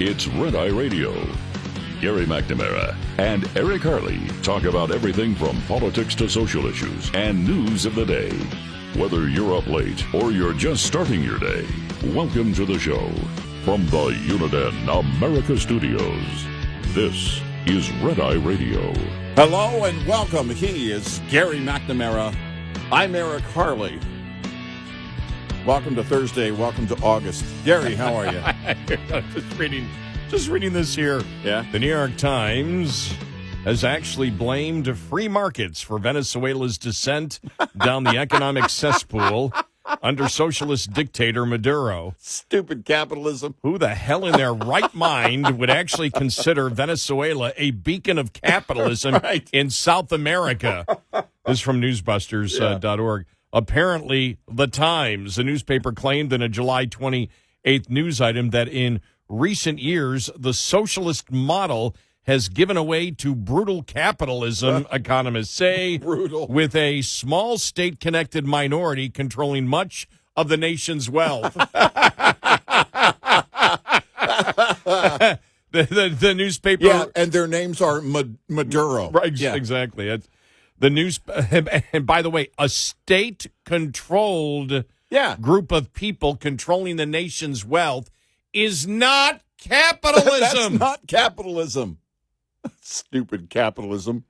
It's Red Eye Radio. Gary McNamara and Eric Harley talk about everything from politics to social issues and news of the day. Whether you're up late or you're just starting your day, welcome to the show. From the Uniden America Studios, this is Red Eye Radio. Hello and welcome. He is Gary McNamara. I'm Eric Harley. Welcome to Thursday. Welcome to August. Gary, how are you? just reading this here. Yeah. The New York Times has actually blamed free markets for Venezuela's descent down the economic cesspool under socialist dictator Maduro. Stupid capitalism. Who the hell in their right mind would actually consider Venezuela a beacon of capitalism Right. in South America? This is from newsbusters.org. Apparently, the Times, the newspaper, claimed in a July 28th news item that in recent years, the socialist model has given way to brutal capitalism, economists say, Brutal. with a small state-connected minority controlling much of the nation's wealth. the newspaper... Yeah, and their names are Maduro. Right, yeah. Exactly. The news, and by the way, a state-controlled group of people controlling the nation's wealth is not capitalism. That's not capitalism. Stupid capitalism.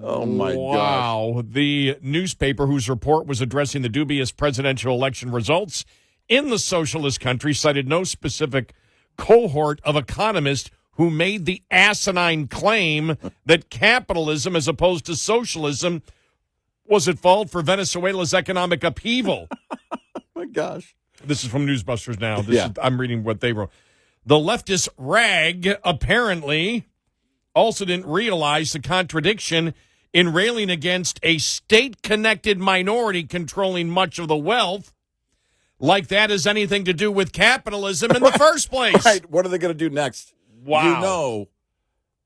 Oh, my God. Wow. The newspaper, whose report was addressing the dubious presidential election results in the socialist country, cited no specific cohort of economists who made the asinine claim that capitalism, as opposed to socialism, was at fault for Venezuela's economic upheaval. Oh, my gosh. This is from Newsbusters now. I'm reading what they wrote. The leftist rag apparently also didn't realize the contradiction in railing against a state-connected minority controlling much of the wealth, like that has anything to do with capitalism in the first place. Right. What are they going to do next? Wow. You know,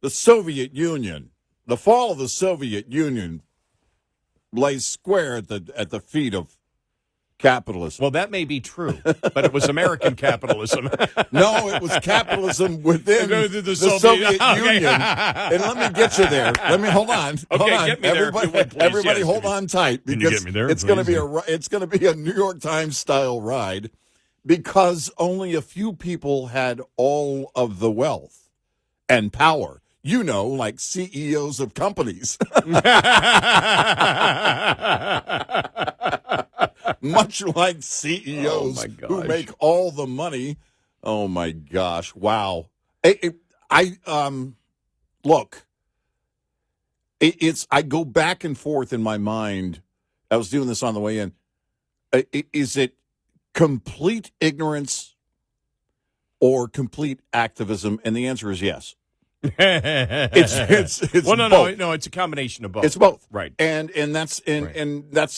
the Soviet Union, the fall of the Soviet Union lays square at the feet of capitalism. Well, that may be true, but it was American capitalism. No, it was capitalism within the Soviet Union. And let me get you there. Hold on. Get me there, if you would, please. Everybody, Yes. hold on tight, Can you because get me there, it's going to please? be it's going to be a New York Times style ride, because only a few people had all of the wealth and power. You know, like CEOs of companies. Much like CEOs who make all the money. Oh, my gosh. Wow. Look, I go back and forth in my mind. I was doing this on the way in. Is it complete ignorance or complete activism? And the answer is yes. It's well, both. no, it's a combination of both. It's both, right? And that's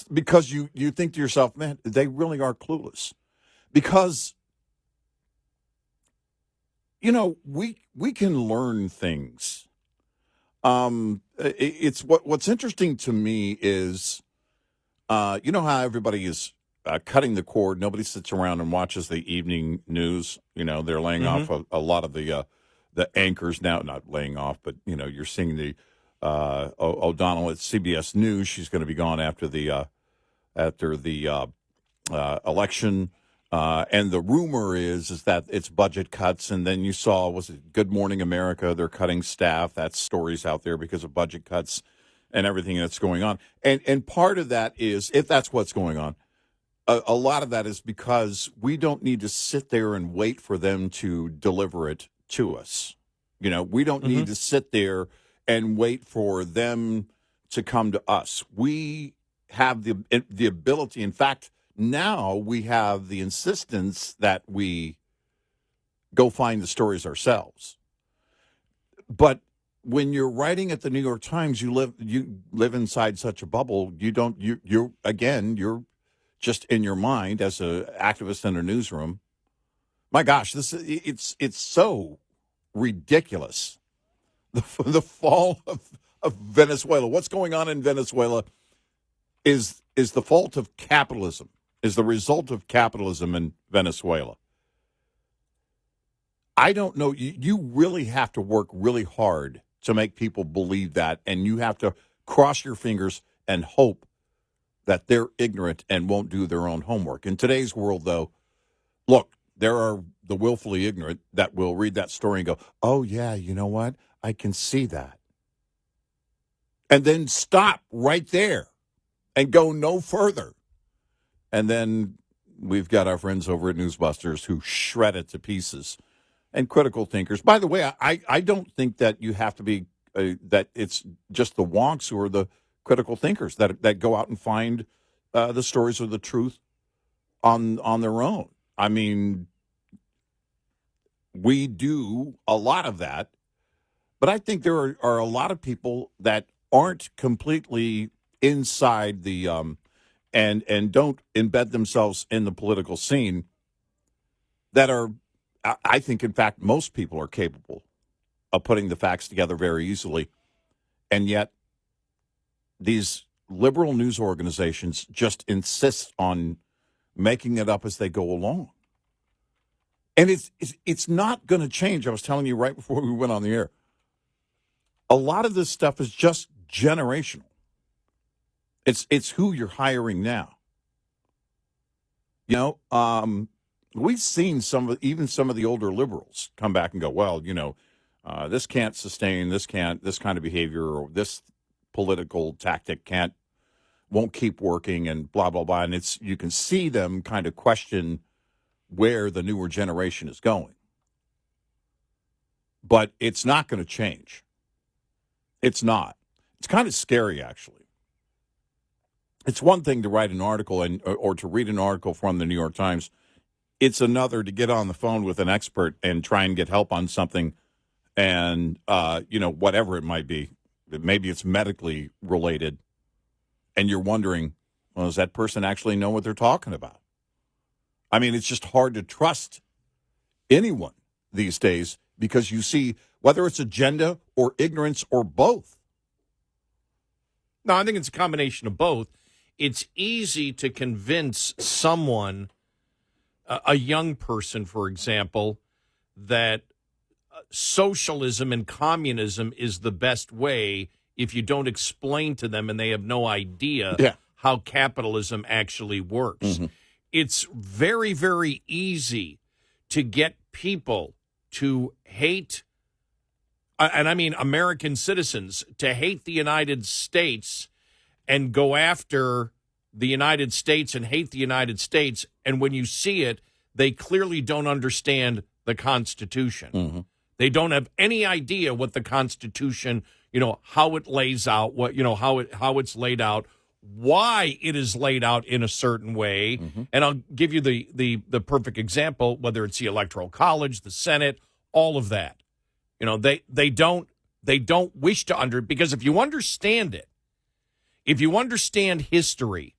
because you think to yourself, man, they really are clueless, because we can learn things. It's what's interesting to me is, how everybody is cutting the cord. Nobody sits around and watches the evening news. They're laying off a lot of the anchors now, not laying off, but, you're seeing the O'Donnell at CBS News. She's going to be gone after the election. And the rumor is that it's budget cuts. And then you saw, was it Good Morning America? They're cutting staff. That story's out there because of budget cuts and everything that's going on. And part of that is, if that's what's going on, a lot of that is because we don't need to sit there and wait for them to deliver it to us. We don't need to sit there and wait for them to come to us. We have the ability. In fact, now we have the insistence that we go find the stories ourselves. But when you're writing at the New York Times, you live inside such a bubble. You're just in your mind as an activist in a newsroom. My gosh, it's so ridiculous. The fall of Venezuela. What's going on in Venezuela is the fault of capitalism, is the result of capitalism in Venezuela. I don't know. You really have to work really hard to make people believe that, and you have to cross your fingers and hope that they're ignorant and won't do their own homework. In today's world, though, look, there are the willfully ignorant that will read that story and go, oh, yeah, you know what? I can see that. And then stop right there and go no further. And then we've got our friends over at Newsbusters who shred it to pieces. And critical thinkers. By the way, I don't think that you have to be, that it's just the wonks who are the critical thinkers that go out and find the stories of the truth on their own. I mean, we do a lot of that, but I think there are a lot of people that aren't completely inside the and don't embed themselves in the political scene that are, I think, in fact, most people are capable of putting the facts together very easily. And yet these liberal news organizations just insist on making it up as they go along. And it's not going to change. I was telling you right before we went on the air. A lot of this stuff is just generational. It's who you're hiring now. You know, we've seen some of the older liberals come back and go, well, you know, this can't sustain, this kind of behavior, or this political tactic won't keep working, and blah, blah, blah. And you can see them kind of question where the newer generation is going. But it's not going to change. It's not. It's kind of scary, actually. It's one thing to write an article or to read an article from the New York Times. It's another to get on the phone with an expert and try and get help on something, and whatever it might be. Maybe it's medically related, and you're wondering, well, does that person actually know what they're talking about? I mean, it's just hard to trust anyone these days because you see whether it's agenda or ignorance or both. No, I think it's a combination of both. It's easy to convince someone, a young person, for example, that socialism and communism is the best way if you don't explain to them and they have no idea how capitalism actually works. Mm-hmm. It's very, very easy to get people to hate, and I mean American citizens, to hate the United States and go after the United States and hate the United States. And when you see it, they clearly don't understand the Constitution. Mm-hmm. They don't have any idea what the Constitution, how it lays out, how it's laid out, why it is laid out in a certain way. Mm-hmm. And I'll give you the perfect example, whether it's the Electoral College, the Senate, all of that. They don't wish to because if you understand it, if you understand history,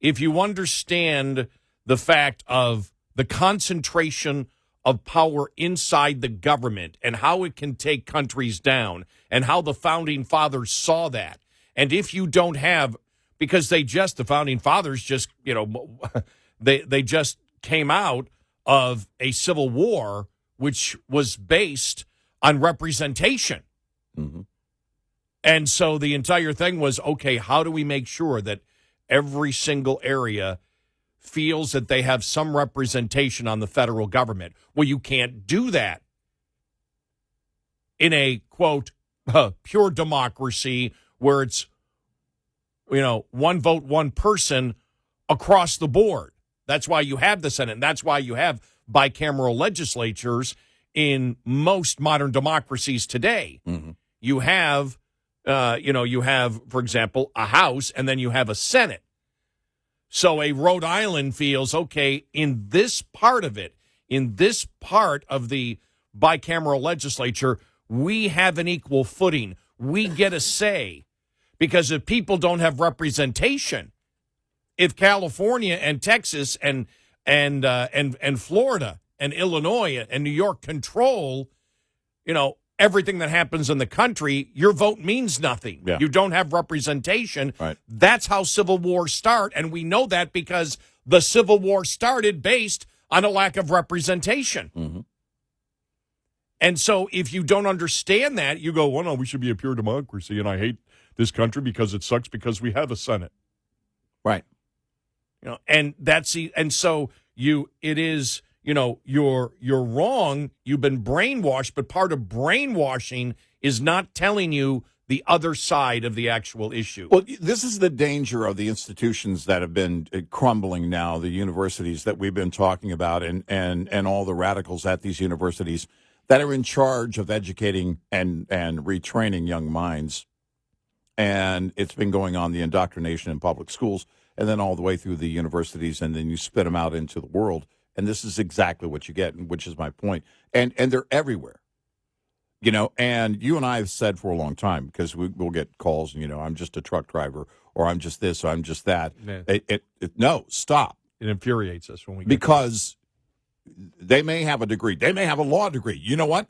if you understand the fact of the concentration of power inside the government and how it can take countries down and how the Founding Fathers saw that, and if you don't have, because the Founding Fathers just, they just came out of a civil war which was based on representation. Mm-hmm. And so the entire thing was, okay, how do we make sure that every single area feels that they have some representation on the federal government? Well, you can't do that in a, quote, pure democracy where it's, one vote, one person across the board. That's why you have the Senate, and that's why you have bicameral legislatures in most modern democracies today. Mm-hmm. You have, for example, a House, and then you have a Senate. So a Rhode Island feels, okay, in this part of it, in this part of the bicameral legislature, we have an equal footing. We get a say. Because if people don't have representation, if California and Texas and Florida and Illinois and New York control, everything that happens in the country, your vote means nothing. Yeah. You don't have representation. Right. That's how civil wars start, and we know that because the Civil War started based on a lack of representation. Mm-hmm. And so if you don't understand that, you go, well, no, we should be a pure democracy, and I hate this country because it sucks because we have a Senate. Right. And so it is, you're wrong. You've been brainwashed, but part of brainwashing is not telling you the other side of the actual issue. Well, this is the danger of the institutions that have been crumbling now, the universities that we've been talking about, and all the radicals at these universities that are in charge of educating and retraining young minds. And it's been going on, the indoctrination in public schools, and then all the way through the universities, and then you spit them out into the world. And this is exactly what you get, which is my point. And they're everywhere. And you and I have said for a long time, because we'll get calls, and, I'm just a truck driver, or I'm just this, or I'm just that. No, stop. It infuriates us when we get because they may have a degree. They may have a law degree. You know what?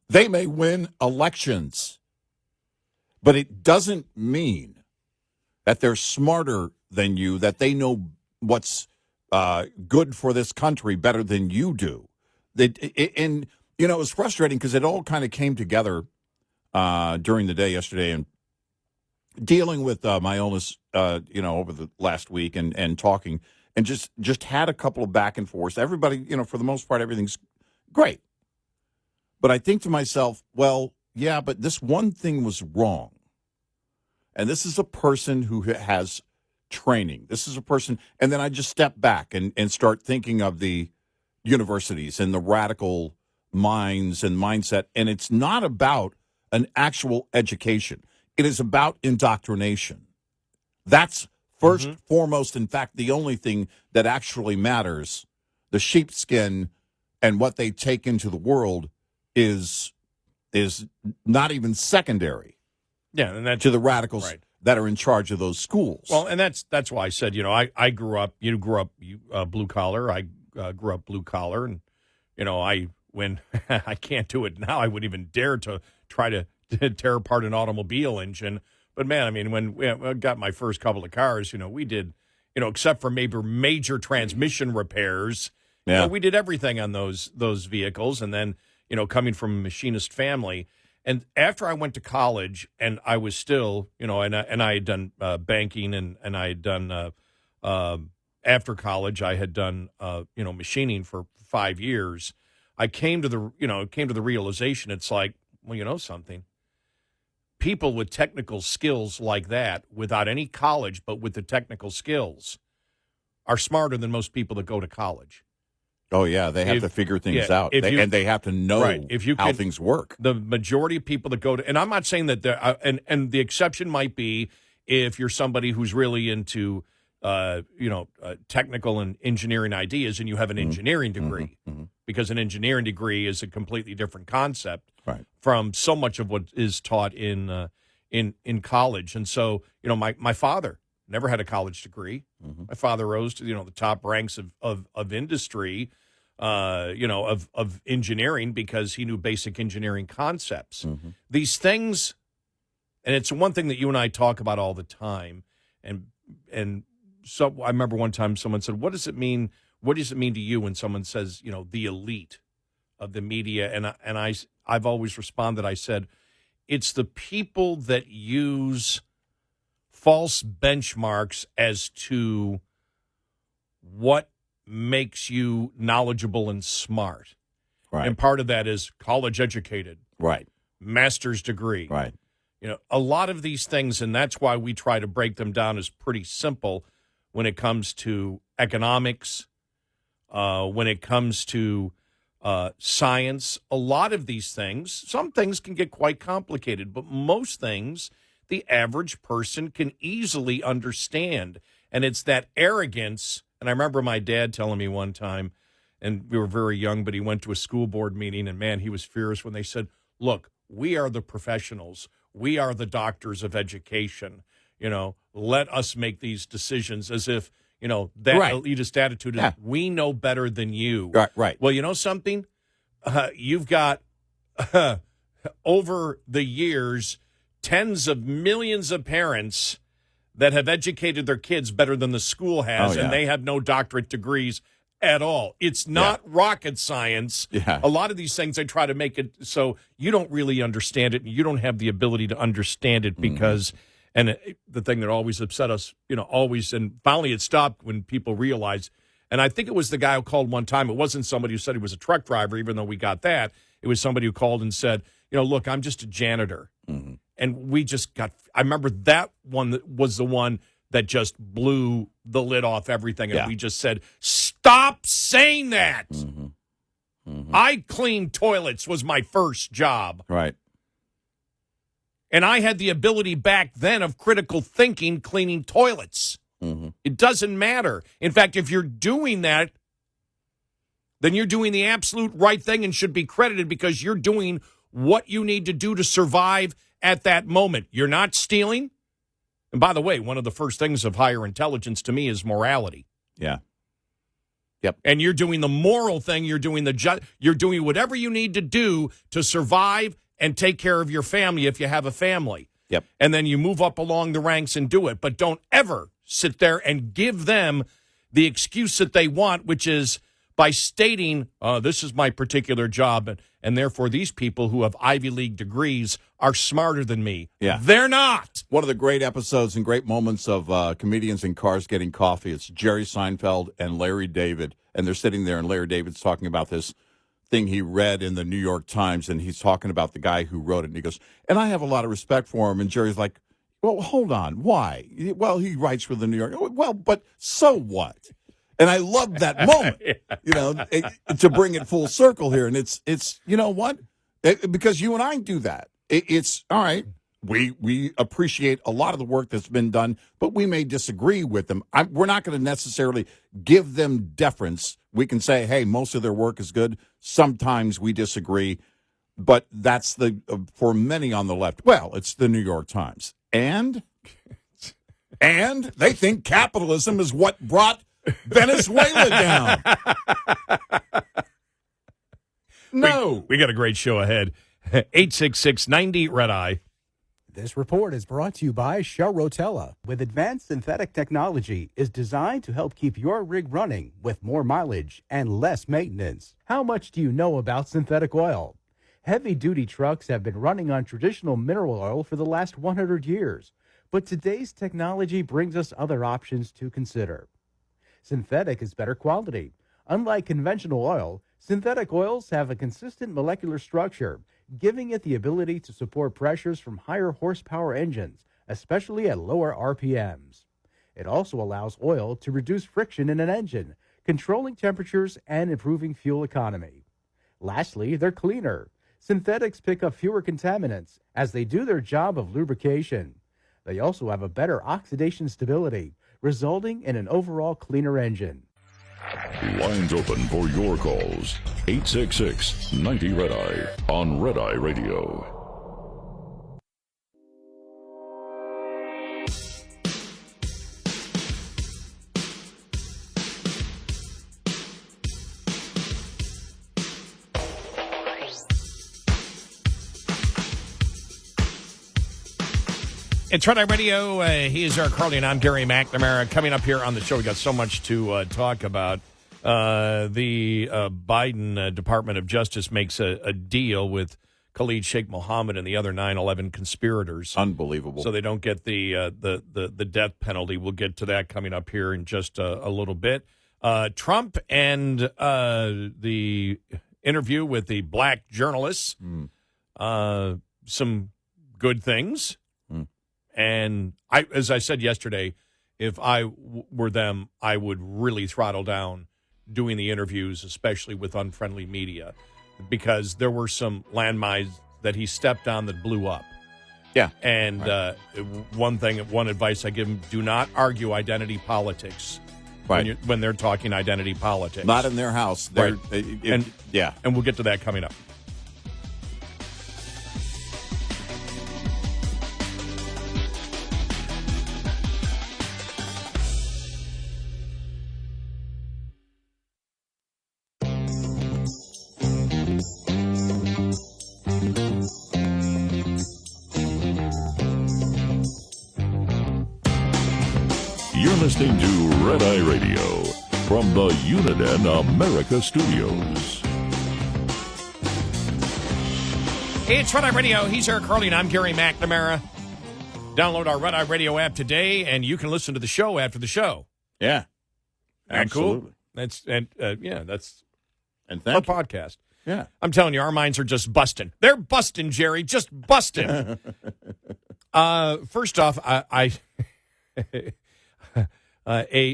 They may win elections. But it doesn't mean that they're smarter than you, that they know what's good for this country better than you do. And it was frustrating because it all kind of came together during the day yesterday, and dealing with my illness, over the last week and talking, and just had a couple of back and forths. Everybody, for the most part, everything's great. But I think to myself, well, yeah, but this one thing was wrong. And this is a person who has training. This is a person, and then I just step back and start thinking of the universities and the radical minds and mindset. And it's not about an actual education. It is about indoctrination. That's first, foremost, in fact, the only thing that actually matters. The sheepskin and what they take into the world is not even secondary. Yeah, and to the radicals that are in charge of those schools. Well, and that's why I said, I grew up. You grew up blue collar. I grew up blue collar, and when I can't do it now, I wouldn't even dare to try to tear apart an automobile engine. But man, I mean, when I got my first couple of cars, we did, except for maybe major transmission repairs. Yeah. We did everything on those vehicles, and then coming from a machinist family. And after I went to college, and I was still, and I had done banking, and I had done after college, I had done machining for 5 years. I came to the realization, it's like, well, something. People with technical skills like that, without any college, but with the technical skills, are smarter than most people that go to college. Oh, yeah, they have to figure things out, and they have to know how things work. The majority of people that go to, and I'm not saying that, and the exception might be if you're somebody who's really into, technical and engineering ideas, and you have an engineering degree, because an engineering degree is a completely different concept from so much of what is taught in college. And so, my father never had a college degree. My father rose to the top ranks of industry, of engineering, because he knew basic engineering concepts. These things, and it's one thing that you and I talk about all the time. And so I remember one time someone said, "What does it mean? What does it mean to you when someone says, the elite of the media?" And I've always responded. I said, it's the people that use false benchmarks as to what makes you knowledgeable and smart. Right. And part of that is college educated. Right. Master's degree. Right. A lot of these things, and that's why we try to break them down, is pretty simple when it comes to economics, when it comes to science. A lot of these things, some things can get quite complicated, but most things the average person can easily understand. And it's that arrogance. And I remember my dad telling me one time, and we were very young, but he went to a school board meeting, and man, he was furious when they said, "Look, we are the professionals. We are the doctors of education. Let us make these decisions," as if, that elitist attitude is, we know better than you. Right. Well, you know something? You've got, over the years, tens of millions of parents that have educated their kids better than the school has, and they have no doctorate degrees at all. It's not rocket science. Yeah. A lot of these things, I try to make it so you don't really understand it, and you don't have the ability to understand it because, and the thing that always upset us, always, and finally it stopped when people realized, and I think it was the guy who called one time. It wasn't somebody who said he was a truck driver, even though we got that. It was somebody who called and said, look, I'm just a janitor. Mm-hmm. And we just I remember that one that was the one that just blew the lid off everything. And we just said, stop saying that. Mm-hmm. Mm-hmm. I cleaned toilets was my first job. Right. And I had the ability back then of critical thinking cleaning toilets. Mm-hmm. It doesn't matter. In fact, if you're doing that, then you're doing the absolute right thing and should be credited because you're doing what you need to do to survive at that moment. You're not stealing. And by the way, one of the first things of higher intelligence to me is morality. Yeah. Yep. And you're doing the moral thing. You're doing you're doing whatever you need to do to survive and take care of your family if you have a family. Yep. And then you move up along the ranks and do it. But don't ever sit there and give them the excuse that they want, which is by stating, this is my particular job, and therefore these people who have Ivy League degrees are smarter than me. Yeah. They're not. One of the great episodes and great moments of comedians in cars getting coffee, it's Jerry Seinfeld and Larry David, and they're sitting there, and Larry David's talking about this thing he read in the New York Times, and he's talking about the guy who wrote it, and he goes, and I have a lot of respect for him, and Jerry's like, well, hold on, why? Well, he writes for the New York, well, but so what? And I love that moment, to bring it full circle here. And it's you know what? Because you and I do that. It's all right. We appreciate a lot of the work that's been done, but we may disagree with them. We're not going to necessarily give them deference. We can say, hey, most of their work is good. Sometimes we disagree. But that's for many on the left. Well, it's the New York Times. And they think capitalism is what brought Venezuela down. No. We got a great show ahead. 866-90 Red Eye. This report is brought to you by Shell Rotella. With advanced synthetic technology, is designed to help keep your rig running with more mileage and less maintenance. How much do you know about synthetic oil? Heavy-duty trucks have been running on traditional mineral oil for the last 100 years, but today's technology brings us other options to consider. Synthetic is better quality. Unlike conventional oil, synthetic oils have a consistent molecular structure, giving it the ability to support pressures from higher horsepower engines, especially at lower RPMs. It also allows oil to reduce friction in an engine, controlling temperatures and improving fuel economy. Lastly, they're cleaner. Synthetics pick up fewer contaminants as they do their job of lubrication. They also have a better oxidation stability, resulting in an overall cleaner engine. Lines open for your calls. 866-90 Red Eye on Red Eye Radio. It's Red Eye Radio. He is Eric Harley, and I'm Gary McNamara. Coming up here on the show, we got so much to talk about. The Biden Department of Justice makes a deal with Khalid Sheikh Mohammed and the other 9/11 conspirators. Unbelievable. So they don't get the death penalty. We'll get to that coming up here in just a little bit. Trump and the interview with the black journalists. Some good things. And as I said yesterday, if I were them, I would really throttle down doing the interviews, especially with unfriendly media, because there were some landmines that he stepped on that blew up. Yeah. And one advice I give him, do not argue identity politics when they're talking identity politics. Not in their house. Right. And we'll get to that coming up. You're listening to Red Eye Radio from the Uniden America Studios. Hey, it's Red Eye Radio. He's Eric Harley, and I'm Gary McNamara. Download our Red Eye Radio app today, and you can listen to the show after the show. Yeah, absolutely. Cool? That's and And our thank you. podcast. Yeah. I'm telling you, our minds are just busting. They're busting, Jerry, just busting. First off,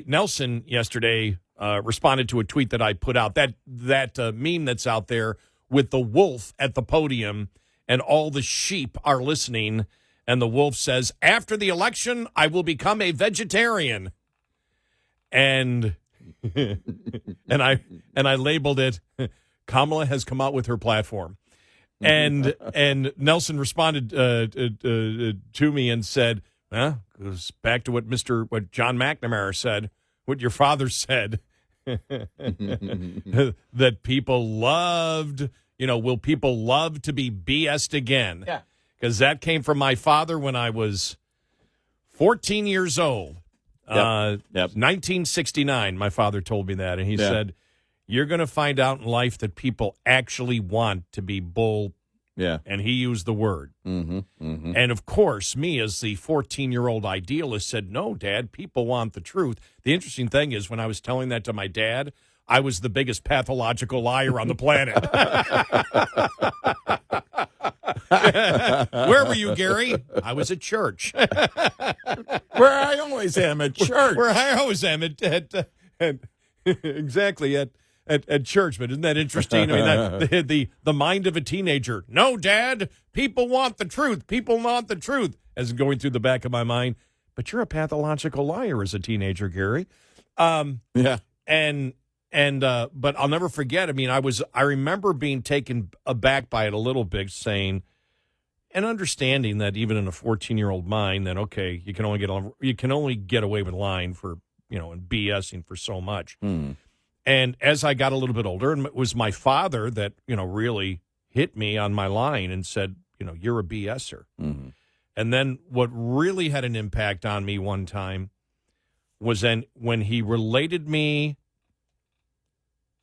Nelson yesterday responded to a tweet that I put out. That meme that's out there with the wolf at the podium and all the sheep are listening, and the wolf says, "After the election, I will become a vegetarian." And and I labeled it, Kamala has come out with her platform. And Nelson responded to me and said, "Well, it goes back to what John McNamara said, what your father said, that people loved, will people love to be BS'd again?" Yeah. Because that came from my father when I was 14 years old. Yep. 1969, my father told me that, and he said, "You're going to find out in life that people actually want to be bull." Yeah. And he used the word. Mm-hmm. Mm-hmm. And, of course, me as the 14-year-old idealist said, "No, Dad, people want the truth." The interesting thing is when I was telling that to my dad, I was the biggest pathological liar on the planet. Where were you, Gary? I was at church. Where I always am at church. Where I always am at exactly at church. But isn't that interesting? I mean, the mind of a teenager. "No, Dad, people want the truth. People want the truth," as going through the back of my mind. But you're a pathological liar as a teenager, Gary. Yeah. But I'll never forget. I mean, I remember being taken aback by it a little bit, saying, and understanding that even in a 14-year-old mind, that okay, you can only get away with lying for and BSing for so much. Mm. And as I got a little bit older, and it was my father that really hit me on my line and said, "You're a BSer." Mm-hmm. And then what really had an impact on me one time was when he related me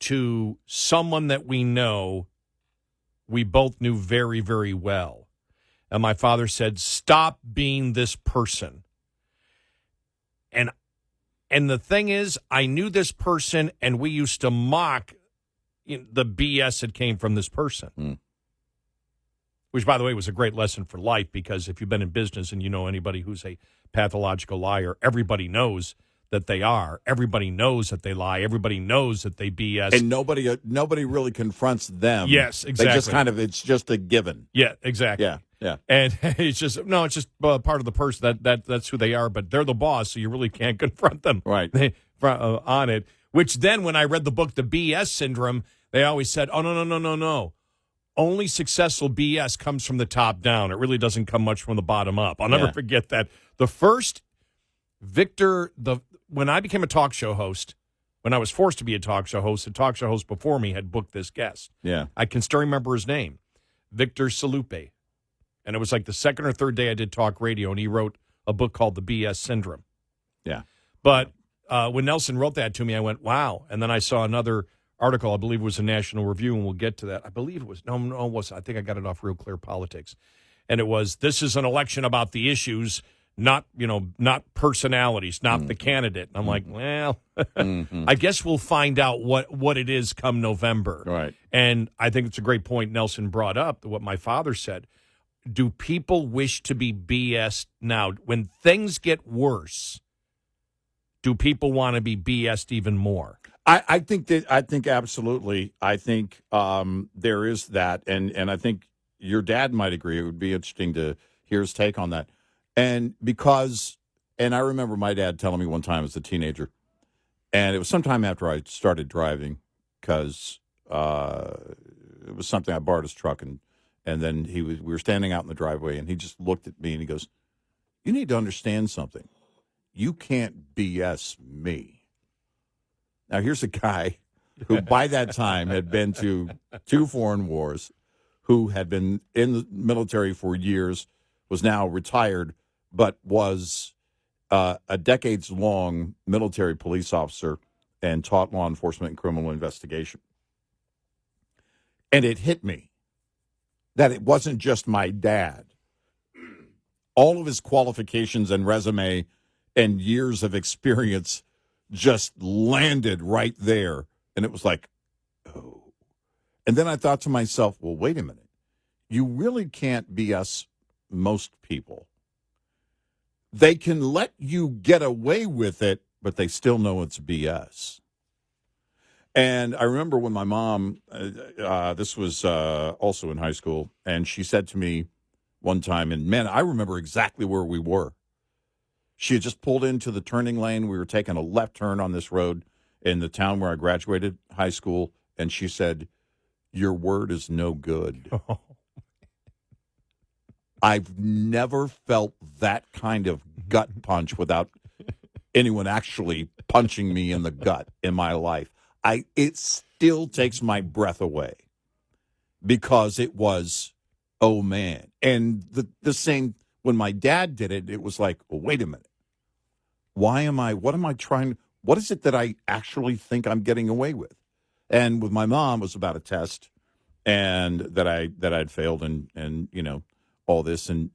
to someone that we both knew very, very well. And my father said, "Stop being this person." And the thing is, I knew this person, and we used to mock the BS that came from this person. Mm. Which, by the way, was a great lesson for life, because if you've been in business and you know anybody who's a pathological liar, everybody knows that they are. Everybody knows that they lie. Everybody knows that they BS. And nobody really confronts them. Yes, exactly. They just it's just a given. Yeah, exactly. Yeah. And it's just part of the person. That's who they are, but they're the boss, so you really can't confront them Right. On it. Which then, when I read the book, The BS Syndrome, they always said, "Oh, no. Only successful BS comes from the top down. It really doesn't come much from the bottom up." I'll never forget that. The first when I became a talk show host, when I was forced to be a talk show host, the talk show host before me had booked this guest. Yeah. I can still remember his name, Victor Salupe. And it was like the second or third day I did talk radio, and he wrote a book called The BS Syndrome. Yeah. But when Nelson wrote that to me, I went, wow. And then I saw another article, I believe it was a National Review, and we'll get to that. I believe it was, no, it wasn't. I think I got it off Real Clear Politics. And it was, "This is an election about the issues, not personalities, not the candidate." And I'm like, well, I guess we'll find out what it is come November. Right. And I think it's a great point Nelson brought up, what my father said. Do people wish to be BS'd now? When things get worse, do people want to be BS'd even more? I think absolutely. I think there is that, and I think your dad might agree. It would be interesting to hear his take on that. And I remember my dad telling me one time as a teenager, and it was sometime after I started driving, because it was something I borrowed his truck, and then we were standing out in the driveway, and he just looked at me and he goes, "You need to understand something. You can't BS me." Now, here's a guy who by that time had been to 2 foreign wars, who had been in the military for years, was now retired, but was a decades-long military police officer and taught law enforcement and criminal investigation. And it hit me that it wasn't just my dad. All of his qualifications and resume and years of experience just landed right there. And it was like, oh. And then I thought to myself, well, wait a minute. You really can't BS most people. They can let you get away with it, but they still know it's BS. And I remember when my mom, this was also in high school, and she said to me one time, and man, I remember exactly where we were. She had just pulled into the turning lane. We were taking a left turn on this road in the town where I graduated high school, and she said, "Your word is no good." I've never felt that kind of gut punch without anyone actually punching me in the gut in my life. It still takes my breath away because it was, oh man. And the same, when my dad did it, it was like, well, wait a minute. What am I trying, what is it that I actually think I'm getting away with? And with my mom, it was about a test and that I'd failed and all this. And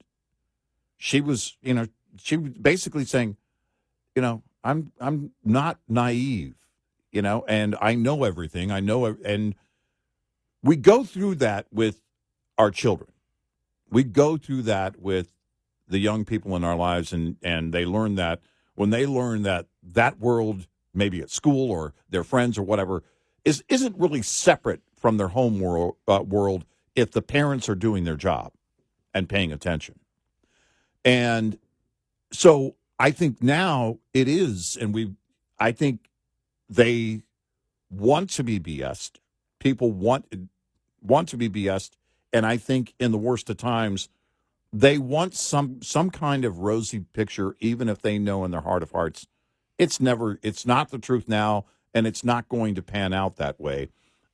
she was, she was basically saying, I'm not naive. And I know everything. And we go through that with our children. We go through that with the young people in our lives, and they learn that when they learn that world, maybe at school or their friends or whatever, isn't really separate from their home world if the parents are doing their job and paying attention. And so I think now it is, and I think they want to be BS'd. People want to be BS'd, and I think in the worst of times, they want some kind of rosy picture, even if they know in their heart of hearts it's not the truth now, and it's not going to pan out that way.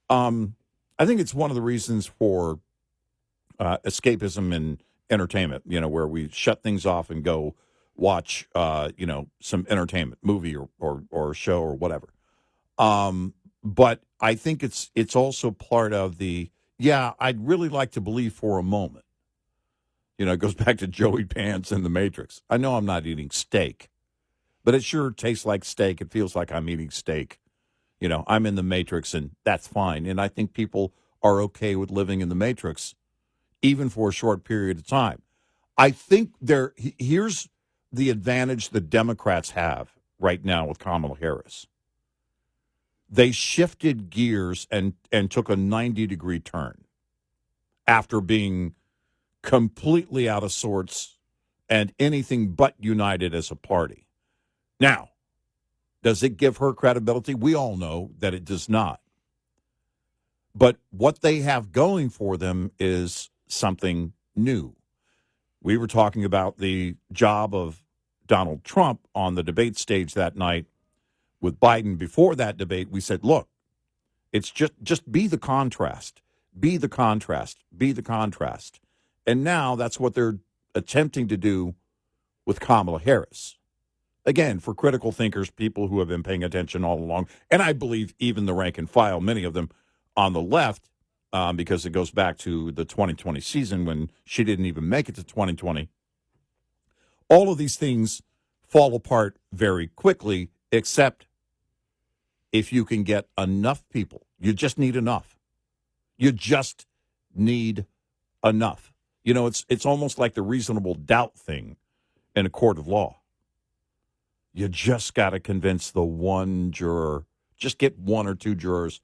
I think it's one of the reasons for escapism and entertainment, where we shut things off and go watch, some entertainment, movie or show or whatever. But I think it's also part of I'd really like to believe for a moment. It goes back to Joey Pants in The Matrix. I know I'm not eating steak, but it sure tastes like steak. It feels like I'm eating steak. I'm in the Matrix, and that's fine. And I think people are okay with living in the Matrix, even for a short period of time. I think here's the advantage the Democrats have right now with Kamala Harris. They shifted gears and took a 90-degree turn after being completely out of sorts and anything but united as a party. Now, does it give her credibility? We all know that it does not. But what they have going for them is something new. We were talking about the job of Donald Trump on the debate stage that night with Biden. Before that debate, we said, look, it's just be the contrast. Be the contrast. Be the contrast. And now that's what they're attempting to do with Kamala Harris. Again, for critical thinkers, people who have been paying attention all along, and I believe even the rank and file, many of them on the left, because it goes back to the 2020 season when she didn't even make it to 2020. All of these things fall apart very quickly, except if you can get enough people. You just need enough. You just need enough. It's almost like the reasonable doubt thing in a court of law. You just got to convince the one juror. Just get one or two jurors.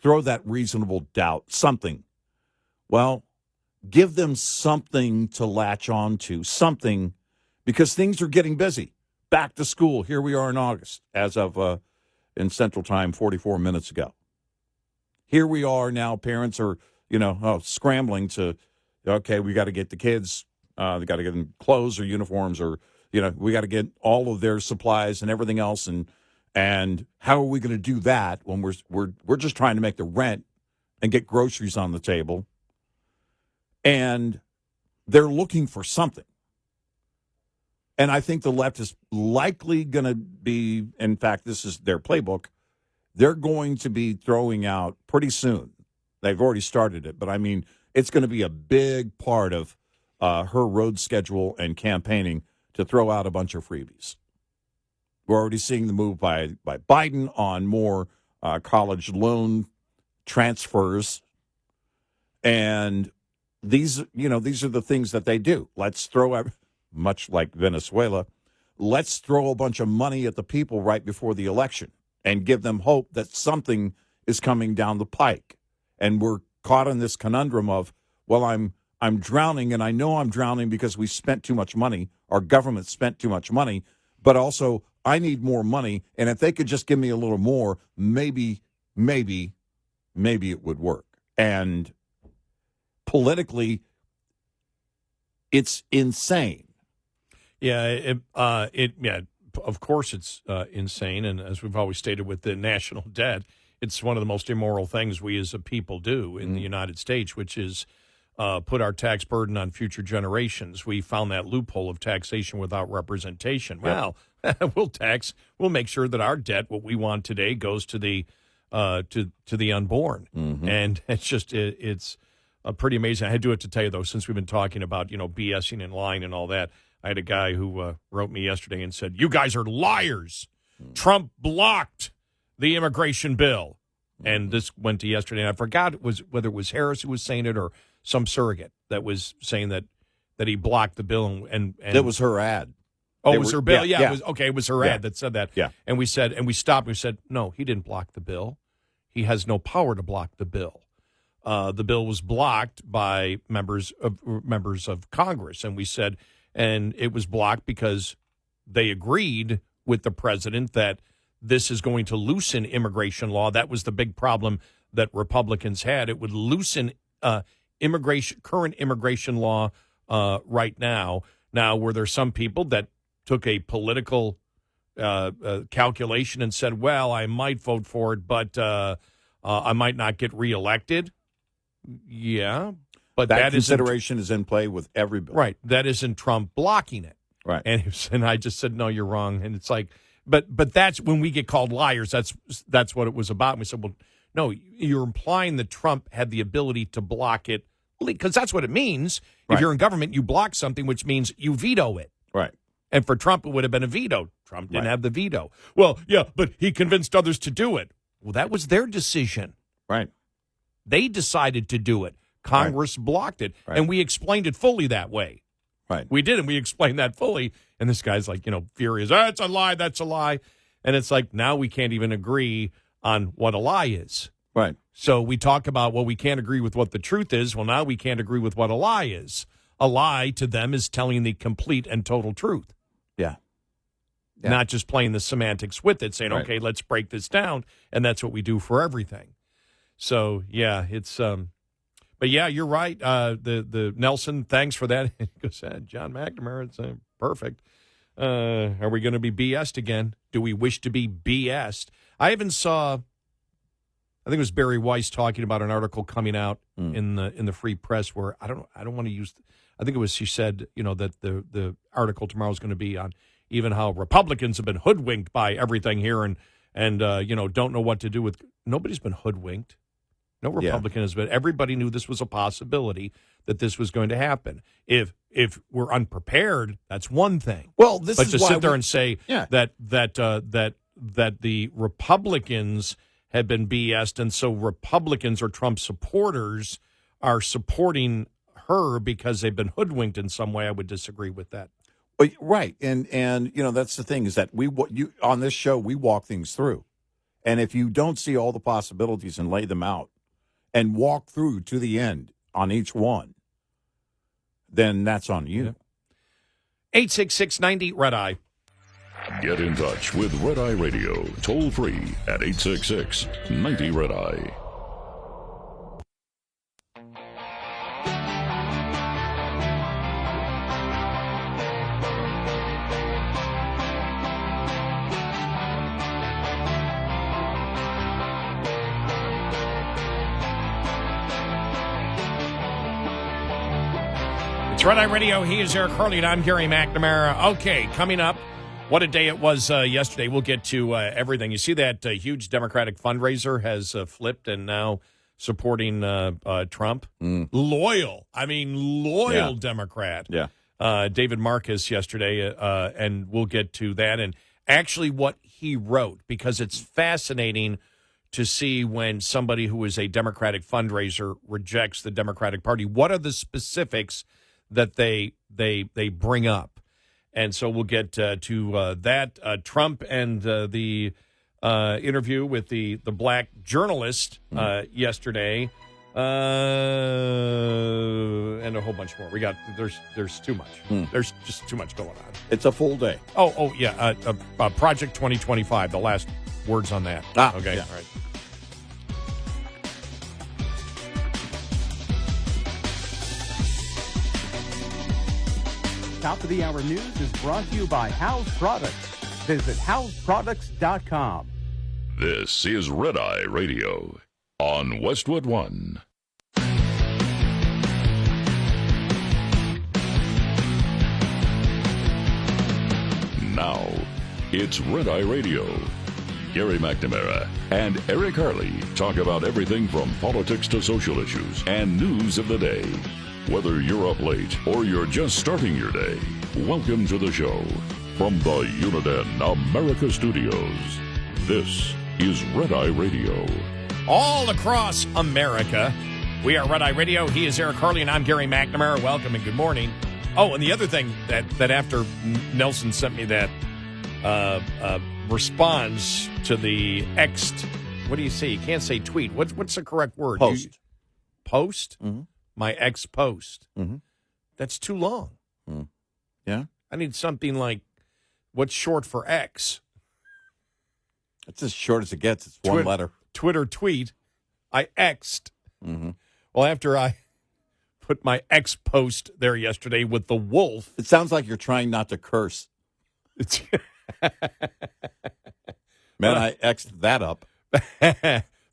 Throw that reasonable doubt, something. Well, give them something to latch on to, something, because things are getting busy. Back to school. Here we are in August, as of in Central Time 44 minutes ago. Here we are now. Parents are, scrambling to, okay, we got to get the kids, they got to get them clothes or uniforms, or, we got to get all of their supplies and everything else. And how are we going to do that when we're just trying to make the rent and get groceries on the table? And they're looking for something. And I think the left is likely going to be, in fact, this is their playbook, they're going to be throwing out pretty soon. They've already started it, but I mean, it's going to be a big part of her road schedule and campaigning to throw out a bunch of freebies. We're already seeing the move by Biden on more college loan transfers. And these are the things that they do. Let's throw, much like Venezuela, let's throw a bunch of money at the people right before the election and give them hope that something is coming down the pike. And we're caught in this conundrum of, well, I'm drowning, and I know I'm drowning because we spent too much money. Our government spent too much money, but also I need more money. And if they could just give me a little more, maybe it would work. And politically, it's insane. Yeah, of course it's insane. And as we've always stated with the national debt, it's one of the most immoral things we as a people do in the United States, which is put our tax burden on future generations. We found that loophole of taxation without representation. Well, we'll make sure that our debt, what we want today, goes to the unborn. And it's pretty amazing. I had to do it to tell you, though, since we've been talking about, BSing and lying and all that. I had a guy who wrote me yesterday and said, "You guys are liars. Trump blocked the immigration bill." And this went to yesterday, and I forgot whether it was Harris who was saying it or some surrogate that was saying that he blocked the bill. And that was her ad. Oh, it was her bill? Yeah. It was her ad that said that. Yeah. And we stopped. We said, no, he didn't block the bill. He has no power to block the bill. The bill was blocked by members of Congress, and we said, and it was blocked because they agreed with the president that this is going to loosen immigration law. That was the big problem that Republicans had. It would loosen current immigration law right now. Now, were there some people that took a political calculation and said, well, I might vote for it, but I might not get reelected? Yeah. But that consideration is in play with every bill. Right. That isn't Trump blocking it. Right. And I just said, no, you're wrong. And it's like, but that's when we get called liars. That's what it was about. And we said, well, no, you're implying that Trump had the ability to block it, because that's what it means. Right. If you're in government, you block something, which means you veto it. Right. And for Trump, it would have been a veto. Trump didn't have the veto. Well, yeah, but he convinced others to do it. Well, that was their decision. Right. They decided to do it. Congress blocked it. Right. And we explained it fully that way. Right. We did, and we explained that fully. And this guy's like, furious. That's a lie. That's a lie. And it's like, now we can't even agree on what a lie is. Right. So we talk about, well, we can't agree with what the truth is. Well, now we can't agree with what a lie is. A lie to them is telling the complete and total truth. Yeah. Not just playing the semantics with it, saying, okay, let's break this down. And that's what we do for everything. So, yeah, it's but yeah, you're right. The Nelson, thanks for that. He goes, John McNamara, it's perfect. Are we going to be BS'd again? Do we wish to be BS'd? I even saw, I think it was Barry Weiss talking about an article coming out in the Free Press where I don't want to use. I think it was, she said, that the article tomorrow is going to be on even how Republicans have been hoodwinked by everything here and don't know what to do with. Nobody's been hoodwinked. No Republican has been. Everybody knew this was a possibility, that this was going to happen. If we're unprepared, that's one thing. Well, this but is to why sit there and say that the Republicans had been BS'd, and so Republicans or Trump supporters are supporting her because they've been hoodwinked in some way, I would disagree with that. Right, and that's the thing, is that you on this show we walk things through, and if you don't see all the possibilities and lay them out and walk through to the end on each one, then that's on you. 866-90 Red Eye. Get in touch with Red Eye Radio, toll free at 866-90 Red Eye. It's Red Eye Radio. He is Eric Harley, and I'm Gary McNamara. Okay, coming up, what a day it was yesterday. We'll get to everything. You see that huge Democratic fundraiser has flipped and now supporting Trump? Loyal Democrat. Yeah. David Marcus yesterday, and we'll get to that. And actually what he wrote, because it's fascinating to see when somebody who is a Democratic fundraiser rejects the Democratic Party. What are the specifics that they bring up? And so we'll get to that. Trump and the interview with the black journalist yesterday, and a whole bunch more. We got there's too much. There's just too much going on. It's a full day. Oh yeah. Project 2025. The last words on that. Okay. Yeah. All right. Top of the Hour News is brought to you by House Products. Visit houseproducts.com. This is Red Eye Radio on Westwood One. Now, it's Red Eye Radio. Gary McNamara and Eric Harley talk about everything from politics to social issues and news of the day. Whether you're up late or you're just starting your day, welcome to the show. From the Uniden America Studios, this is Red Eye Radio. All across America, we are Red Eye Radio. He is Eric Harley, and I'm Gary McNamara. Welcome and good morning. Oh, and the other thing that after Nelson sent me that response to the X'd, what do you say? You can't say tweet. What's the correct word? Post? Mm-hmm. My ex post. Mm-hmm. That's too long. Yeah? I need something like, what's short for X? It's as short as it gets. It's one letter. Twitter tweet. I X'd. Mm-hmm. Well, after I put my X post there yesterday with the wolf. It sounds like you're trying not to curse. It's Man, I X'd that up.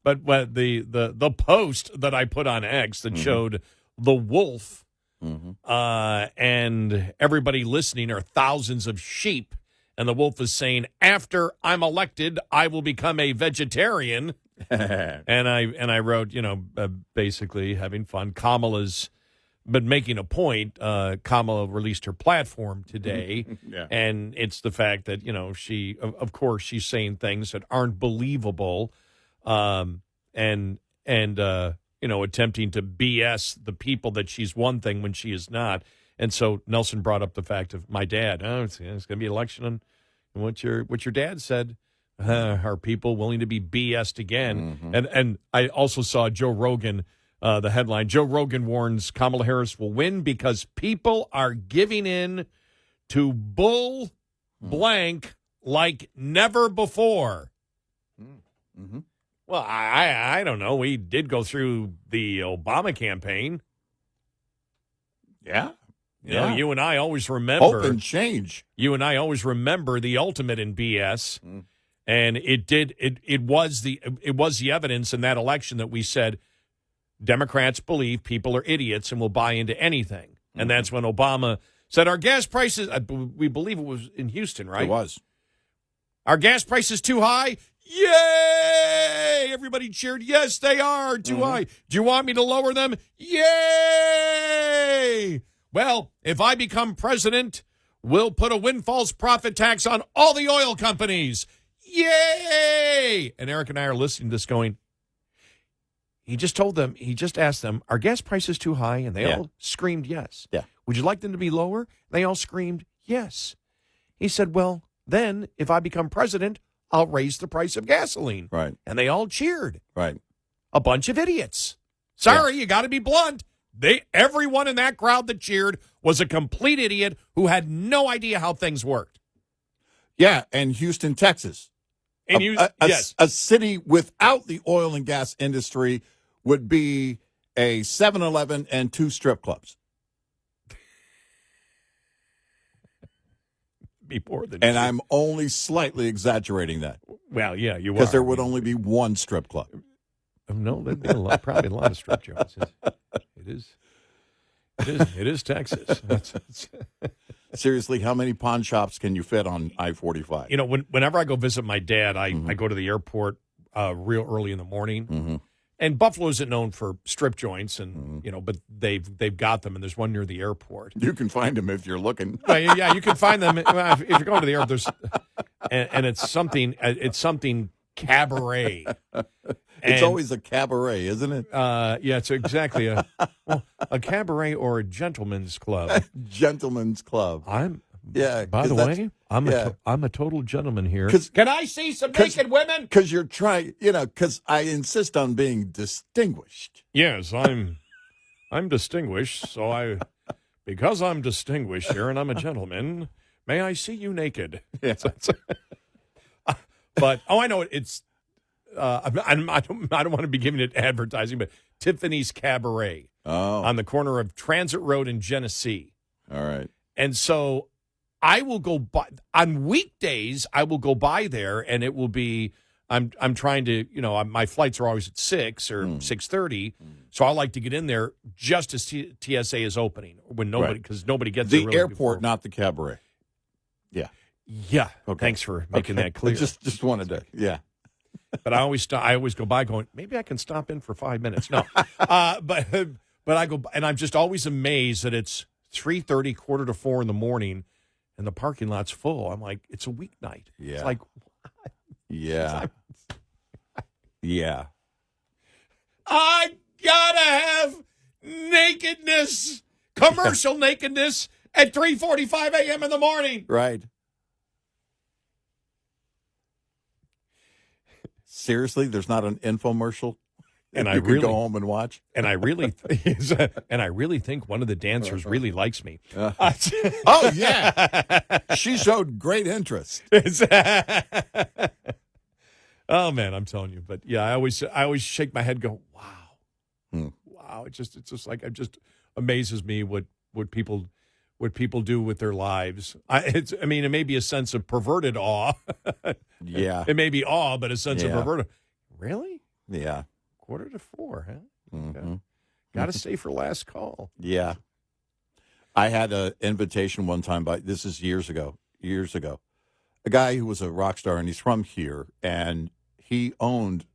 But the post that I put on X that showed the wolf and everybody listening are thousands of sheep, and the wolf is saying, after I'm elected, I will become a vegetarian. and I wrote, basically having fun. Kamala's been making a point. Kamala released her platform today, and it's the fact that, she, of course, she's saying things that aren't believable. And attempting to BS the people that she's one thing when she is not. And so Nelson brought up the fact of my dad. It's going to be election, and what your dad said. Are people willing to be BS'd again? And I also saw Joe Rogan, the headline. Joe Rogan warns Kamala Harris will win because people are giving in to bull blank like never before. Well, I don't know. We did go through the Obama campaign. Yeah. You and I always remember. Hope and change. You and I always remember the ultimate in BS. And it was the evidence in that election that we said Democrats believe people are idiots and will buy into anything. And that's when Obama said our gas prices, we believe it was in Houston, right? It was. Our gas prices too high? Yay! Everybody cheered. Yes, they are too high. Do you want me to lower them? Yay! Well, if I become president, we'll put a windfalls profit tax on all the oil companies. Yay! And Eric and I are listening to this going, he just asked them, are gas prices too high? And they all screamed yes. Yeah. Would you like them to be lower? They all screamed yes. He said, well, then if I become president, I'll raise the price of gasoline. Right. And they all cheered. Right. A bunch of idiots. Sorry, you got to be blunt. Everyone in that crowd that cheered was a complete idiot who had no idea how things worked. Yeah, and Houston, Texas. And yes. A city without the oil and gas industry would be a 7-Eleven and 2 strip clubs. Be more than and two. I'm only slightly exaggerating that. Well, yeah, you are. Because there would only be one strip club. No, there'd be probably a lot of strip joints. It is. It is Texas. Seriously, how many pawn shops can you fit on I-45? You know, whenever I go visit my dad, I go to the airport real early in the morning. Mm-hmm. And Buffalo isn't known for strip joints, and but they've got them, and there's one near the airport. You can find them if you're looking. Yeah, you can find them if you're going to the airport. There's and it's something cabaret. It's always a cabaret, isn't it? Yeah, it's exactly a cabaret or a gentleman's club. Gentleman's club. By the way, I'm a total gentleman here. Can I see some naked women? Because you're trying, because I insist on being distinguished. Yes, I'm distinguished, so because I'm distinguished here and I'm a gentleman, may I see you naked? Yeah. But I know it's. I don't want to be giving it advertising, but Tiffany's Cabaret on the corner of Transit Road and Genesee. All right. And so I will go by on weekdays. I will go by there, and it will be. I'm trying to, my flights are always at 6 or 6:30, so I like to get in there just as TSA is opening when because nobody gets the there really airport, before. not the cabaret. Yeah. Yeah. Okay. Thanks for making that clear. Just wanted to. Yeah. But I always go by going, maybe I can stop in for 5 minutes. No, but I go, and I'm just always amazed that it's 3:30, 3:45 in the morning, and the parking lot's full. I'm like, it's a weeknight. Yeah. It's like, yeah, yeah. I gotta have nakedness, commercial nakedness at 3:45 a.m. in the morning. Right. Seriously, there's not an infomercial, and you could go home and watch. And I really think one of the dancers really likes me. Oh yeah, she showed great interest. Oh man, I'm telling you. But yeah, I always shake my head, and go, wow, wow. It's just like it just amazes me what people do with their lives. It may be a sense of perverted awe. Yeah. It may be awe, but a sense of perverted. Really? Yeah. 3:45, huh? Mm-hmm. Got to stay for last call. Yeah. I had an invitation one time this is years ago, a guy who was a rock star, and he's from here, and he owned,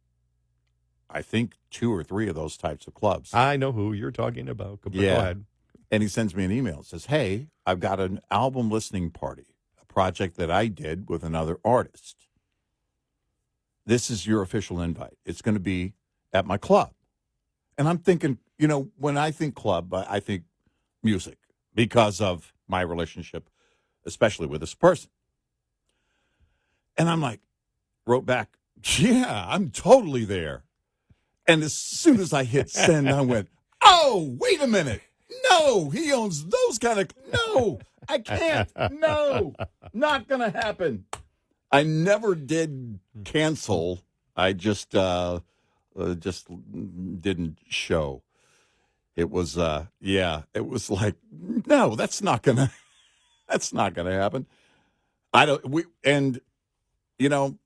I think, 2 or 3 of those types of clubs. I know who you're talking about. Go ahead. And he sends me an email. It says, hey, I've got an album listening party, a project that I did with another artist. This is your official invite. It's going to be at my club. And I'm thinking, when I think club, I think music because of my relationship, especially with this person. And I'm like, wrote back, yeah, I'm totally there. And as soon as I hit send, I went, oh, wait a minute. No, he owns those kind of. No, I can't. No, not going to happen. I never did cancel. I just didn't show. It was, it was like, no, that's not going to happen. I don't know.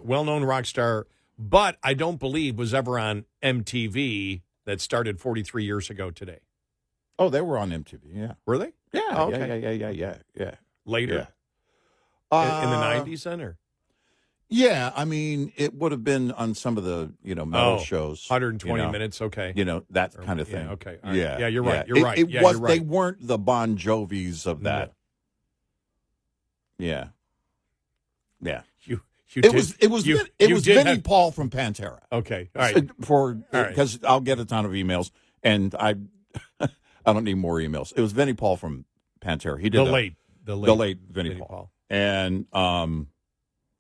Well-known rock star, but I don't believe was ever on MTV. That started 43 years ago today. Oh, they were on MTV, yeah. Were they? Yeah, oh, okay. yeah. Later? Yeah. In the 90s then, or? Yeah, it would have been on some of the, metal shows. 120 minutes, okay. That kind of thing. Yeah, okay. Right. Yeah. Yeah, you're right. You're right. You're right. They weren't the Bon Jovis of that. No. Yeah. Yeah. It was Vinnie Paul from Pantera. Okay, all right. Because I'll get a ton of emails, and I don't need more emails. It was Vinnie Paul from Pantera. He did the late Vinnie Paul, and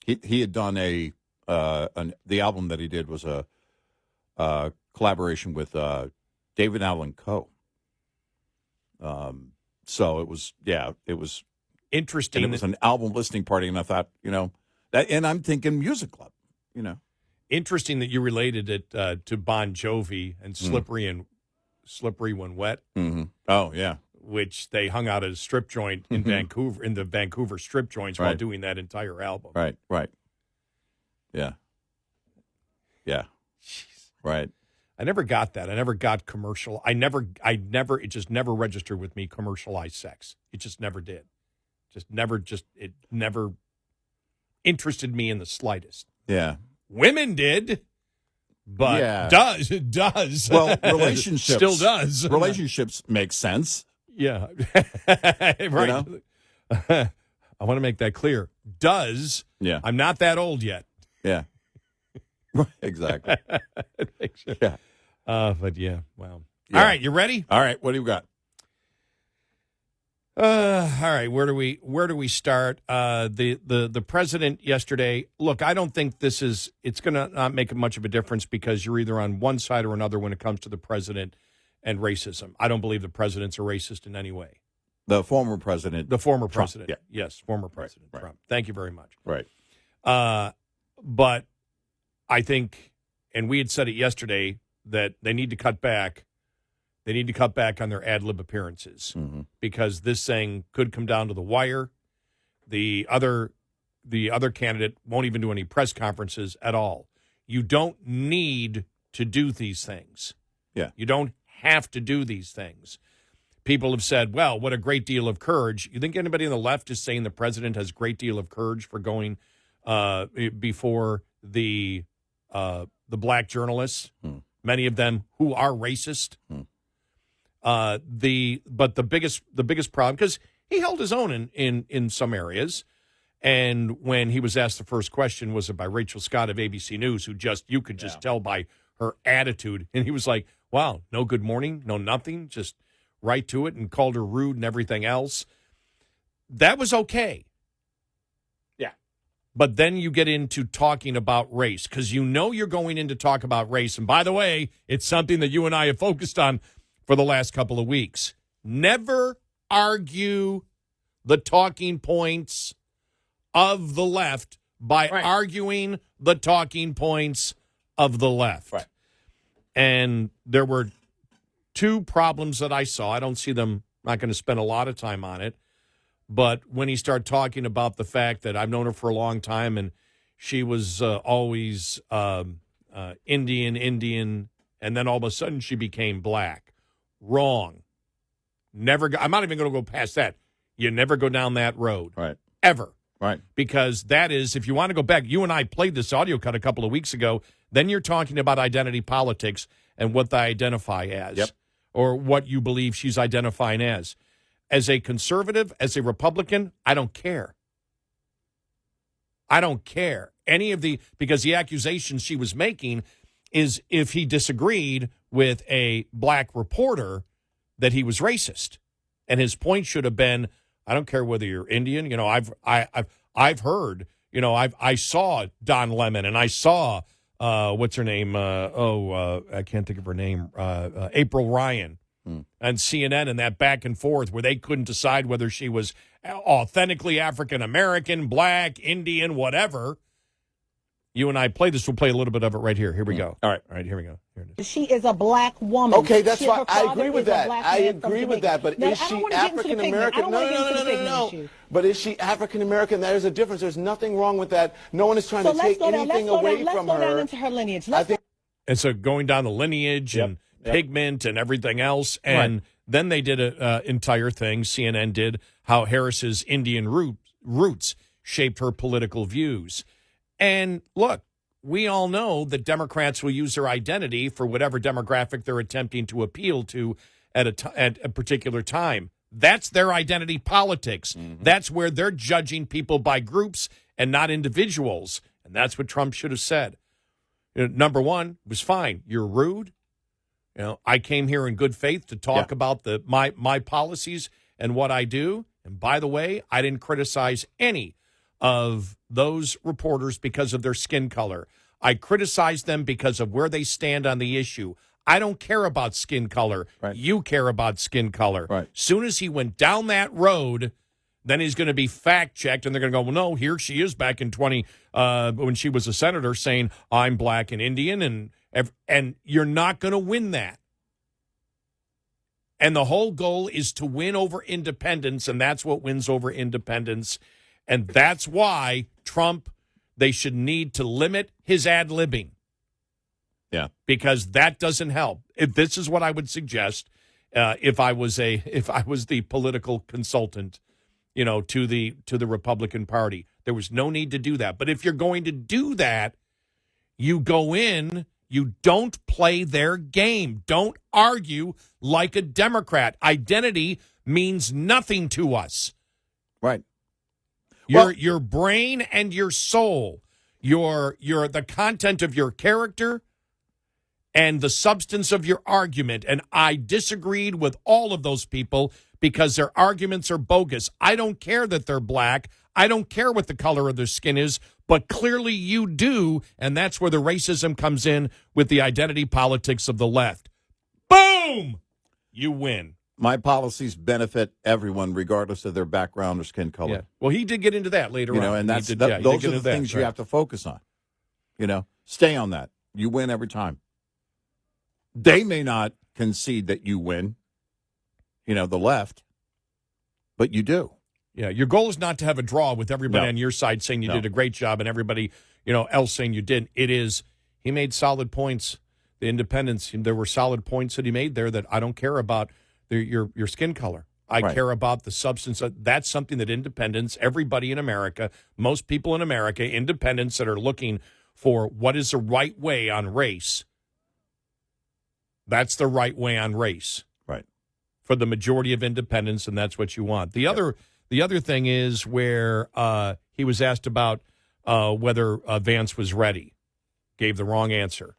he had done the album that he did was a collaboration with David Allan Coe. So it was interesting. And it was an album listening party, and I thought, and I'm thinking music club, Interesting that you related it to Bon Jovi and Slippery When Wet. Mm-hmm. Oh, yeah. Which they hung out at a strip joint in Vancouver, in the Vancouver strip joints while doing that entire album. Right. Yeah. Yeah. Jeez. Right. I never got that. I never got commercial. It just never registered with me commercialized sex. It just never did. It never interested me in the slightest. Yeah. Women did, but it does. Well, relationships still does. Relationships make sense. Yeah. Right. You know? I want to make that clear. Does. Yeah. I'm not that old yet. Yeah. Exactly. Yeah. But yeah, wow. Yeah. All right, you ready? All right, what do you got? All right, where do we start? The president yesterday. Look, I don't think it's going to not make much of a difference because you're either on one side or another when it comes to the president and racism. I don't believe the president's a racist in any way. The former president. The former Trump. president. Yeah. Yes, former President Right. Trump. Thank you very much. Right. But I think, and we had said it yesterday, that they need to cut back. They need to cut back on their ad lib appearances because this thing could come down to the wire. The other candidate won't even do any press conferences at all. You don't need to do these things. Yeah. You don't have to do these things. People have said, well, what a great deal of courage. You think anybody on the left is saying the president has a great deal of courage for going before the black journalists, many of them who are racist? But the biggest problem, because he held his own in some areas, and when he was asked the first question, was it by Rachel Scott of ABC News, who you could just tell by her attitude, and he was like, wow, no good morning, no nothing, just right to it, and called her rude and everything else. That was okay. Yeah. But then you get into talking about race, because you're going in to talk about race. And by the way, it's something that you and I have focused on for the last couple of weeks. Never argue the talking points of the left by arguing the talking points of the left. Right. And there were two problems that I saw. I don't see them, not going to spend a lot of time on it. But when he started talking about the fact that I've known her for a long time and she was always Indian, and then all of a sudden she became black. Wrong. I'm not even going to go past that. You never go down that road. Right. Ever. Right. Because that is, if you want to go back, you and I played this audio cut a couple of weeks ago, then you're talking about identity politics and what they identify as. Yep. Or what you believe she's identifying as. As a conservative, as a Republican, I don't care. I don't care. Because the accusation she was making is if he disagreed with a black reporter that he was racist. And his point should have been, I don't care whether you're Indian. I've heard, I saw Don Lemon and I saw, what's her name? I can't think of her name. April Ryan. And CNN and that back and forth where they couldn't decide whether she was authentically African-American, black, Indian, whatever. You and I play this. We'll play a little bit of it right here. Here we go. All right, here we go. Here it is. She is a black woman. Okay, that's her why I father agree with is a that. black I man from agree with Jamaica. that. But No, is I don't she wanna get into the African pigment. I American? don't wanna get into the pigment No. issue. But is she African American? There's a difference. There's nothing wrong with that. No one is trying So to let's take go down. anything away Let's from go down her. into her lineage. I think. And so going down the lineage and pigment and everything else. And then they did an entire thing, CNN did, how Harris's Indian roots shaped her political views. And look, we all know that Democrats will use their identity for whatever demographic they're attempting to appeal to at a particular time. That's their identity politics. Mm-hmm. That's where they're judging people by groups and not individuals. And that's what Trump should have said. Number one was fine. You're rude. I came here in good faith to talk about my policies and what I do. And by the way, I didn't criticize any of those reporters because of their skin color. I criticized them because of where they stand on the issue. I don't care about skin color. Right. You care about skin color. Right. Soon as he went down that road, then he's going to be fact-checked, and they're going to go, well, no, here she is back in when she was a senator saying, I'm black and Indian, and you're not going to win that. And the whole goal is to win over independence, and that's what wins over independence. And that's why Trump, they should need to limit his ad-libbing. Yeah. Because that doesn't help. This is what I would suggest if I was the political consultant, to the Republican Party. There was no need to do that. But if you're going to do that, you go in, you don't play their game. Don't argue like a Democrat. Identity means nothing to us. Right. Your brain and your soul, your the content of your character and the substance of your argument. And I disagreed with all of those people because their arguments are bogus. I don't care that they're black. I don't care what the color of their skin is, but clearly you do, and that's where the racism comes in with the identity politics of the left. Boom! You win. My policies benefit everyone regardless of their background or skin color. Yeah. Well, he did get into that later on. And those those are the things you have to focus on. Stay on that. You win every time. They may not concede that you win, the left, but you do. Yeah, your goal is not to have a draw with everybody No. on your side saying you No. did a great job and everybody, else saying you didn't. It is, he made solid points. The independents, there were solid points that he made there that I don't care about your skin color. I Right. care about the substance. That's something that independents, everybody in America, most people in America, independents that are looking for what is the right way on race, that's the right way on race. Right. For the majority of independents, and that's what you want. The other thing is where he was asked about whether Vance was ready. Gave the wrong answer.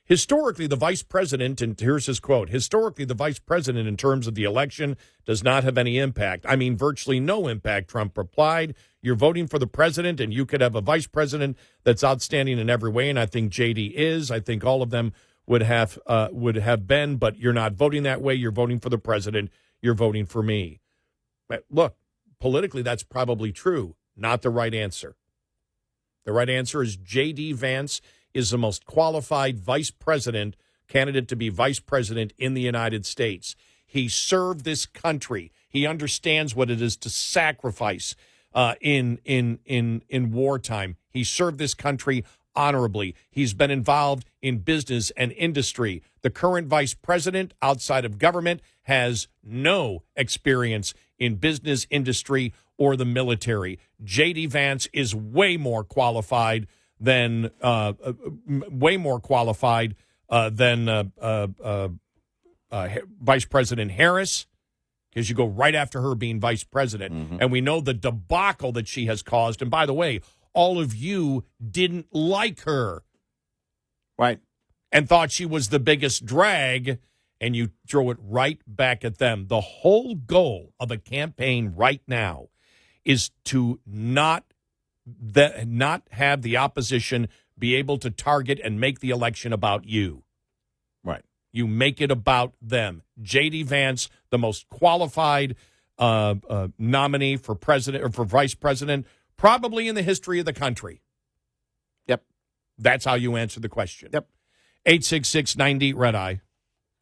Historically, the vice president, and here's his quote, historically, the vice president in terms of the election does not have any impact. I mean, virtually no impact, Trump replied. You're voting for the president, and you could have a vice president that's outstanding in every way, and I think J.D. is. I think all of them would have been, but you're not voting that way. You're voting for the president. You're voting for me. But look, politically, that's probably true. Not the right answer. The right answer is J.D. Vance is the most qualified vice president candidate to be vice president in the United States. He served this country. He understands what it is to sacrifice in wartime. He served this country honorably. He's been involved in business and industry. The current vice president outside of government has no experience in business, industry, or the military. J.D. Vance is way more qualified than Vice President Harris, because you go right after her being vice president. Mm-hmm. And we know the debacle that she has caused. And by the way, all of you didn't like her. Right. And thought she was the biggest drag, and you throw it right back at them. The whole goal of a campaign right now is to not have the opposition be able to target and make the election about you. Right. You make it about them. J.D. Vance, the most qualified nominee for president or for vice president, probably in the history of the country. Yep. That's how you answer the question. Yep. 866-90 Red Eye.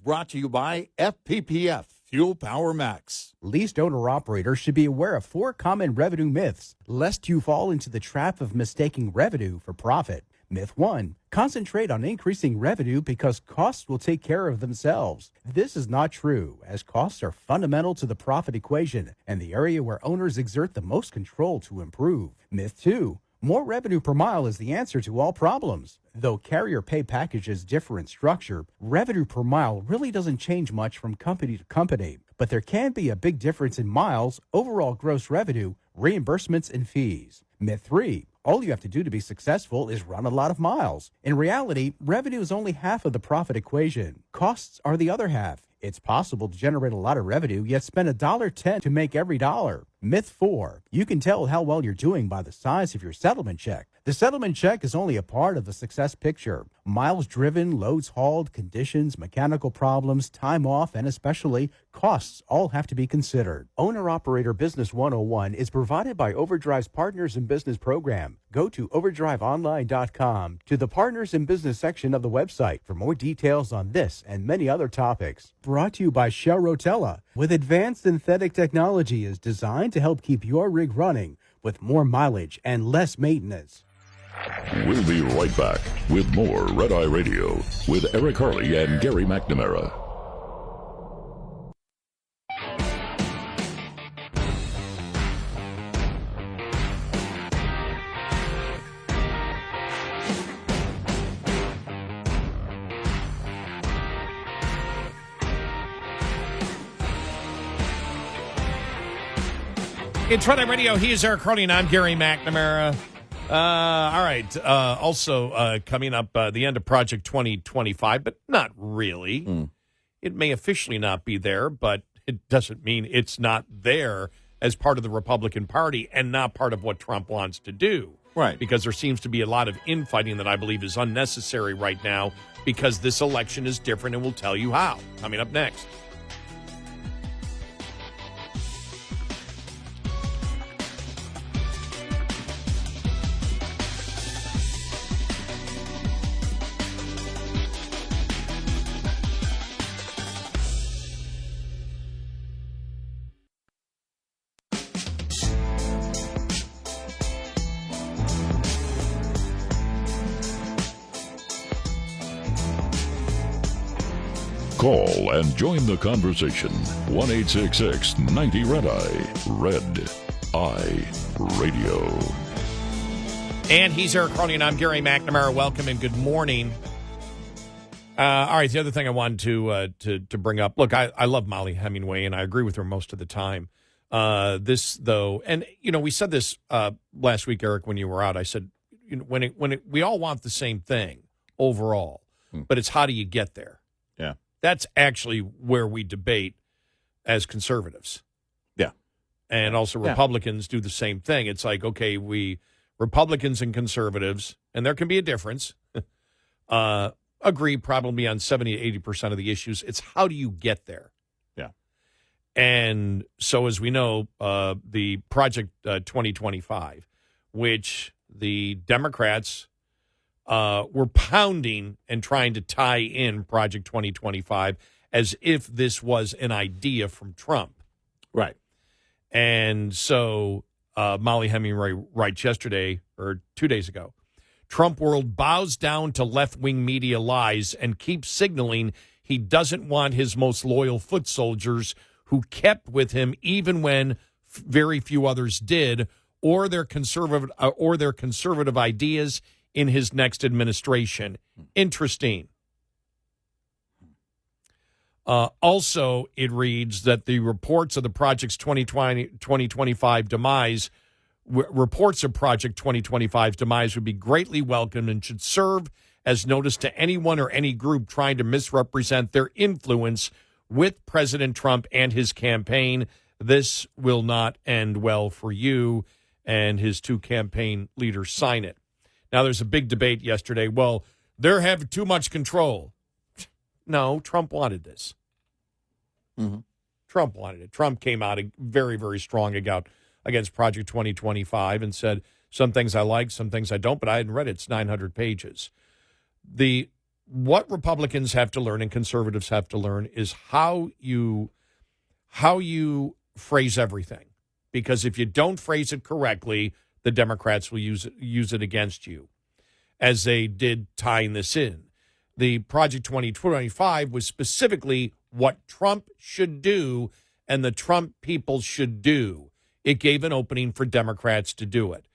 Brought to you by FPPF, Fuel Power Max. Leased owner-operators should be aware of 4 common revenue myths, lest you fall into the trap of mistaking revenue for profit. Myth 1, concentrate on increasing revenue because costs will take care of themselves. This is not true, as costs are fundamental to the profit equation and the area where owners exert the most control to improve. Myth 2, more revenue per mile is the answer to all problems. Though carrier pay packages differ in structure, revenue per mile really doesn't change much from company to company. But there can be a big difference in miles, overall gross revenue, reimbursements, and fees. Myth 3, all you have to do to be successful is run a lot of miles. In reality, revenue is only half of the profit equation. Costs are the other half. It's possible to generate a lot of revenue, yet spend $1.10 to make every dollar. Myth 4, you can tell how well you're doing by the size of your settlement check. The settlement check is only a part of the success picture. Miles driven, loads hauled, conditions, mechanical problems, time off, and especially costs all have to be considered. Owner-Operator Business 101 is provided by Overdrive's Partners in Business program. Go to overdriveonline.com to the Partners in Business section of the website for more details on this and many other topics. Brought to you by Shell Rotella, with advanced synthetic technology is designed to help keep your rig running with more mileage and less maintenance. We'll be right back with more Red Eye Radio with Eric Harley and Gary McNamara. It's Red Eye Radio. He is Eric Harley, and I'm Gary McNamara. All right. Also, coming up, the end of Project 2025, but not really. It may officially not be there, but it doesn't mean it's not there as part of the Republican Party and not part of what Trump wants to do. Right. Because there seems to be a lot of infighting that I believe is unnecessary right now because this election is different, and we'll tell you how. Coming up next. Call and join the conversation. 1-866-90-RED-EYE. Red Eye Radio. And he's Eric Harley, and I'm Gary McNamara. Welcome and good morning. All right, the other thing I wanted to bring up. Look, I love Molly Hemingway, and I agree with her most of the time. This, though, and, we said this last week, Eric, when you were out. I said, we all want the same thing overall, but it's how do you get there? Yeah. That's actually where we debate as conservatives. Yeah. And also Republicans do the same thing. It's like, okay, Republicans and conservatives, and there can be a difference, agree probably on 70 to 80% of the issues. It's how do you get there? Yeah. And so as we know, the Project 2025, which the Democrats were pounding and trying to tie in Project 2025 as if this was an idea from Trump. Right. And so Molly Hemingway writes yesterday, or 2 days ago, Trump world bows down to left-wing media lies and keeps signaling he doesn't want his most loyal foot soldiers who kept with him even when very few others did, or their conservative ideas in his next administration. Interesting. Also, it reads that the reports of the Project's 2025 demise, reports of Project 2025's demise would be greatly welcomed and should serve as notice to anyone or any group trying to misrepresent their influence with President Trump and his campaign. This will not end well for you. And his two campaign leaders sign it. Now, there's a big debate yesterday. Well, they're having too much control. No, Trump wanted this. Mm-hmm. Trump wanted it. Trump came out very, very strong against Project 2025 and said, some things I like, some things I don't, but I hadn't read it. It's 900 pages. What Republicans have to learn and conservatives have to learn is how you phrase everything. Because if you don't phrase it correctly, the Democrats will use it against you, as they did tying this in. The Project 2025 was specifically what Trump should do and the Trump people should do. It gave an opening for Democrats to do it.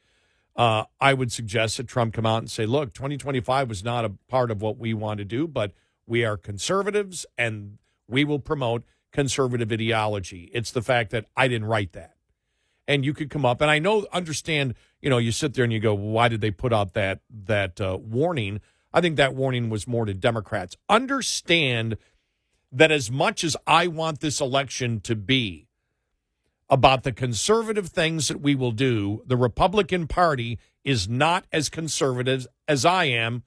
I would suggest that Trump come out and say, look, 2025 was not a part of what we want to do, but we are conservatives and we will promote conservative ideology. It's the fact that I didn't write that. And you could come up, and understand, you sit there and you go, why did they put out that warning? I think that warning was more to Democrats. Understand that as much as I want this election to be about the conservative things that we will do, the Republican Party is not as conservative as I am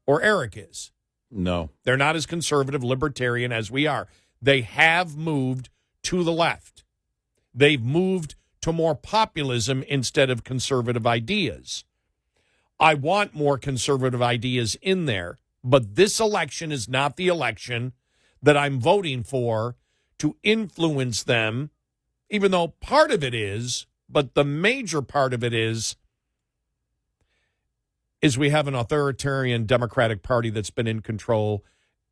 or Eric is. No. They're not as conservative, libertarian as we are. They have moved to the left. They've moved to more populism instead of conservative ideas. I want more conservative ideas in there, but this election is not the election that I'm voting for to influence them, even though part of it is, but the major part of it is is we have an authoritarian Democratic Party that's been in control,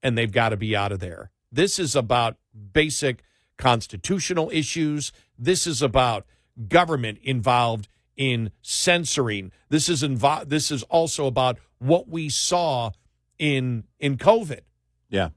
and they've got to be out of there. This is about basic constitutional issues. This is about government involved in censoring. This is also about what we saw in COVID. Yeah.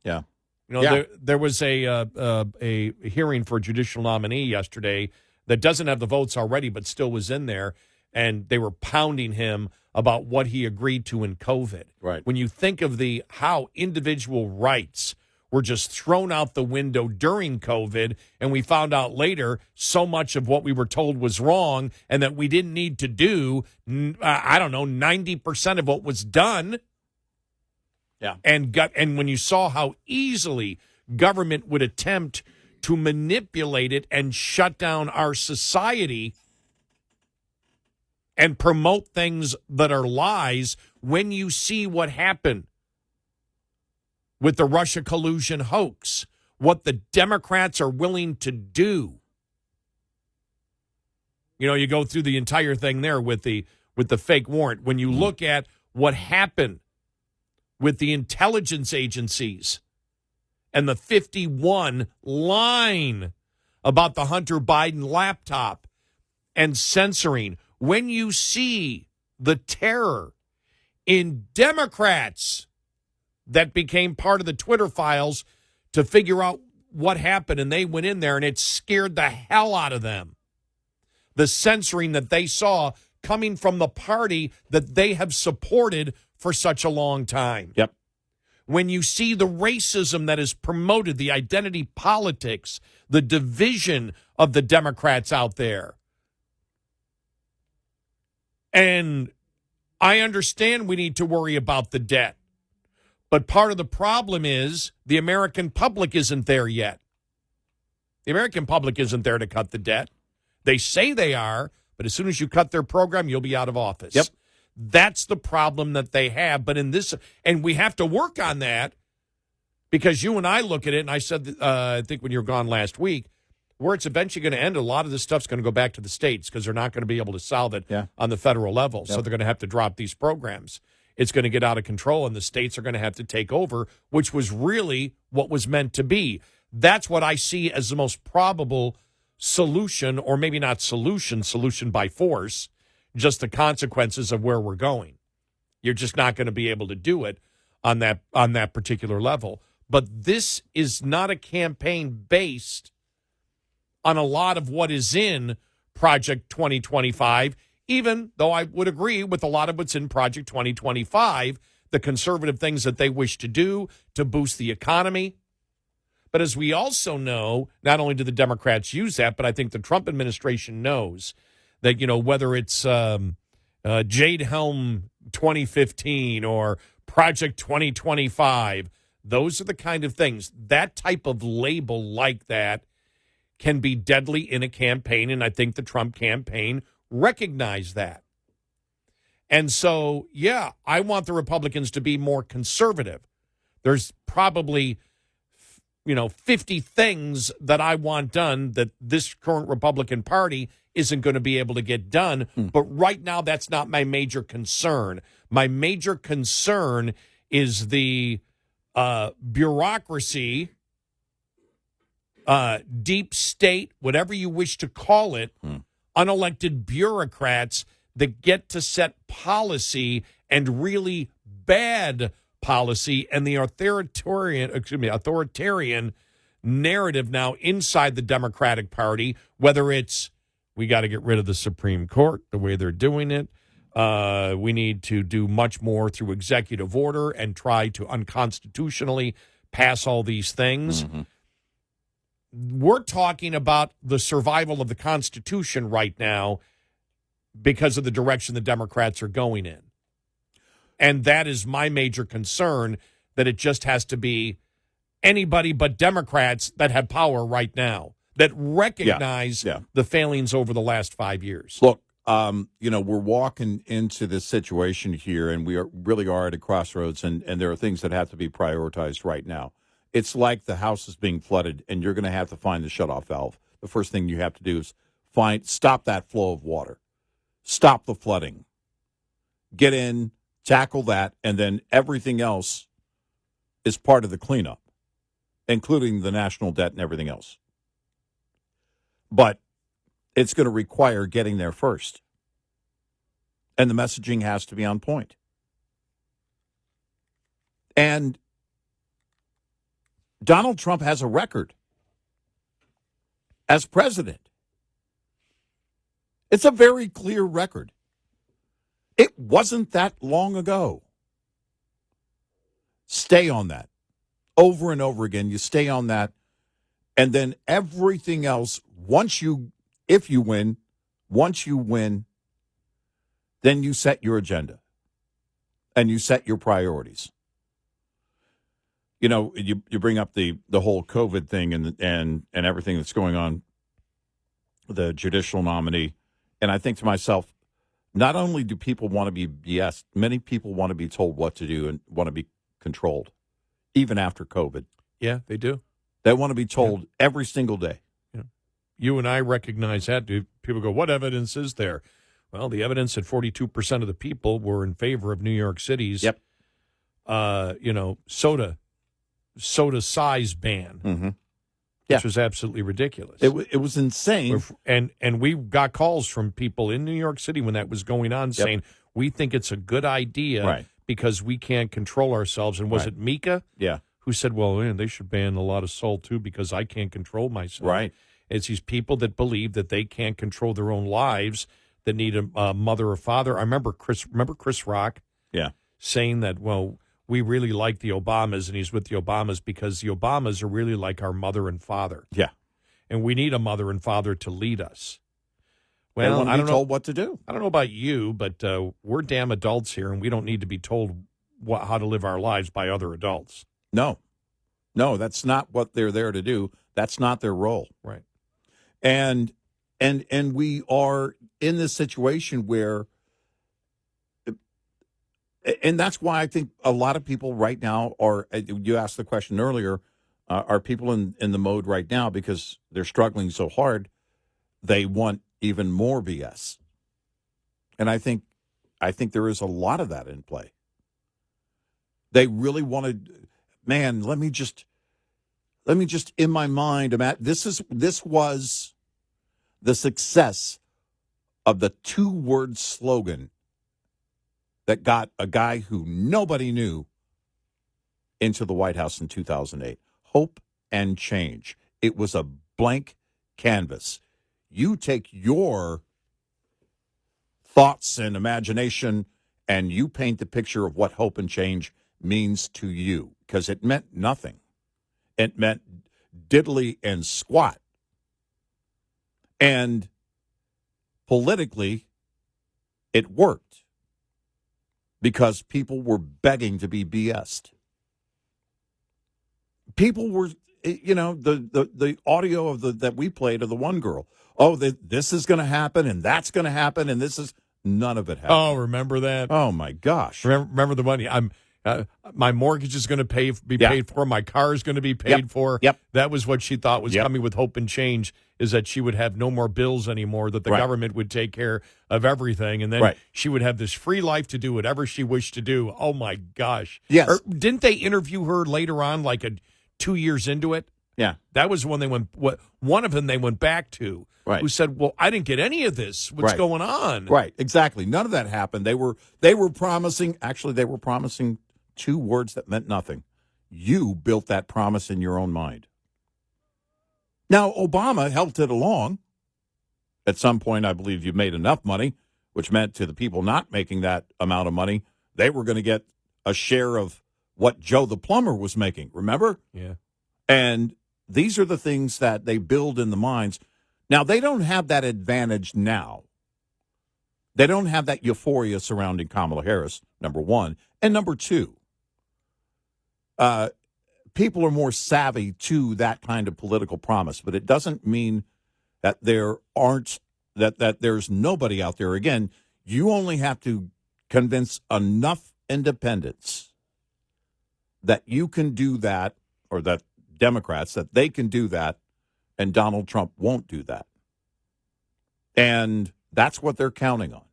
Yeah. You know, there was a hearing for a judicial nominee yesterday that doesn't have the votes already, but still was in there, and they were pounding him about what he agreed to in COVID. Right. When you think of how individual rights were just thrown out the window during COVID, and we found out later so much of what we were told was wrong and that we didn't need to do, 90% of what was done. Yeah. And when you saw how easily government would attempt to manipulate it and shut down our society and promote things that are lies, when you see what happened with the Russia collusion hoax, what the Democrats are willing to do. You know, you go through the entire thing there with the fake warrant. When you look at what happened with the intelligence agencies and the 51 line about the Hunter Biden laptop and censoring, when you see the terror in Democrats that became part of the Twitter files to figure out what happened, and they went in there and it scared the hell out of them. The censoring that they saw coming from the party that they have supported for such a long time. Yep. When you see the racism that is promoted, the identity politics, the division of the Democrats out there. And I understand we need to worry about the debt. But part of the problem is the American public isn't there yet. The American public isn't there to cut the debt. They say they are, but as soon as you cut their program, you'll be out of office. Yep. That's the problem that they have. But in this, and we have to work on that, because you and I look at it, and I said, I think when you were gone last week, where it's eventually going to end, a lot of this stuff's going to go back to the states because they're not going to be able to solve it on the federal level. So they're going to have to drop these programs. It's going to get out of control, and the states are going to have to take over, which was really what was meant to be. That's what I see as the most probable solution, or maybe not solution by force, just the consequences of where we're going. You're just not going to be able to do it on that particular level. But this is not a campaign based on a lot of what is in Project 2025, even though I would agree with a lot of what's in Project 2025, the conservative things that they wish to do to boost the economy. But as we also know, not only do the Democrats use that, but I think the Trump administration knows that, you know, whether it's Jade Helm 2015 or Project 2025, those are the kind of things, that type of label like that can be deadly in a campaign, and I think the Trump campaign recognized that. And so, yeah, I want the Republicans to be more conservative. There's probably 50 things that I want done that this current Republican Party isn't going to be able to get done. But right now, that's not my major concern. My major concern is the bureaucracy, deep state, whatever you wish to call it, unelected bureaucrats that get to set policy, and really bad policy, and the authoritarian narrative now inside the Democratic Party, whether it's we got to get rid of the Supreme Court the way they're doing it, we need to do much more through executive order and try to unconstitutionally pass all these things. We're talking about the survival of the Constitution right now because of the direction the Democrats are going in. And that is my major concern, that it just has to be anybody but Democrats that have power right now, that recognize the failings over the last 5 years. Look, we're walking into this situation here, and we really are at a crossroads, and there are things that have to be prioritized right now. It's like the house is being flooded, and you're going to have to find the shutoff valve. The first thing you have to do is stop that flow of water. Stop the flooding. get in, tackle that, and then everything else is part of the cleanup, including the national debt and everything else. But it's going to require getting there first. And the messaging has to be on point. And Donald Trump has a record as president. It's a very clear record. It wasn't that long ago. Stay on that. Over and over again, you stay on that. And then everything else, if you win, once you win, then you set your agenda and you set your priorities. You know, you bring up the whole COVID thing and everything that's going on, the judicial nominee. And I think to myself, not only do people want to be BS, many people want to be told what to do and want to be controlled, even after COVID. Yeah, they do. They want to be told every single day. Yeah. You and I recognize that. People go, what evidence is there? Well, the evidence that 42% of the people were in favor of New York City's, soda size ban, which was absolutely ridiculous. It was insane. And we got calls from people in New York City when that was going on saying, we think it's a good idea because we can't control ourselves. And was it Mika? Yeah. Who said, well, man, they should ban a lot of salt, too, because I can't control myself. Right. It's these people that believe that they can't control their own lives, that need a mother or father. I remember Chris Rock saying that, well, we really like the Obamas, and he's with the Obamas because the Obamas are really like our mother and father. Yeah. And we need a mother and father to lead us. Well, I don't know what to do. I don't know about you, but we're damn adults here, and we don't need to be told how to live our lives by other adults. No, that's not what they're there to do. That's not their role. Right. And we are in this situation where, and that's why I think a lot of people right now are, you asked the question earlier, are people in the mode right now because they're struggling so hard, they want even more BS. And I think there is a lot of that in play. They really wanted, man, let me just in my mind, this was the success of the 2-word slogan that got a guy who nobody knew into the White House in 2008. Hope and change. It was a blank canvas. You take your thoughts and imagination and you paint the picture of what hope and change means to you, because it meant nothing. It meant diddly and squat. And politically, it worked because people were begging to be BS'd. People were, the audio of that we played of the one girl. Oh, this is going to happen and that's going to happen and this is, none of it happened. Oh, remember that? Oh, my gosh. Remember the money. My mortgage is going to be paid for. My car is going to be paid for. Yep. That was what she thought was coming with hope and change, is that she would have no more bills anymore, that the government would take care of everything, and then she would have this free life to do whatever she wished to do. Oh, my gosh. Yes. Didn't they interview her later on, 2 years into it? Yeah. That was when one of them they went back to, who said, well, I didn't get any of this. What's going on? Right, exactly. None of that happened. They were promising 2 words that meant nothing. You built that promise in your own mind. Now, Obama helped it along. At some point, I believe you made enough money, which meant to the people not making that amount of money, they were going to get a share of what Joe the plumber was making. Remember? Yeah. And these are the things that they build in the minds. Now, they don't have that advantage now. They don't have that euphoria surrounding Kamala Harris, number one. And number two, people are more savvy to that kind of political promise, but it doesn't mean that that there's nobody out there. Again, you only have to convince enough independents that you can do that, or that Democrats, that they can do that, and Donald Trump won't do that. And that's what they're counting on.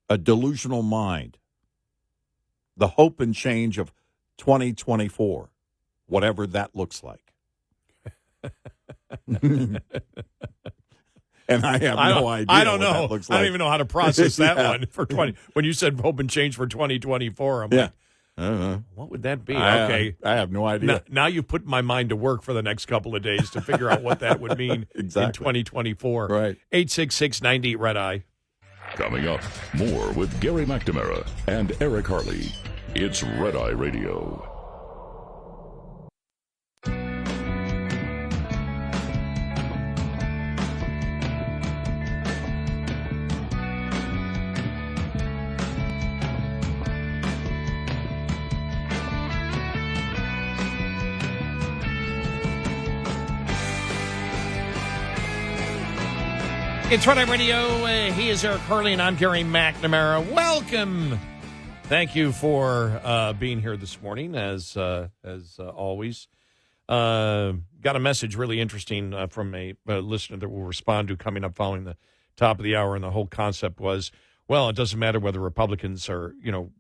a delusional mind, the hope and change of 2024, whatever that looks like. And I have no idea. I don't what know. That looks like. I don't even know how to process that Yeah. one for 20. When you said hope and change for 2024, I'm like, what would that be? Okay. I have no idea. Now you put my mind to work for the next couple of days to figure out what that would mean in Exactly. 2024. Right. 866-98 Red Eye. Coming up, more with Gary McNamara and Eric Harley. It's Red Eye Radio. It's Red Eye Radio. He is Eric Harley, and I'm Gary McNamara. Welcome. Thank you for being here this morning, as always. Got a message really interesting from a listener that we'll respond to coming up following the top of the hour, and the whole concept was, well, it doesn't matter whether Republicans are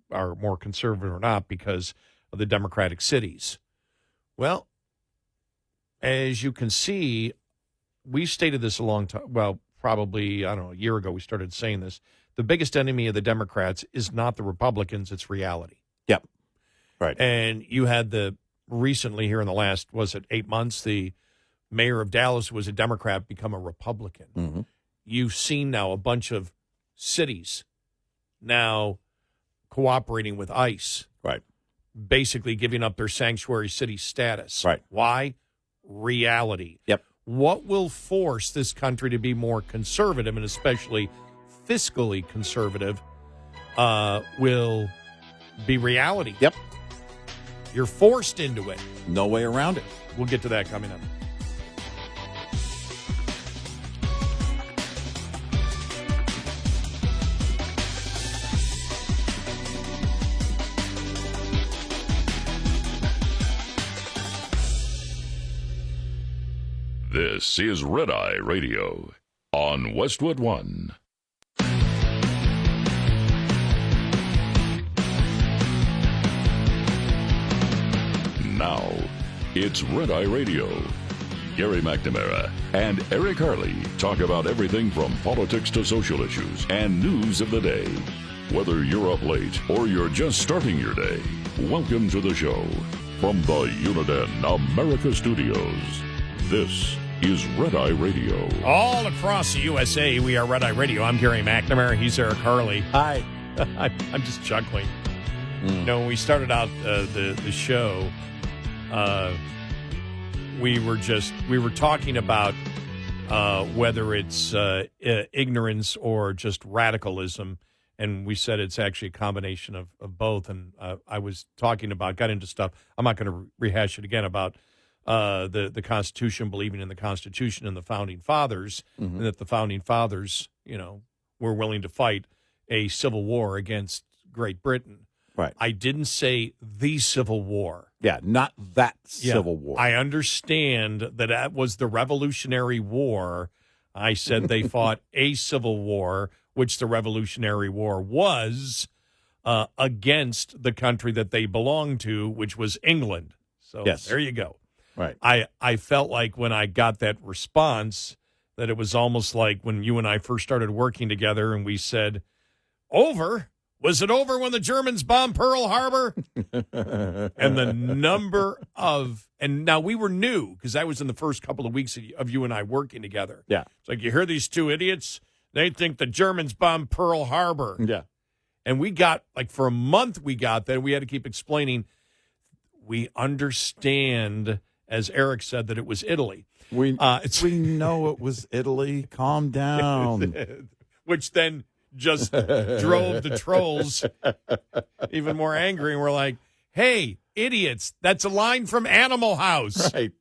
more conservative or not because of the Democratic cities. Well, as you can see, we stated this a long time, well, probably, I don't know, a year ago we started saying this. The biggest enemy of the Democrats is not the Republicans, it's reality. Yep. Right. And you had recently here in the last, 8 months, the mayor of Dallas was a Democrat become a Republican. Mm-hmm. You've seen now a bunch of cities now cooperating with ICE. Right. Basically giving up their sanctuary city status. Right. Why? Reality. Yep. What will force this country to be more conservative, and especially fiscally conservative, will be reality. Yep. You're forced into it. No way around it. We'll get to that coming up. This is Red Eye Radio on Westwood One. Now, it's Red Eye Radio. Gary McNamara and Eric Harley talk about everything from politics to social issues and news of the day. Whether you're up late or you're just starting your day, welcome to the show. From the Uniden America Studios, this is Red Eye Radio. All across the USA, we are Red Eye Radio. I'm Gary McNamara. He's Eric Harley. Hi. I'm just chuckling. You know, when we started out the show, we were talking about whether it's ignorance or just radicalism, and we said it's actually a combination of both. And I was talking about, got into stuff. I'm not going to rehash it again about the Constitution, believing in the Constitution and the Founding Fathers, and that the Founding Fathers, were willing to fight a civil war against Great Britain. Right. I didn't say the Civil War. Yeah, not that Civil War. I understand that was the Revolutionary War. I said they fought a civil war, which the Revolutionary War was against the country that they belonged to, which was England. So There you go. Right. I felt like when I got that response that it was almost like when you and I first started working together and we said, over? Was it over when the Germans bombed Pearl Harbor? And the number of, and now we were new because I was in the first couple of weeks of you and I working together. Yeah. It's like, you hear these two idiots? They think the Germans bombed Pearl Harbor. Yeah. And we got, like for a month we got that. We had to keep explaining, we understand, as Eric said, that it was Italy. We know it was Italy. Calm down. Which then just drove the trolls even more angry. And we're like, hey, idiots, that's a line from Animal House. Right.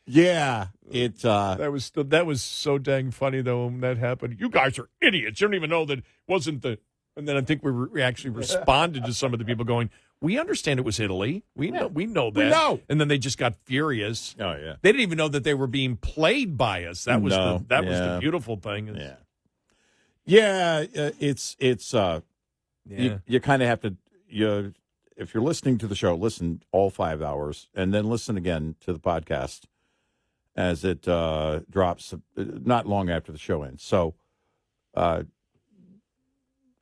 Yeah. That was so dang funny, though, when that happened. You guys are idiots. You don't even know that it wasn't the... And then I think we actually responded to some of the people going, we understand it was Italy. We know that. We know. And then they just got furious. Oh, yeah. They didn't even know that they were being played by us. That was the beautiful thing. Yeah. Yeah, it's Yeah. you kind of have to if you're listening to the show, listen all 5 hours, and then listen again to the podcast as it drops not long after the show ends. So,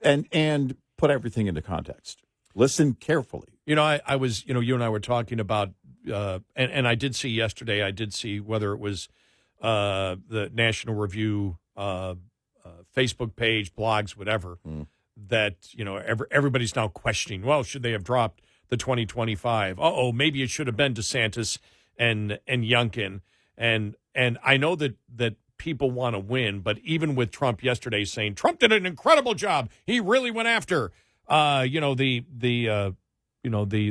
and put everything into context. Listen carefully. I was, you and I were talking about, and I did see yesterday, whether it was the National Review Facebook page, blogs, whatever, that, everybody's now questioning, well, should they have dropped the 2025? Maybe it should have been DeSantis and Youngkin. And I know that people want to win, but even with Trump yesterday saying Trump did an incredible job, he really went after, the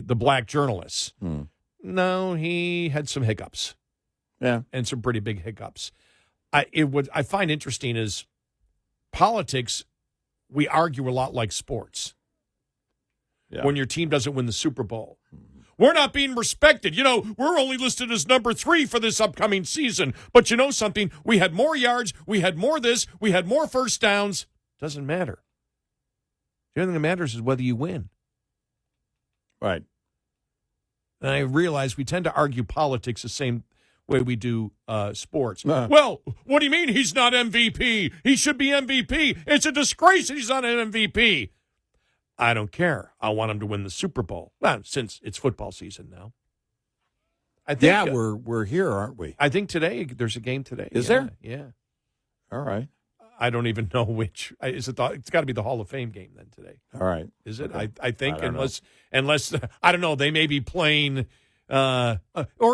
black journalists. No, he had some hiccups. Yeah, and some pretty big hiccups. I find interesting is politics. We argue a lot like sports. Yeah. When your team doesn't win the Super Bowl, we're not being respected. We're only listed as number 3 for this upcoming season. But you know something? We had more yards. We had more this. We had more first downs. Doesn't matter. The only thing that matters is whether you win. Right. And I realize we tend to argue politics the same way we do sports. Well, what do you mean he's not MVP? He should be MVP. It's a disgrace that he's not an MVP. I don't care. I want him to win the Super Bowl. Well, since it's football season now. I think, we're here, aren't we? I think today there's a game today. Is there? Yeah. All right. I don't even know which. Is it? It's got to be the Hall of Fame game then today. All right. Is it? Okay. I think I don't unless I don't know. They may be playing. Or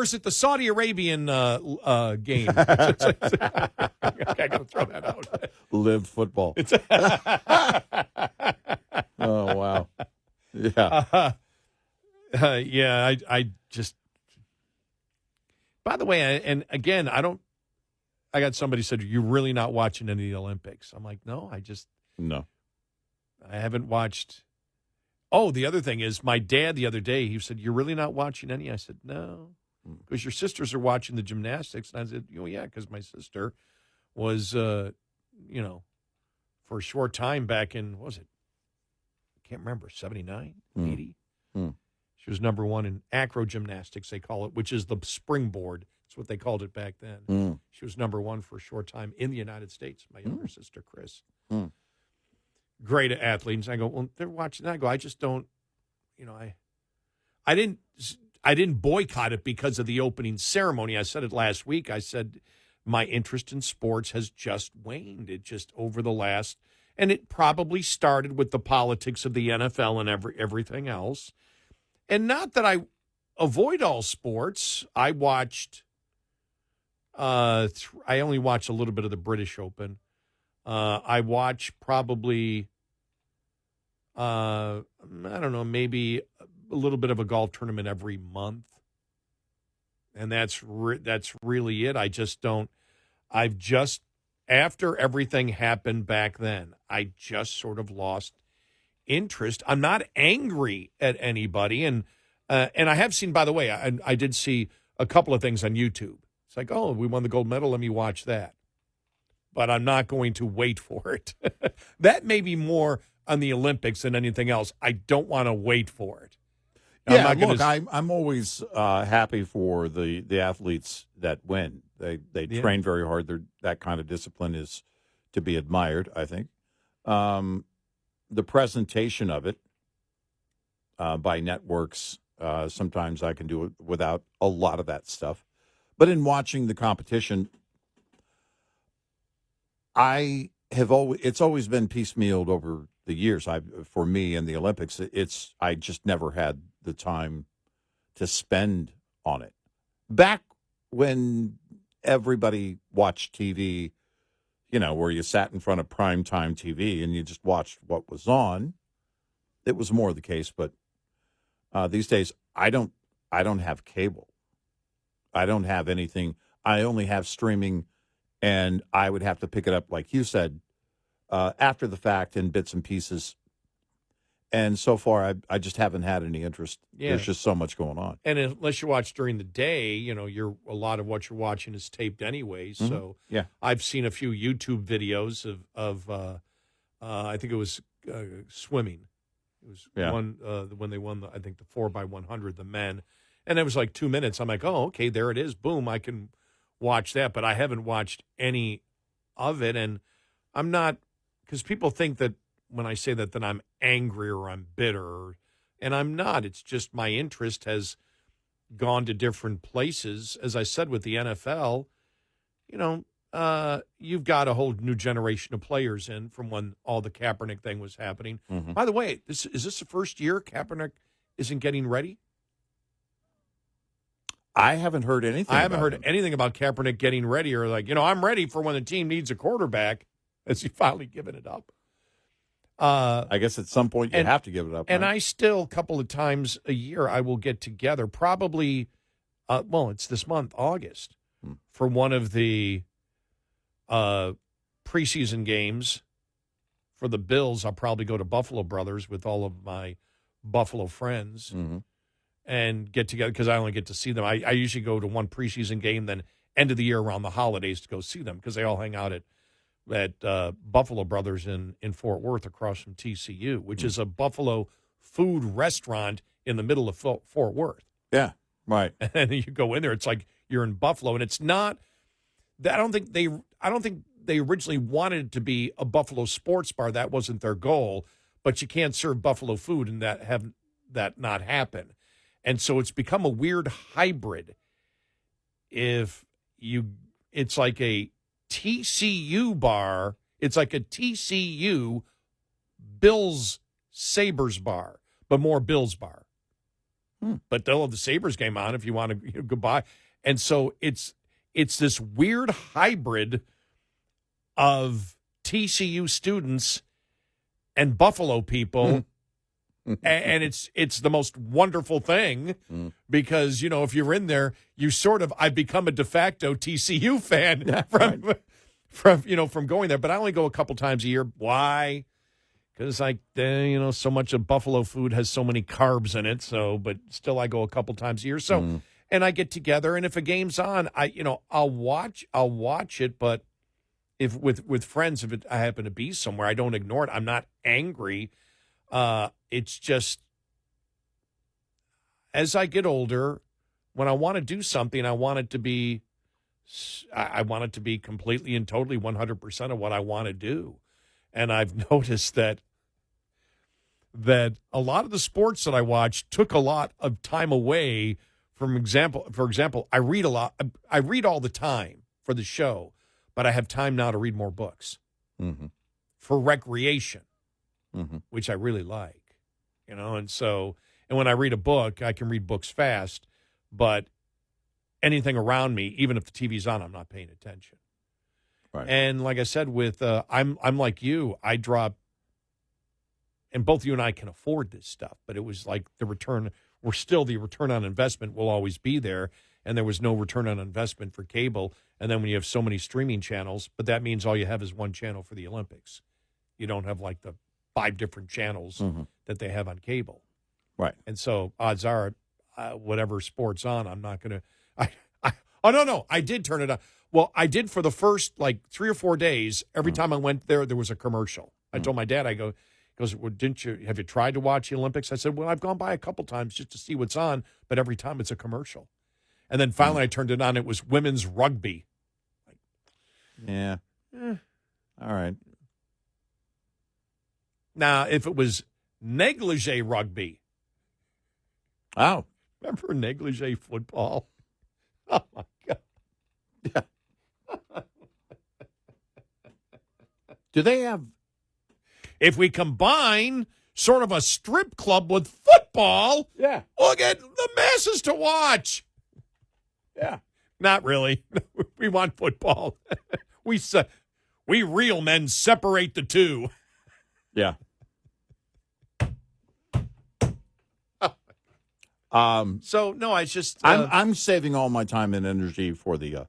is it the Saudi Arabian game? I gotta throw that out. Live football. Oh wow. Yeah. Yeah. I just. By the way, and again, I got somebody said, "You're really not watching any of the Olympics." I'm like, no, No. I haven't watched. Oh, the other thing is, my dad the other day, he said, "You're really not watching any?" I said, "No, because your sisters are watching the gymnastics." And I said, "Oh, yeah, because my sister was, for a short time back in, what was it? I can't remember, 79, 80? She was number 1 in acro gymnastics, they call it, which is the springboard. That's what they called it back then. She was number 1 for a short time in the United States, my younger sister, Chris. Great athletes. I go, well, they're watching that. I go, I just don't, I didn't boycott it because of the opening ceremony. I said it last week. I said my interest in sports has just waned. It just over the last, and it probably started with the politics of the NFL and everything else. And not that I avoid all sports. I watched, I only watched a little bit of the British Open. I watch probably, I don't know, maybe a little bit of a golf tournament every month. And that's really it. After everything happened back then, I just sort of lost interest. I'm not angry at anybody. And I have seen, by the way, I did see a couple of things on YouTube. It's like, oh, we won the gold medal. Let me watch that. But I'm not going to wait for it. That may be more on the Olympics than anything else. I don't want to wait for it. Yeah, I'm always happy for the athletes that win. They train very hard. That kind of discipline is to be admired, I think. The presentation of it by networks, sometimes I can do it without a lot of that stuff. But in watching the competition, it's always been piecemealed over the years. For me in the Olympics, I just never had the time to spend on it. Back when everybody watched TV, where you sat in front of primetime TV and you just watched what was on, it was more the case. But these days, I don't have cable. I don't have anything. I only have streaming. And I would have to pick it up, like you said, after the fact in bits and pieces. And so far, I just haven't had any interest. Yeah. There's just so much going on. And unless you watch during the day, a lot of what you're watching is taped anyway. So yeah. I've seen a few YouTube videos of I think it was swimming. It was Yeah. when they won, I think, the 4x100, the men. And it was like 2 minutes. I'm like, oh, okay, there it is. Boom, I can watch that. But I haven't watched any of it. And I'm not, because people think that when I say that I'm angry or I'm bitter. And I'm not. It's just my interest has gone to different places. As I said with the NFL, you've got a whole new generation of players in from when all the Kaepernick thing was happening. Mm-hmm. By the way, is this the first year Kaepernick isn't getting ready? I haven't heard anything. I haven't about heard him. anything about Kaepernick getting ready or like, I'm ready for when the team needs a quarterback. Has he finally given it up? I guess at some point you have to give it up. And right? I still, a couple of times a year, I will get together, probably, it's this month, August, for one of the preseason games for the Bills. I'll probably go to Buffalo Brothers with all of my Buffalo friends and get together because I only get to see them. I usually go to one preseason game, then end of the year around the holidays to go see them because they all hang out at Buffalo Brothers in Fort Worth across from TCU, which is a Buffalo food restaurant in the middle of Fort Worth. Yeah, right. And you go in there, it's like you're in Buffalo, and it's not. I don't think they originally wanted it to be a Buffalo sports bar. That wasn't their goal. But you can't serve Buffalo food and have that not happen. And so it's become a weird hybrid. It's like a TCU bar. It's like a TCU Bills Sabres bar, but more Bills bar. But they'll have the Sabres game on if you want to go by. And so it's this weird hybrid of TCU students and Buffalo people. And it's the most wonderful thing because, if you're in there, I've become a de facto TCU fan from going there. But I only go a couple times a year. Why? Because so much of Buffalo food has so many carbs in it. So, but still I go a couple times a year. So, and I get together, and if a game's on, I'll watch it. But if with friends, if I happen to be somewhere, I don't ignore it. I'm not angry. It's just as I get older, when I want to do something, I want it to be completely and totally 100% of what I want to do. And I've noticed that a lot of the sports that I watch took a lot of time away from for example, I read a lot. I read all the time for the show, but I have time now to read more books for recreation, which I really like. And when I read a book, I can read books fast, but anything around me, even if the TV's on, I'm not paying attention. Right. And like I said, I'm like you, I drop, and both you and I can afford this stuff, but it was like the return on investment will always be there, and there was no return on investment for cable. And then when you have so many streaming channels, but that means all you have is one channel for the Olympics. You don't have like the 5 different channels that they have on cable. Right. And so odds are, whatever sport's on, I'm not going to. No, I did turn it on. Well, I did for the first 3 or 4 days. Every time I went there was a commercial. I told my dad, he goes, well, have you tried to watch the Olympics? I said, well, I've gone by a couple times just to see what's on, but every time it's a commercial. And then finally I turned it on. It was women's rugby. Yeah. All right. Now, if it was negligee rugby. Oh. Remember negligee football? Oh, my God. Yeah. Do they have... If we combine sort of a strip club with football, we'll get the masses to watch. Yeah. Not really. We want football. We real men separate the two. Yeah. So no, I just I'm saving all my time and energy for the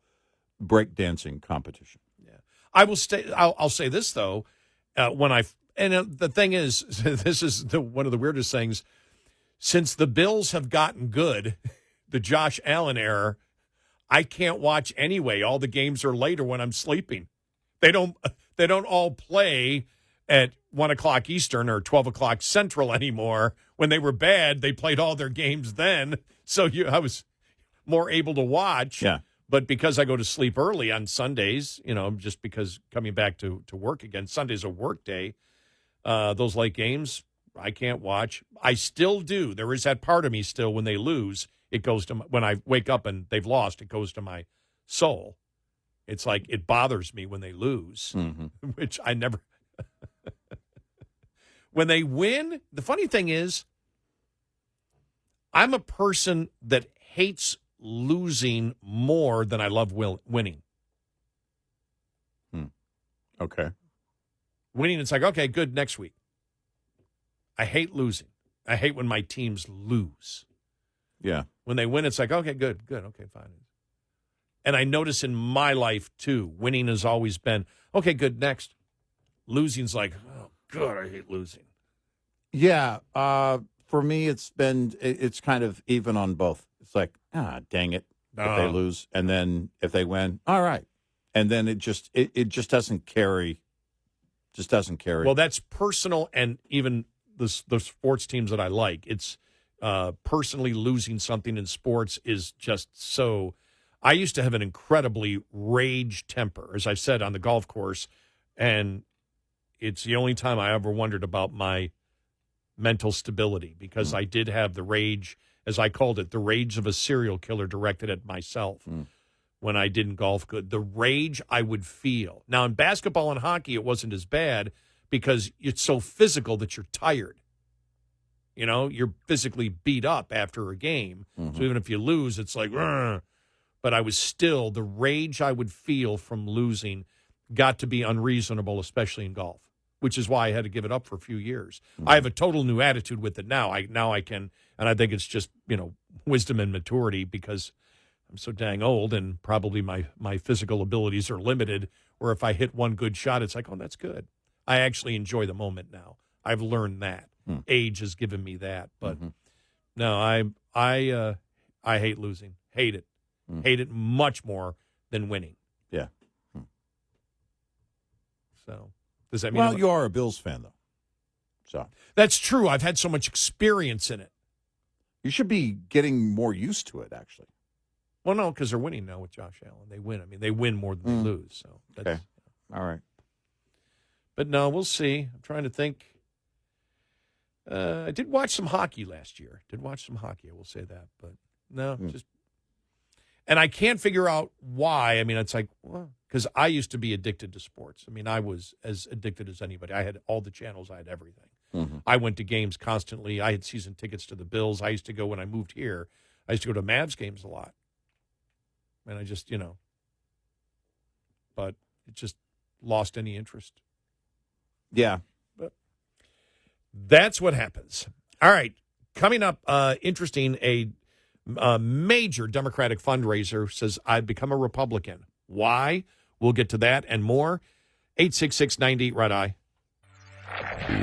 breakdancing competition. Yeah, I will stay. I'll say this though, the thing is, this is one of the weirdest things. Since the Bills have gotten good, the Josh Allen era, I can't watch anyway. All the games are later when I'm sleeping. They don't all play at 1 o'clock Eastern or 12 o'clock Central anymore. When they were bad, they played all their games then. So I was more able to watch. Yeah. But because I go to sleep early on Sundays, just because coming back to work again, Sunday's a work day, those late games, I can't watch. I still do. There is that part of me still when they lose. It goes to when I wake up and they've lost, it goes to my soul. It's like it bothers me when they lose, which I never. When they win, the funny thing is, I'm a person that hates losing more than I love winning. Okay. Winning, it's like, okay, good, next week. I hate losing. I hate when my teams lose. Yeah. When they win, it's like, okay, good, okay, fine. And I notice in my life, too, winning has always been, okay, good, next. Losing's like, oh, God, I hate losing. Yeah. For me, it's kind of even on both. It's like, dang it, if they lose. And then if they win, all right. And then it just doesn't carry. Just doesn't carry. Well, that's personal, and even the sports teams that I like. It's personally losing something in sports is just so. I used to have an incredibly rage temper, as I said, on the golf course, and it's the only time I ever wondered about my mental stability, because I did have the rage, as I called it, the rage of a serial killer directed at myself. When I didn't golf good, the rage I would feel. Now, in basketball and hockey, it wasn't as bad because it's so physical that you're tired. You're physically beat up after a game. So even if you lose, it's like, "Rrr." But I was still, the rage I would feel from losing got to be unreasonable, especially in golf, which is why I had to give it up for a few years. I have a total new attitude with it now. I can, and I think it's just, wisdom and maturity, because I'm so dang old, and probably my physical abilities are limited, where if I hit one good shot, it's like, oh, that's good. I actually enjoy the moment now. I've learned that. Age has given me that. But no, I hate losing. Hate it. Hate it much more than winning. Yeah. So does that mean? Well, you are a Bills fan, though. So that's true. I've had so much experience in it. You should be getting more used to it, actually. Well, no, because they're winning now with Josh Allen. They win. I mean, they win more than they lose. So that's, okay. All right. But no, we'll see. I'm trying to think. I did watch some hockey last year. I will say that. But no, just. And I can't figure out why. I mean, it's like, well, because I used to be addicted to sports. I mean, I was as addicted as anybody. I had all the channels. I had everything. I went to games constantly. I had season tickets to the Bills. I used to go when I moved here. I used to go to Mavs games a lot. And I just, but it just lost any interest. Yeah. But that's what happens. All right. Coming up, interesting, a major Democratic fundraiser says, I've become a Republican. Why? We'll get to that and more. 866-98-RED-I.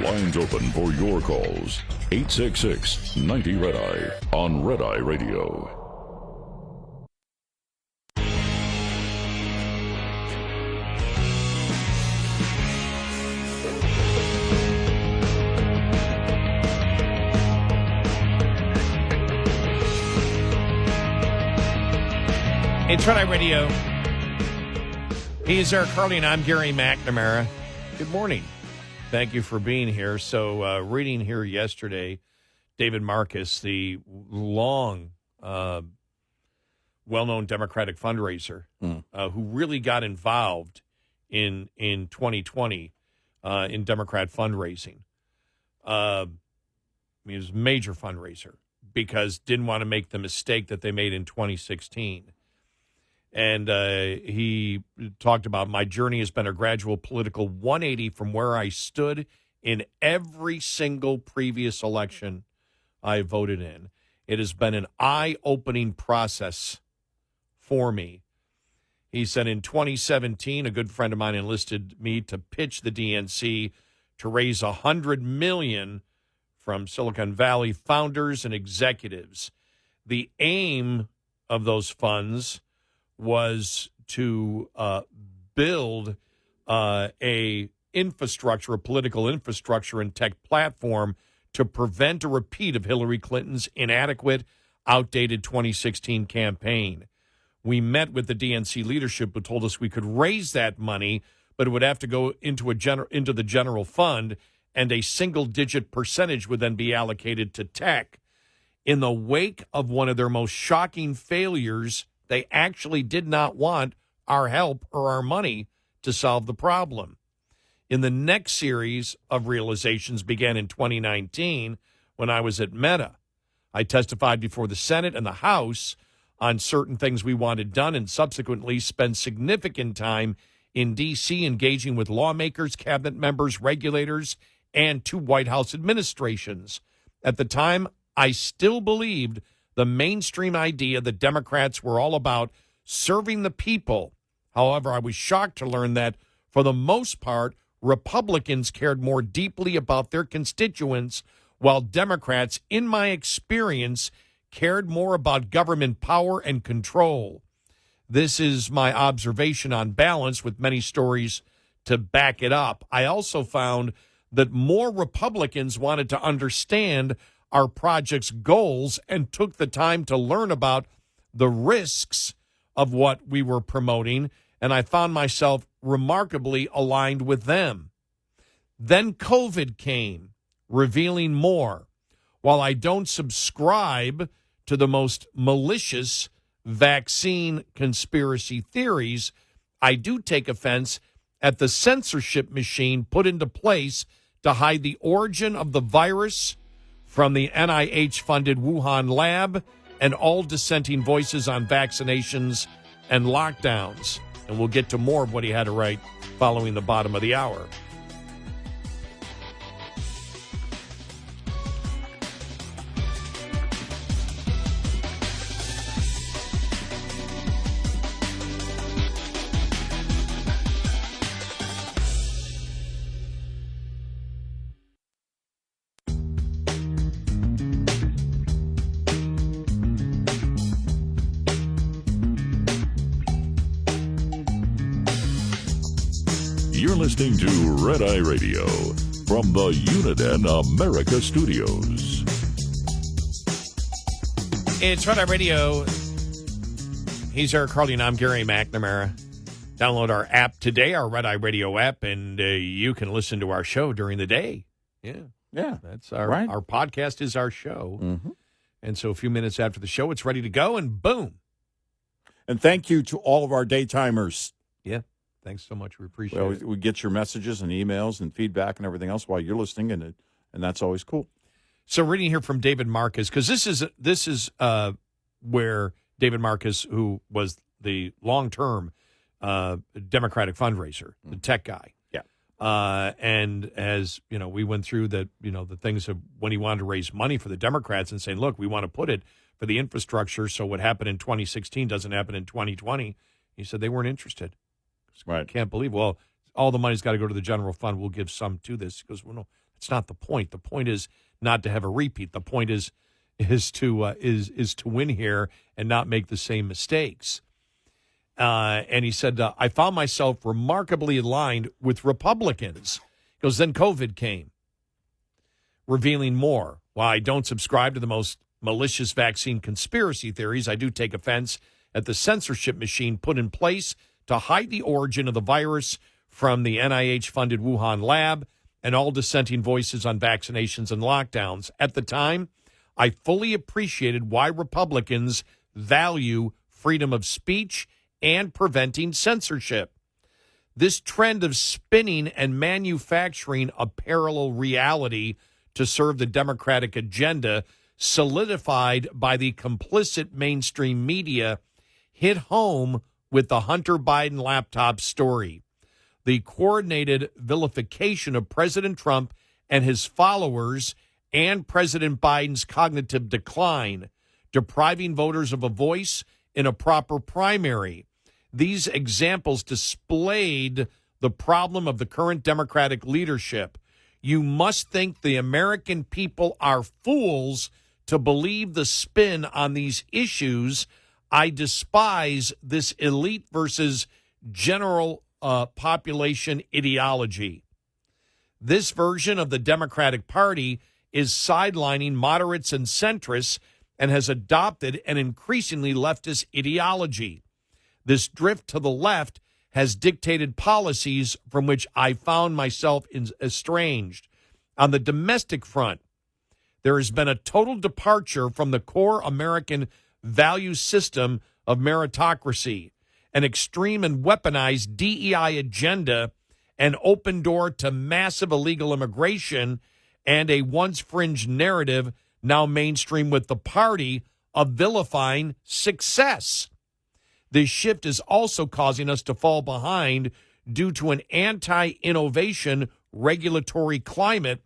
Lines open for your calls. 866-90-RED-I on Red Eye Radio. It's Red Eye Radio. He is Eric Harley, and I'm Gary McNamara. Good morning. Thank you for being here. So, reading here yesterday, David Marcus, the long, well-known Democratic fundraiser, who really got involved in 2020 in Democrat fundraising. I mean, it was a major fundraiser because didn't want to make the mistake that they made in 2016. And he talked about, my journey has been a gradual political 180 from where I stood in every single previous election I voted in. It has been an eye-opening process for me. He said in 2017, a good friend of mine enlisted me to pitch the DNC to raise $100 million from Silicon Valley founders and executives. The aim of those funds was to build a infrastructure, a political infrastructure and tech platform to prevent a repeat of Hillary Clinton's inadequate, outdated 2016 campaign. We met with the DNC leadership who told us we could raise that money, but it would have to go into the general fund, and a single-digit percentage would then be allocated to tech. In the wake of one of their most shocking failures, they actually did not want our help or our money to solve the problem. In the next series of realizations began in 2019 when I was at Meta. I testified before the Senate and the House on certain things we wanted done and subsequently spent significant time in D.C. engaging with lawmakers, cabinet members, regulators, and 2 White House administrations. At the time, I still believed the mainstream idea that Democrats were all about serving the people. However, I was shocked to learn that, for the most part, Republicans cared more deeply about their constituents, while Democrats, in my experience, cared more about government power and control. This is my observation on balance, with many stories to back it up. I also found that more Republicans wanted to understand our project's goals and took the time to learn about the risks of what we were promoting, and I found myself remarkably aligned with them. Then COVID came, revealing more. While I don't subscribe to the most malicious vaccine conspiracy theories, I do take offense at the censorship machine put into place to hide the origin of the virus from the NIH-funded Wuhan lab and all dissenting voices on vaccinations and lockdowns. And we'll get to more of what he had to write following the bottom of the hour. You're listening to Red Eye Radio from the Uniden America Studios. It's Red Eye Radio. He's Eric Harley, and I'm Gary McNamara. Download our app today, our Red Eye Radio app, and you can listen to our show during the day. Yeah. That's our Right. Our podcast is our show. Mm-hmm. And so a few minutes after the show, it's ready to go, and boom. And thank you to all of our daytimers. Yeah. Thanks so much. We appreciate it. We get your messages and emails and feedback and everything else while you're listening, and that's always cool. So reading here from David Marcus, because this is where David Marcus, who was the long-term Democratic fundraiser, the tech guy. Yeah. And as, we went through the things of when he wanted to raise money for the Democrats and saying, look, we want to put it for the infrastructure so what happened in 2016 doesn't happen in 2020. He said they weren't interested. Right. I can't believe, well, all the money's got to go to the general fund. We'll give some to this. He goes, well, no, that's not the point. The point is not to have a repeat. The point is to win here and not make the same mistakes. And he said, I found myself remarkably aligned with Republicans. He goes, then COVID came, revealing more. While I don't subscribe to the most malicious vaccine conspiracy theories, I do take offense at the censorship machine put in place to hide the origin of the virus from the NIH-funded Wuhan lab and all dissenting voices on vaccinations and lockdowns. At the time, I fully appreciated why Republicans value freedom of speech and preventing censorship. This trend of spinning and manufacturing a parallel reality to serve the Democratic agenda, solidified by the complicit mainstream media, hit home with the Hunter Biden laptop story. The coordinated vilification of President Trump and his followers and President Biden's cognitive decline, depriving voters of a voice in a proper primary. These examples displayed the problem of the current Democratic leadership. You must think the American people are fools to believe the spin on these issues. I despise this elite versus general population ideology. This version of the Democratic Party is sidelining moderates and centrists and has adopted an increasingly leftist ideology. This drift to the left has dictated policies from which I found myself estranged. On the domestic front, there has been a total departure from the core American value system of meritocracy, an extreme and weaponized DEI agenda, an open door to massive illegal immigration, and a once fringe narrative now mainstream with the party of vilifying success. This shift is also causing us to fall behind due to an anti-innovation regulatory climate,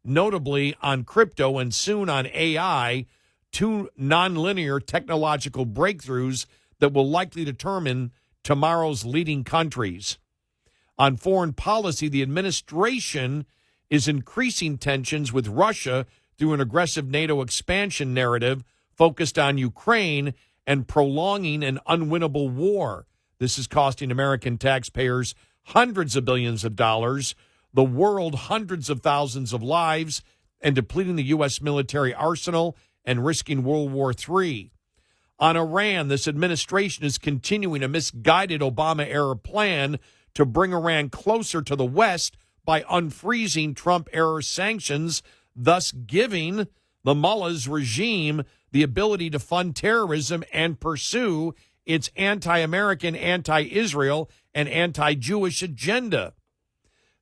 notably on crypto and soon on AI, two nonlinear technological breakthroughs that will likely determine tomorrow's leading countries. On foreign policy, the administration is increasing tensions with Russia through an aggressive NATO expansion narrative focused on Ukraine and prolonging an unwinnable war. This is costing American taxpayers hundreds of billions of dollars, the world hundreds of thousands of lives, and depleting the U.S. military arsenal and risking World War III. On Iran, this administration is continuing a misguided Obama-era plan to bring Iran closer to the West by unfreezing Trump-era sanctions, thus giving the mullah's regime the ability to fund terrorism and pursue its anti-American, anti-Israel, and anti-Jewish agenda.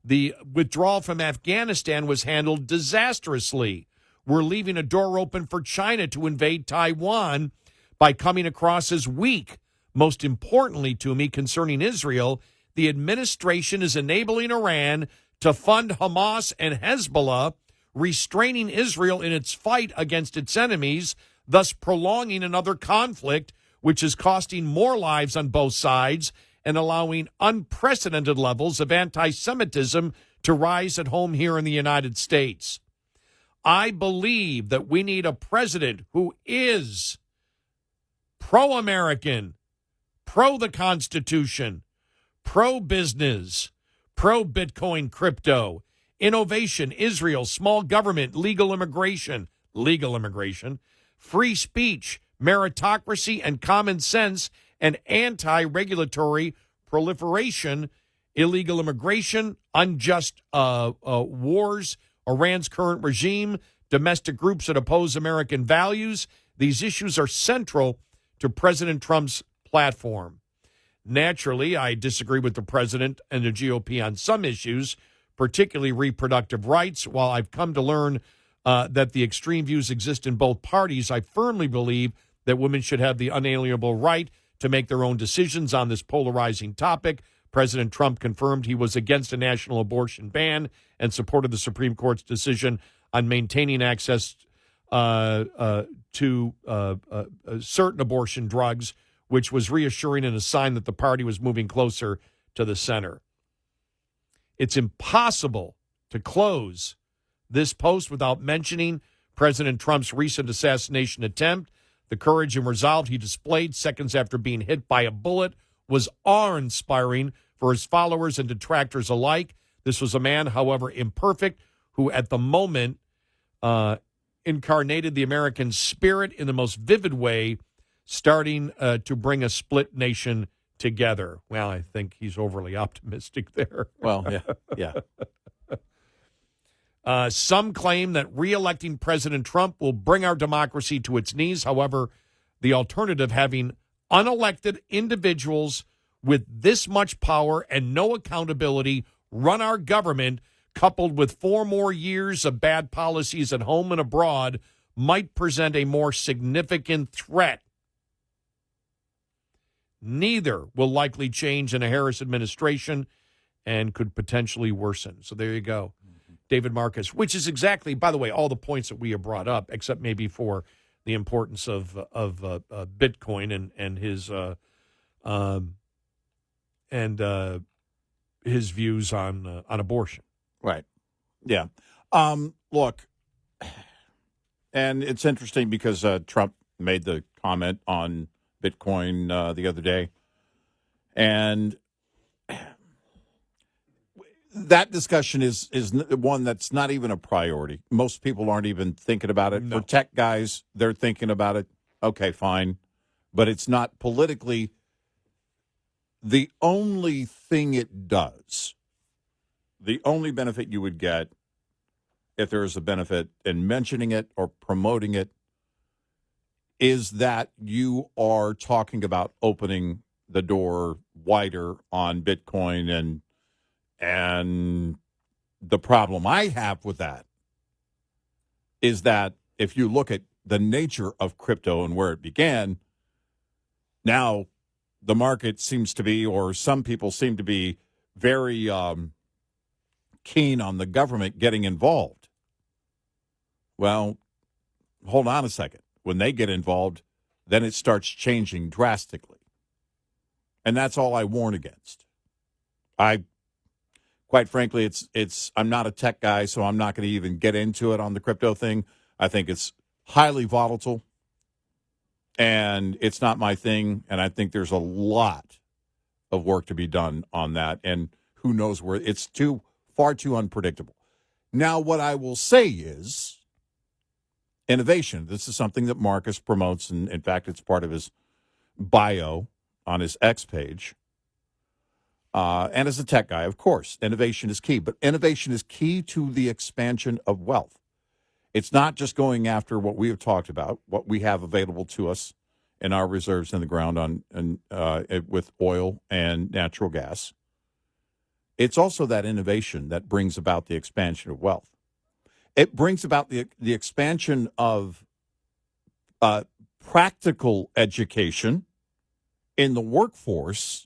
The withdrawal from Afghanistan was handled disastrously. We're leaving a door open for China to invade Taiwan by coming across as weak. Most importantly to me concerning Israel, the administration is enabling Iran to fund Hamas and Hezbollah, restraining Israel in its fight against its enemies, thus prolonging another conflict, which is costing more lives on both sides and allowing unprecedented levels of anti-Semitism to rise at home here in the United States. I believe that we need a president who is pro-American, pro the Constitution, pro-business, pro-Bitcoin crypto, innovation, Israel, small government, legal immigration, free speech, meritocracy, and common sense, and anti-regulatory proliferation, illegal immigration, unjust wars, Iran's current regime, domestic groups that oppose American values. These issues are central to President Trump's platform. Naturally, I disagree with the president and the GOP on some issues, particularly reproductive rights. While I've come to learn that the extreme views exist in both parties, I firmly believe that women should have the unalienable right to make their own decisions on this polarizing topic. President Trump confirmed he was against a national abortion ban and supported the Supreme Court's decision on maintaining access to certain abortion drugs, which was reassuring and a sign that the party was moving closer to the center. It's impossible to close this post without mentioning President Trump's recent assassination attempt. The courage and resolve he displayed seconds after being hit by a bullet was awe-inspiring for his followers and detractors alike. This was a man, however imperfect, who at the moment incarnated the American spirit in the most vivid way, starting to bring a split nation together. Well, I think he's overly optimistic there. Well, yeah. Some claim that re-electing President Trump will bring our democracy to its knees. However, the alternative, having unelected individuals with this much power and no accountability run our government, coupled with 4 more years of bad policies at home and abroad, might present a more significant threat. Neither will likely change in a Harris administration and could potentially worsen. So there you go. David Marcus, which is exactly, by the way, all the points that we have brought up, except maybe for the importance of Bitcoin and his views on abortion. Right. Yeah. Look, and it's interesting because Trump made the comment on Bitcoin the other day, and that discussion is one that's not even a priority. Most people aren't even thinking about it. No. For tech guys, they're thinking about it. Okay, fine. But it's not politically. The only thing it does, the only benefit you would get, if there is a benefit in mentioning it or promoting it, is that you are talking about opening the door wider on Bitcoin. And the problem I have with that is that if you look at the nature of crypto and where it began, now the market seems to be, or some people seem to be, very keen on the government getting involved. Well, hold on a second. When they get involved, then it starts changing drastically. And that's all I warn against. Quite frankly, I'm not a tech guy, so I'm not going to even get into it on the crypto thing. I think it's highly volatile, and it's not my thing, and I think there's a lot of work to be done on that, and who knows where it's far too unpredictable. Now, what I will say is innovation. This is something that Marcus promotes, and in fact, it's part of his bio on his X page. And as a tech guy, of course, innovation is key. But innovation is key to the expansion of wealth. It's not just going after what we have talked about, what we have available to us in our reserves in the ground with oil and natural gas. It's also that innovation that brings about the expansion of wealth. It brings about the expansion of practical education in the workforce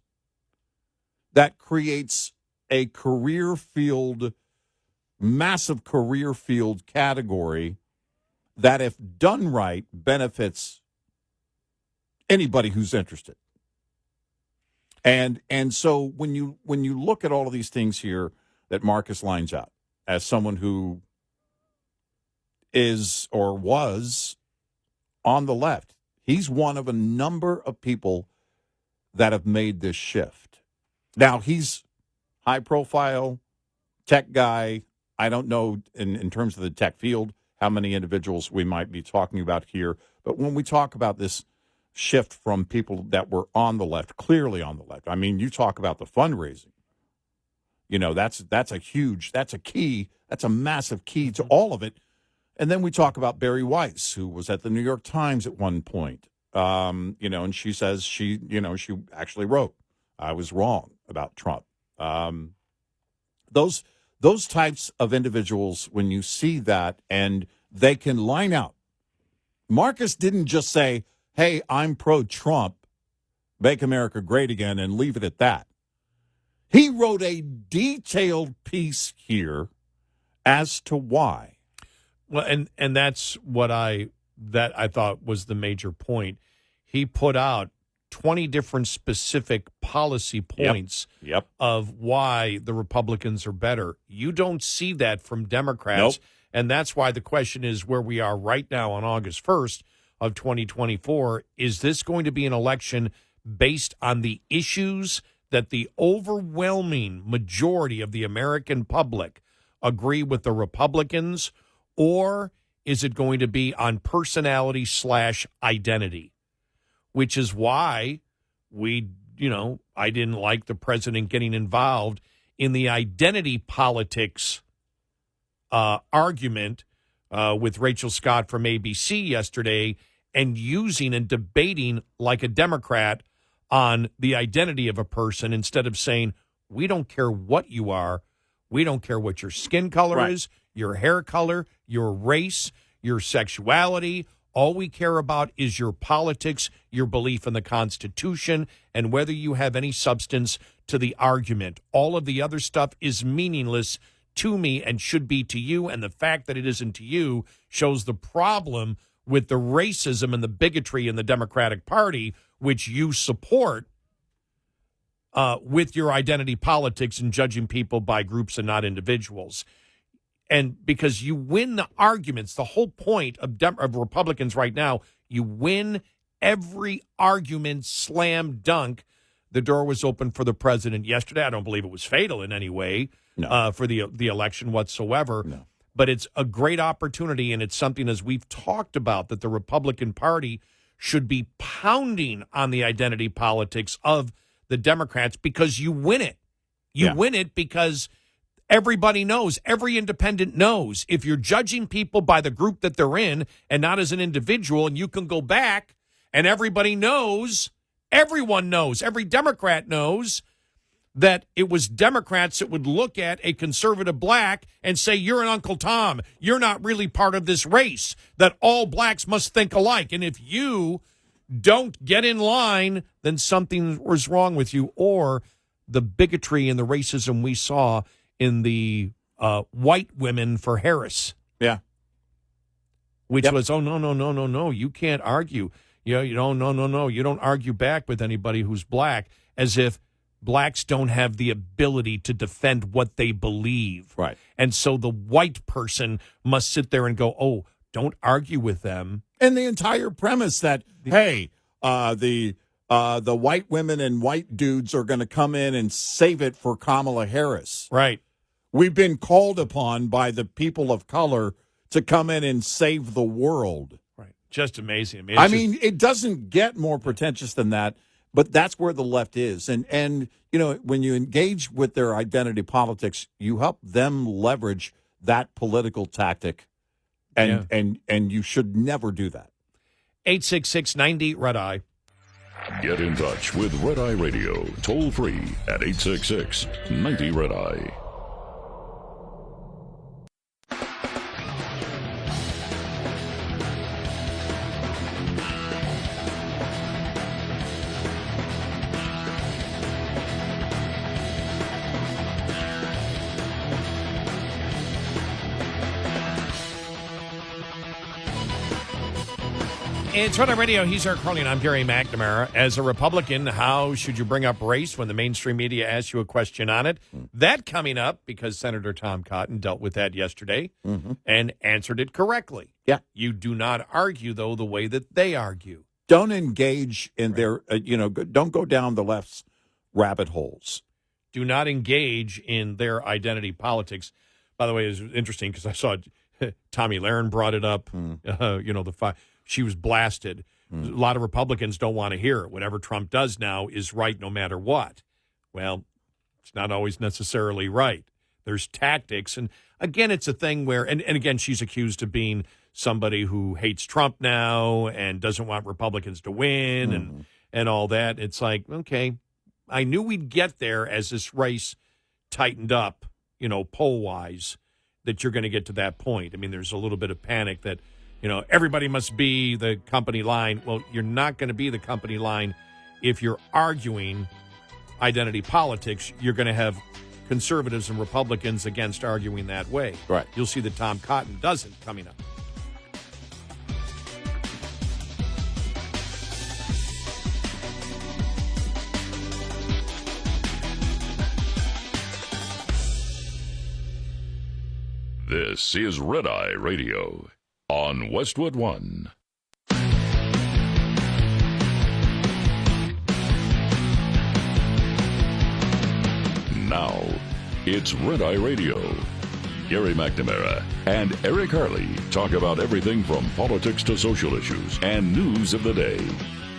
that creates a career field, massive career field category that, if done right, benefits anybody who's interested. And so when you look at all of these things here that Marcus lines out as someone who is or was on the left, he's one of a number of people that have made this shift. Now, he's high-profile tech guy. I don't know in terms of the tech field how many individuals we might be talking about here. But when we talk about this shift from people that were on the left, clearly on the left, I mean, you talk about the fundraising. You know, that's a key, that's a massive key to all of it. And then we talk about Barry Weiss, who was at the New York Times at one point. And she says she actually wrote, I was wrong about Trump. Those types of individuals, when you see that and they can line out. Marcus didn't just say, hey, I'm pro-Trump, make America great again, and leave it at that. He wrote a detailed piece here as to why. Well, and that's what I thought was the major point. He put out 20 different specific policy points of why the Republicans are better. You don't see that from Democrats. Nope. And that's why the question is where we are right now on August 1st of 2024. Is this going to be an election based on the issues that the overwhelming majority of the American public agree with the Republicans, or is it going to be on personality / identity? Which is why I didn't like the president getting involved in the identity politics argument with Rachel Scott from ABC yesterday, and using and debating like a Democrat on the identity of a person instead of saying, we don't care what you are. We don't care what your skin color is, your hair color, your race, your sexuality. All we care about is your politics, your belief in the Constitution, and whether you have any substance to the argument. All of the other stuff is meaningless to me and should be to you, and the fact that it isn't to you shows the problem with the racism and the bigotry in the Democratic Party, which you support with your identity politics and judging people by groups and not individuals. And because you win the arguments, the whole point of Republicans right now, you win every argument slam dunk the door was open for the president yesterday. I don't believe it was fatal in any way for the election whatsoever. No. But it's a great opportunity, and it's something, as we've talked about, that the Republican Party should be pounding on the identity politics of the Democrats, because you win it. You win it because everybody knows, every independent knows, if you're judging people by the group that they're in and not as an individual, and you can go back and everybody knows, everyone knows, every Democrat knows that it was Democrats that would look at a conservative black and say, you're an Uncle Tom. You're not really part of this race, that all blacks must think alike. And if you don't get in line, then something was wrong with you. Or the bigotry and the racism we saw in the white women for Harris. Yeah. Which was, no, you can't argue. You don't argue back with anybody who's black, as if blacks don't have the ability to defend what they believe. Right. And so the white person must sit there and go, oh, don't argue with them. And the entire premise that, hey, the white women and white dudes are going to come in and save it for Kamala Harris. Right. We've been called upon by the people of color to come in and save the world. Right. Just amazing. I mean, it doesn't get more pretentious than that, but that's where the left is. And you know, when you engage with their identity politics, you help them leverage that political tactic, and you should never do that. 866-90-RED-EYE. Get in touch with Red Eye Radio, toll free at 866-90-RED-EYE. It's Red Eye Radio. He's Eric Harley, and I'm Gary McNamara. As a Republican, how should you bring up race when the mainstream media asks you a question on it? That coming up because Senator Tom Cotton dealt with that yesterday and answered it correctly. Yeah. You do not argue, though, the way that they argue. Don't engage in their, don't go down the left's rabbit holes. Do not engage in their identity politics. By the way, it was interesting because I saw Tommy Lahren brought it up, she was blasted. A lot of Republicans don't want to hear it. Whatever Trump does now is right no matter what. Well, it's not always necessarily right. There's tactics. And again, it's a thing where, and again, she's accused of being somebody who hates Trump now and doesn't want Republicans to win and all that. It's like, okay, I knew we'd get there as this race tightened up, poll-wise, that you're going to get to that point. I mean, there's a little bit of panic that, everybody must be the company line. Well, you're not going to be the company line if you're arguing identity politics. You're going to have conservatives and Republicans against arguing that way. Right. You'll see that Tom Cotton doesn't coming up. This is Red Eye Radio on Westwood One. Now, it's Red Eye Radio. Gary McNamara and Eric Harley talk about everything from politics to social issues and news of the day.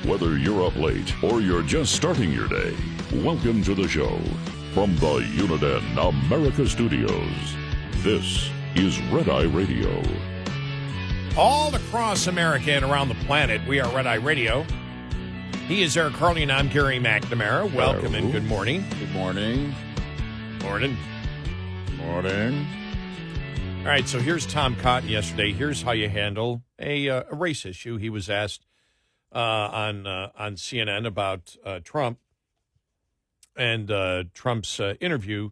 Whether you're up late or you're just starting your day, welcome to the show. From the Uniden America Studios, this is Red Eye Radio. All across America and around the planet, we are Red Eye Radio. He is Eric Harley, and I'm Gary McNamara. Welcome and good morning. Good morning. Morning. Morning. All right, so here's Tom Cotton yesterday. Here's how you handle a race issue. He was asked on CNN about Trump and Trump's interview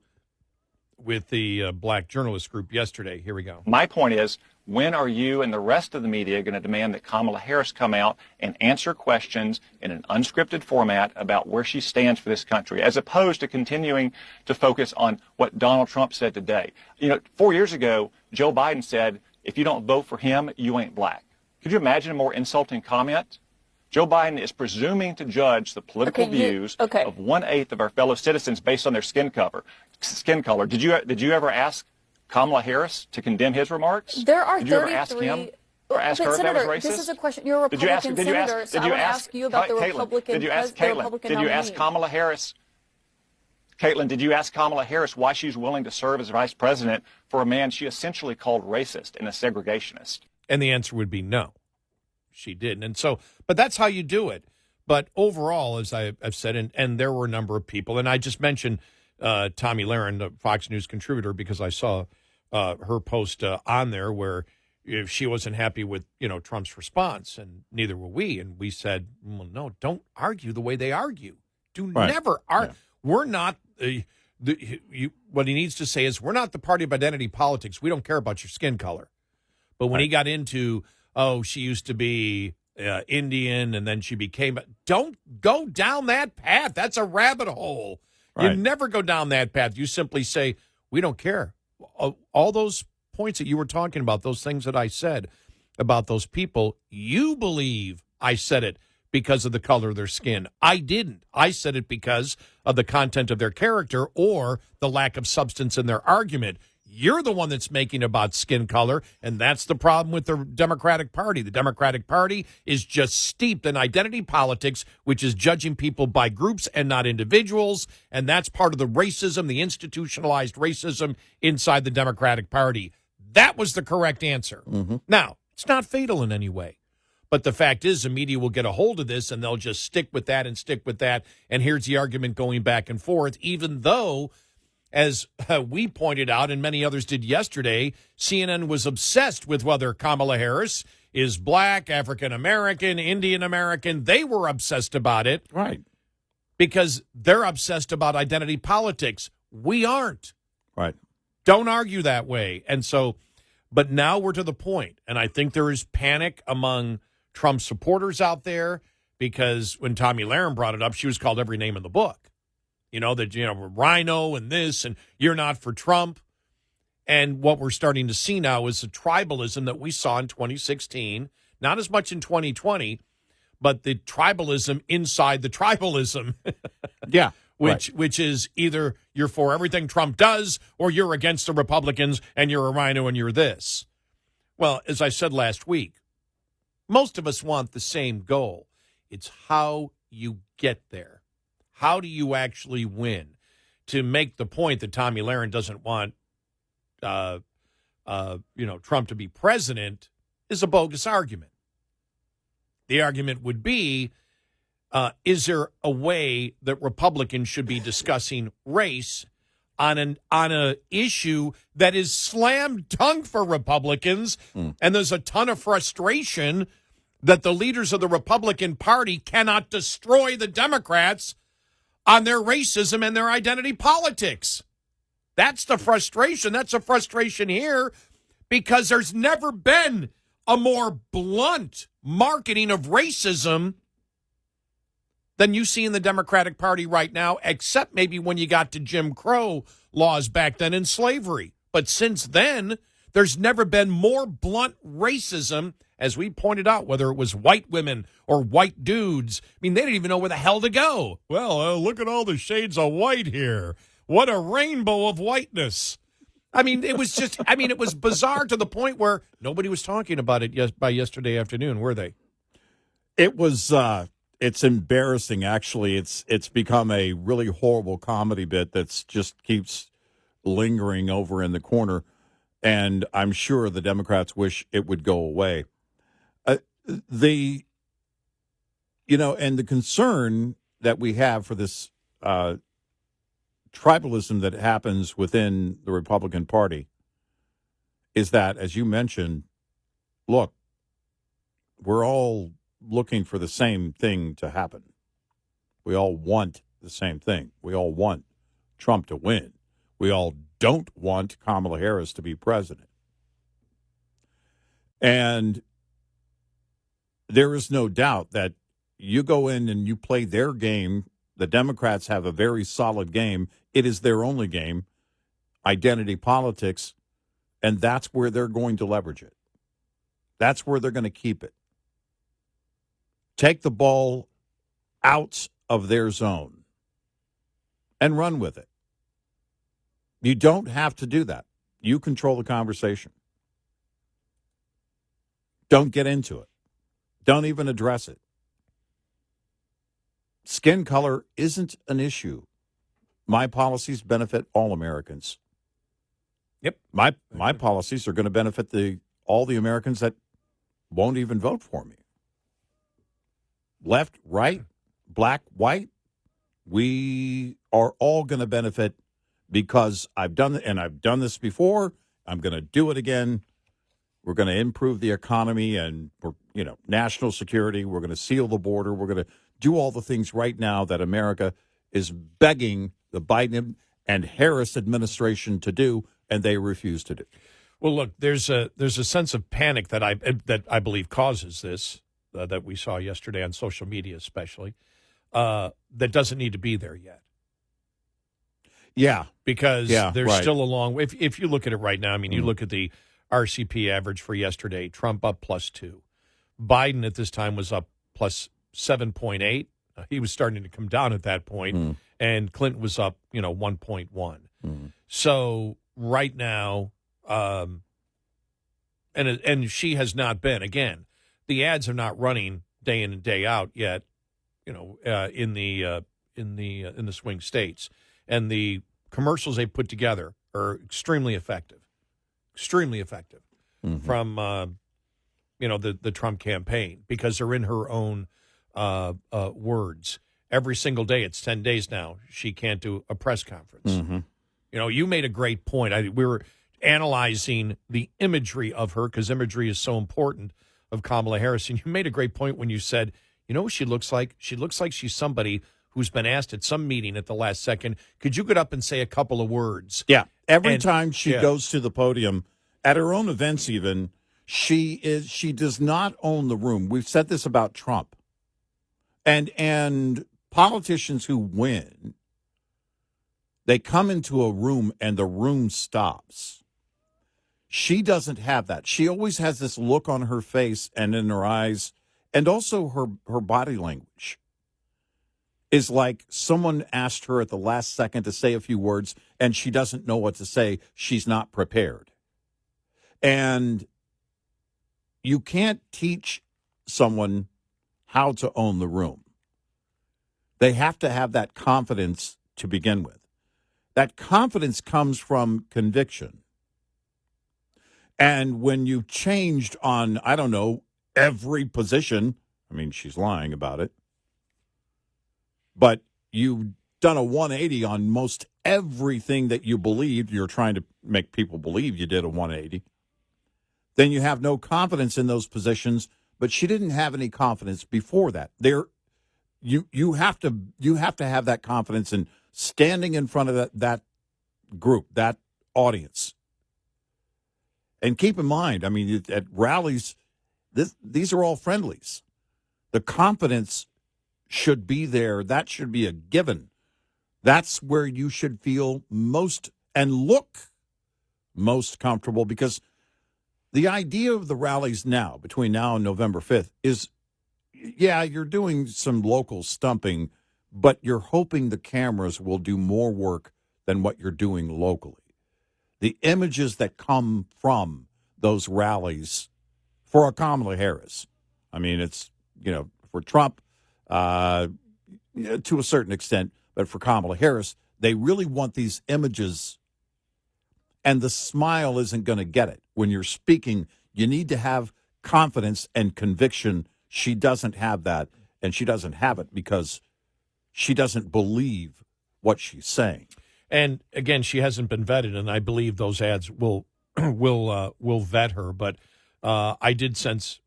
with the black journalist group yesterday. Here we go. My point is, when are you and the rest of the media going to demand that Kamala Harris come out and answer questions in an unscripted format about where she stands for this country, as opposed to continuing to focus on what Donald Trump said today? 4 years ago, Joe Biden said, if you don't vote for him, you ain't black. Could you imagine a more insulting comment? Joe Biden is presuming to judge the political views of 1/8 of our fellow citizens based on their skin color. Did you ever ask Kamala Harris to condemn his remarks? There are Did you ever ask him or ask her if that was racist? This is a question. You're a Republican senator, so I want to ask you about the Republican Did you ask Kamala Harris? Caitlin, did you ask Kamala Harris why she's willing to serve as vice president for a man she essentially called racist and a segregationist? And the answer would be no. She didn't. And so, but that's how you do it. But overall, as I've said, and there were a number of people, and I just mentioned Tommy Lahren, the Fox News contributor, because I saw her post on there where if she wasn't happy with, Trump's response, and neither were we. And we said, well, no, don't argue the way they argue. Never argue. Yeah. We're not, what he needs to say is, we're not the party of identity politics. We don't care about your skin color. But when he got into, she used to be Indian and then she became, don't go down that path. That's a rabbit hole. Right. You never go down that path. You simply say, we don't care. All those points that you were talking about, those things that I said about those people, you believe I said it because of the color of their skin. I didn't. I said it because of the content of their character or the lack of substance in their argument. You're the one that's making about skin color, and that's the problem with the Democratic Party. The Democratic Party is just steeped in identity politics, which is judging people by groups and not individuals, and that's part of the racism, the institutionalized racism inside the Democratic Party. That was the correct answer. Mm-hmm. Now, it's not fatal in any way. But the fact is, the media will get a hold of this, and they'll just stick with that and stick with that. And here's the argument going back and forth, even though, as we pointed out and many others did yesterday, CNN was obsessed with whether Kamala Harris is black, African-American, Indian-American. They were obsessed about it. Right. Because they're obsessed about identity politics. We aren't. Right. Don't argue that way. And so, but now we're to the point, and I think there is panic among Trump supporters out there, because when Tommy Lahren brought it up, she was called every name in the book. Rhino and this, and you're not for Trump. And what we're starting to see now is the tribalism that we saw in 2016, not as much in 2020, but the tribalism inside the tribalism. Yeah. Which is either you're for everything Trump does or you're against the Republicans and you're a rhino and you're this. Well, as I said last week, most of us want the same goal. It's how you get there. How do you actually win? To make the point that Tommy Lahren doesn't want, Trump to be president is a bogus argument. The argument would be, is there a way that Republicans should be discussing race on an issue that is slam dunk for Republicans, and there's a ton of frustration that the leaders of the Republican Party cannot destroy the Democrats on their racism and their identity politics. That's the frustration. That's a frustration here because there's never been a more blunt marketing of racism than you see in the Democratic Party right now, except maybe when you got to Jim Crow laws back then in slavery. But since then, there's never been more blunt racism, as we pointed out, whether it was white women or white dudes. I mean, they didn't even know where the hell to go. Well, look at all the shades of white here. What a rainbow of whiteness. I mean, it was just, it was bizarre to the point where nobody was talking about it by yesterday afternoon, were they? It was, it's embarrassing, actually. It's become a really horrible comedy bit that's just keeps lingering over in the corner. And I'm sure the Democrats wish it would go away. And the concern that we have for this tribalism that happens within the Republican Party is that, as you mentioned, look, we're all looking for the same thing to happen. We all want the same thing. We all want Trump to win. We all don't want Kamala Harris to be president. And there is no doubt that you go in and you play their game. The Democrats have a very solid game. It is their only game, identity politics, and that's where they're going to leverage it. That's where they're going to keep it. Take the ball out of their zone and run with it. You don't have to do that. You control the conversation. Don't get into it. Don't even address it. Skin color isn't an issue. My policies benefit all Americans. Yep. My policies are going to benefit all the Americans that won't even vote for me. Left, right, black, white, we are all going to benefit because I've done this before. I'm going to do it again. We're going to improve the economy and national security. We're going to seal the border. We're going to do all the things right now that America is begging the Biden and Harris administration to do, and they refuse to do. Well, look, there's a sense of panic that I believe causes this that we saw yesterday on social media, especially that doesn't need to be there yet. Yeah, because there's right. still a long way. If you look at it right now, I mean, you look at the RCP average for yesterday. Trump up +2. Biden at this time was up +7.8. He was starting to come down at that point, and Clinton was up 1.1. So right now. And she has not been. Again, the ads are not running day in and day out yet. In the swing states, and the commercials they put together are extremely effective. From the Trump campaign, because they're in her own words. Every single day, it's 10 days now. She can't do a press conference. You made a great point. We were analyzing the imagery of her, because imagery is so important, of Kamala Harris. And you made a great point when you said, what she looks like? She looks like she's somebody who's been asked at some meeting at the last second, could you get up and say a couple of words? Yeah. Every time she goes to the podium, at her own events even, she does not own the room. We've said this about Trump. And politicians who win, they come into a room and the room stops. She doesn't have that. She always has this look on her face and in her eyes, and also her body language is like someone asked her at the last second to say a few words, and she doesn't know what to say. She's not prepared. And you can't teach someone how to own the room. They have to have that confidence to begin with. That confidence comes from conviction. And when you changed on, I don't know, every position, I mean, she's lying about it, but you've done a 180 on most everything that you believed, you're trying to make people believe you did a 180, then you have no confidence in those positions, but she didn't have any confidence before that. You have to have that confidence in standing in front of that group, that audience. And keep in mind, I mean, at rallies, these are all friendlies. The confidence should be there. That should be a given. That's where you should feel most and look most comfortable, because the idea of the rallies now, between now and November 5th, is, you're doing some local stumping, but you're hoping the cameras will do more work than what you're doing locally. The images that come from those rallies for a Kamala Harris, I mean, it's, for Trump to a certain extent, but for Kamala Harris, they really want these images, and the smile isn't going to get it. When you're speaking, you need to have confidence and conviction. She doesn't have that, and she doesn't have it because she doesn't believe what she's saying. And again, she hasn't been vetted, and I believe those ads will vet her. But I did sense,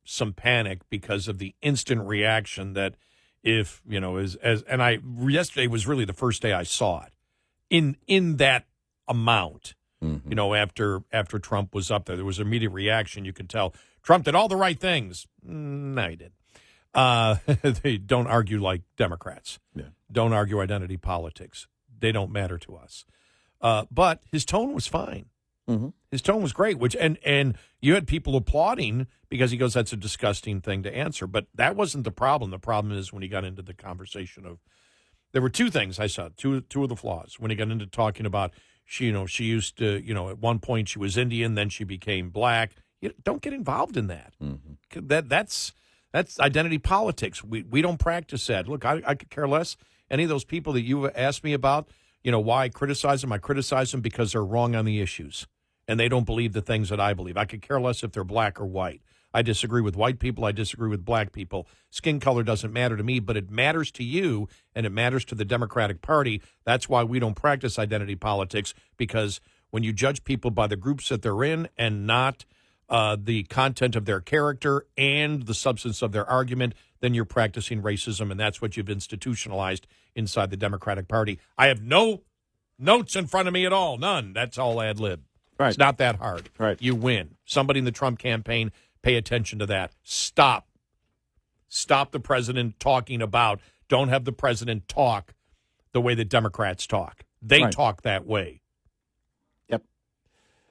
some panic because of the instant reaction that yesterday was really the first day I saw it in that amount. After Trump was up there was immediate reaction. You could tell Trump did all the right things. No, he did. They don't argue like Democrats. Yeah. Don't argue identity politics. They don't matter to us. But his tone was fine. Mm-hmm. His tone was great, and you had people applauding because he goes, "That's a disgusting thing to answer." But that wasn't the problem. The problem is when he got into the conversation of, there were two things I saw, two of the flaws when he got into talking about she used to, at one point she was Indian, then she became black. Don't get involved in that. Mm-hmm. That's identity politics. We don't practice that. Look, I could care less. Any of those people that you asked me about, why I criticize them because they're wrong on the issues. And they don't believe the things that I believe. I could care less if they're black or white. I disagree with white people. I disagree with black people. Skin color doesn't matter to me, but it matters to you, and it matters to the Democratic Party. That's why we don't practice identity politics, because when you judge people by the groups that they're in and not the content of their character and the substance of their argument, then you're practicing racism, and that's what you've institutionalized inside the Democratic Party. I have no notes in front of me at all. None. That's all ad lib. Right. It's not that hard. Right. You win. Somebody in the Trump campaign, pay attention to that. Stop the president talking about, don't have the president talk the way the Democrats talk. They talk that way. Yep.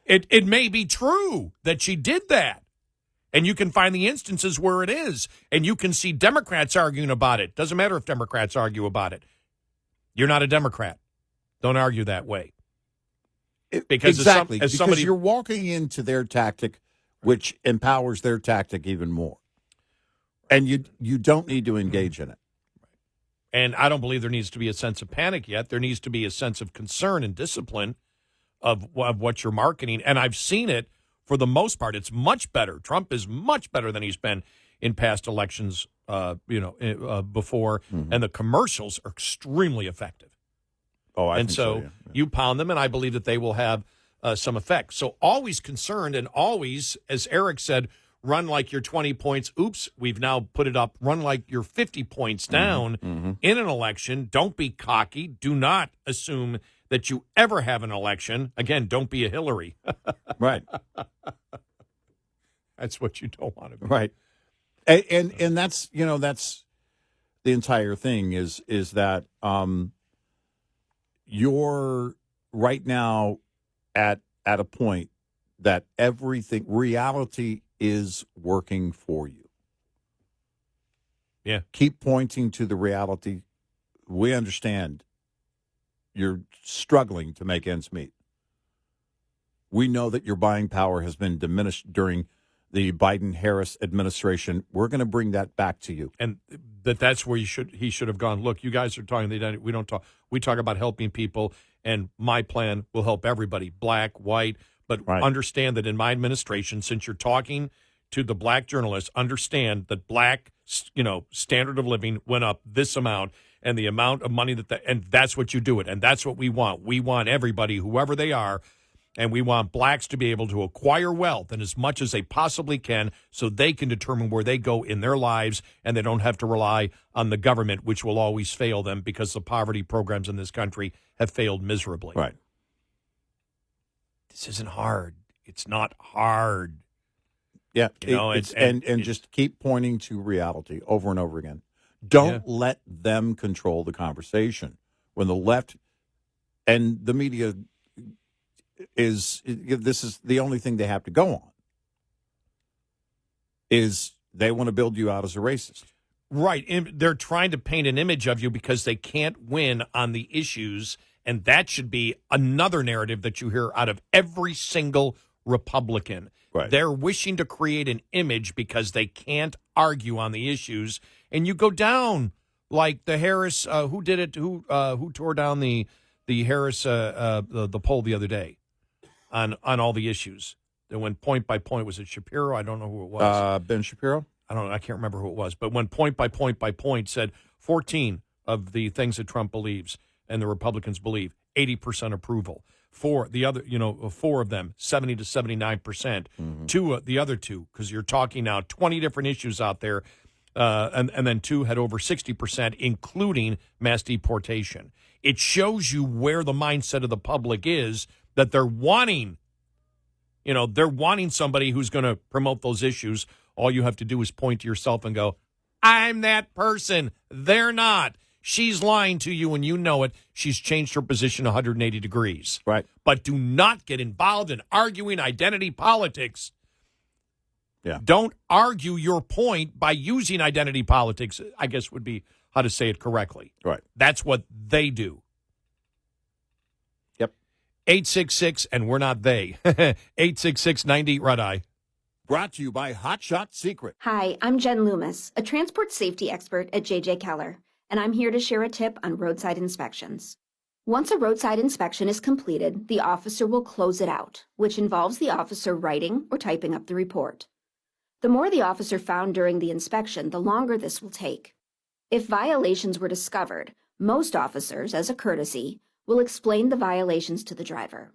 It may be true that she did that, and you can find the instances where it is, and you can see Democrats arguing about it. Doesn't matter if Democrats argue about it. You're not a Democrat. Don't argue that way. Because exactly, as somebody, because you're walking into their tactic, which empowers their tactic even more. And you don't need to engage in it. And I don't believe there needs to be a sense of panic yet. There needs to be a sense of concern and discipline of what you're marketing. And I've seen it for the most part. It's much better. Trump is much better than he's been in past elections, before. Mm-hmm. And the commercials are extremely effective. Oh, I and think so yeah. You pound them, and I believe that they will have some effect. So always concerned, and always, as Eric said, run like you're 20 points. Oops, we've now put it up. Run like you're 50 points down in an election. Don't be cocky. Do not assume that you ever have an election. Again, don't be a Hillary. Right. That's what you don't want to be. Right. And that's that's the entire thing is that you're right now at a point that reality is working for you. Yeah. Keep pointing to the reality. We understand you're struggling to make ends meet. We know that your buying power has been diminished during the Biden-Harris administration. We're going to bring that back to you. And that's where he should have gone, look, you guys are talking, we don't talk. We talk about helping people, and my plan will help everybody, black, white. But understand that in my administration, since you're talking to the black journalists, understand that black, standard of living went up this amount, and the amount of money and that's what you do it. And that's what we want. We want everybody, whoever they are, and we want blacks to be able to acquire wealth and as much as they possibly can so they can determine where they go in their lives, and they don't have to rely on the government, which will always fail them because the poverty programs in this country have failed miserably. Right. This isn't hard. It's not hard. Yeah. Just keep pointing to reality over and over again. Don't let them control the conversation. When the left and the media this is the only thing they have to go on, is they want to build you out as a racist. Right. They're trying to paint an image of you because they can't win on the issues, and that should be another narrative that you hear out of every single Republican. Right. They're wishing to create an image because they can't argue on the issues, and you go down like the Harris. Who did it? Who tore down the Harris the poll the other day on all the issues? That went point by point. Was it Shapiro? I don't know who it was. Ben Shapiro? I don't know. I can't remember who it was. But when point by point by point said 14 of the things that Trump believes and the Republicans believe, 80% approval. For the other, four of them, 70 to 79%. Mm-hmm. The other two, because you're talking now 20 different issues out there, and then two had over 60%, including mass deportation. It shows you where the mindset of the public is, that they're wanting somebody who's going to promote those issues. All you have to do is point to yourself and go, I'm that person. They're not. She's lying to you and you know it. She's changed her position 180 degrees. Right. But do not get involved in arguing identity politics. Yeah. Don't argue your point by using identity politics, I guess would be how to say it correctly. Right. That's what they do. Yep. 866, and we're not they. 866-90 Red-Eye. Brought to you by Hot Shot Secret. Hi, I'm Jen Loomis, a transport safety expert at J.J. Keller, and I'm here to share a tip on roadside inspections. Once a roadside inspection is completed, the officer will close it out, which involves the officer writing or typing up the report. The more the officer found during the inspection, the longer this will take. If violations were discovered, most officers, as a courtesy, will explain the violations to the driver.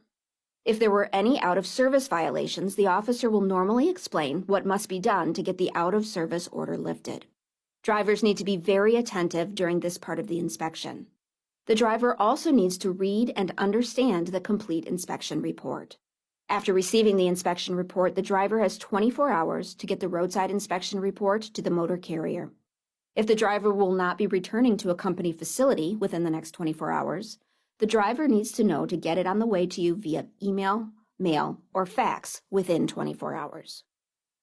If there were any out-of-service violations, the officer will normally explain what must be done to get the out-of-service order lifted. Drivers need to be very attentive during this part of the inspection. The driver also needs to read and understand the complete inspection report. After receiving the inspection report, the driver has 24 hours to get the roadside inspection report to the motor carrier. If the driver will not be returning to a company facility within the next 24 hours, the driver needs to know to get it on the way to you via email, mail, or fax within 24 hours.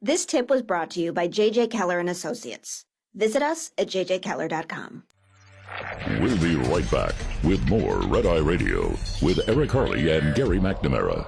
This tip was brought to you by J.J. Keller & Associates. Visit us at jjkeller.com. We'll be right back with more Red Eye Radio with Eric Harley and Gary McNamara.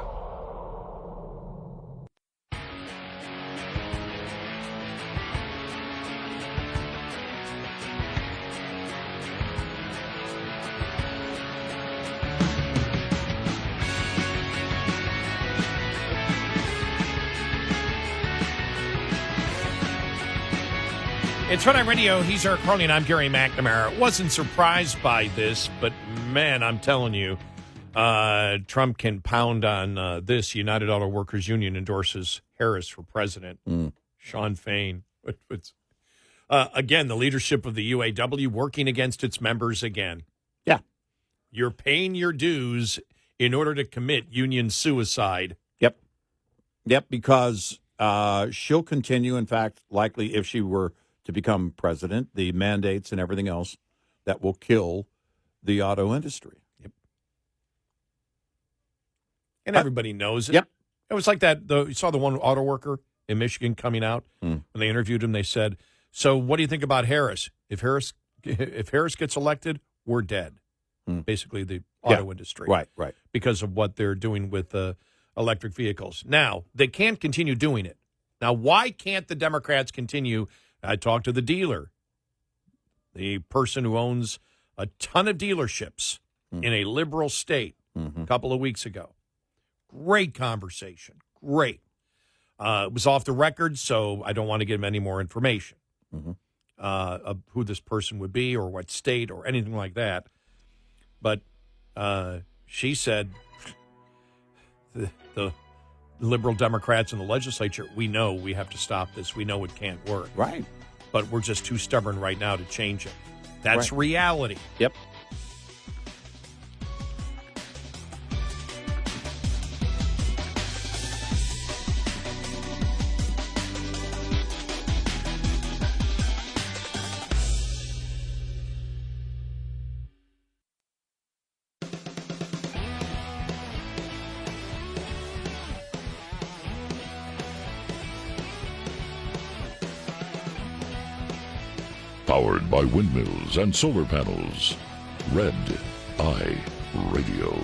It's Red Eye Radio. He's Eric Harley, and I'm Gary McNamara. Wasn't surprised by this, but man, I'm telling you, Trump can pound on this. United Auto Workers Union endorses Harris for president. Sean Fain. Again, the leadership of the UAW working against its members again. Yeah. You're paying your dues in order to commit union suicide. Yep, because she'll continue, in fact, likely if she were to become president, the mandates and everything else that will kill the auto industry. Yep. And everybody knows it. Yep. It was like that. You saw the one auto worker in Michigan coming out. When they interviewed him, they said, so what do you think about Harris? If Harris gets elected, we're dead. Basically, the auto industry. Right. Because of what they're doing with electric vehicles. Now, they can't continue doing it. Now, why can't the Democrats continue? I talked to the dealer, the person who owns a ton of dealerships in a liberal state a couple of weeks ago. Great conversation. Great. It was off the record, so I don't want to give him any more information of who this person would be or what state or anything like that. But she said the liberal Democrats in the legislature, we know we have to stop this. We know it can't work. Right. But we're just too stubborn right now to change it. That's reality. Yep. Powered by windmills and solar panels. Red Eye Radio.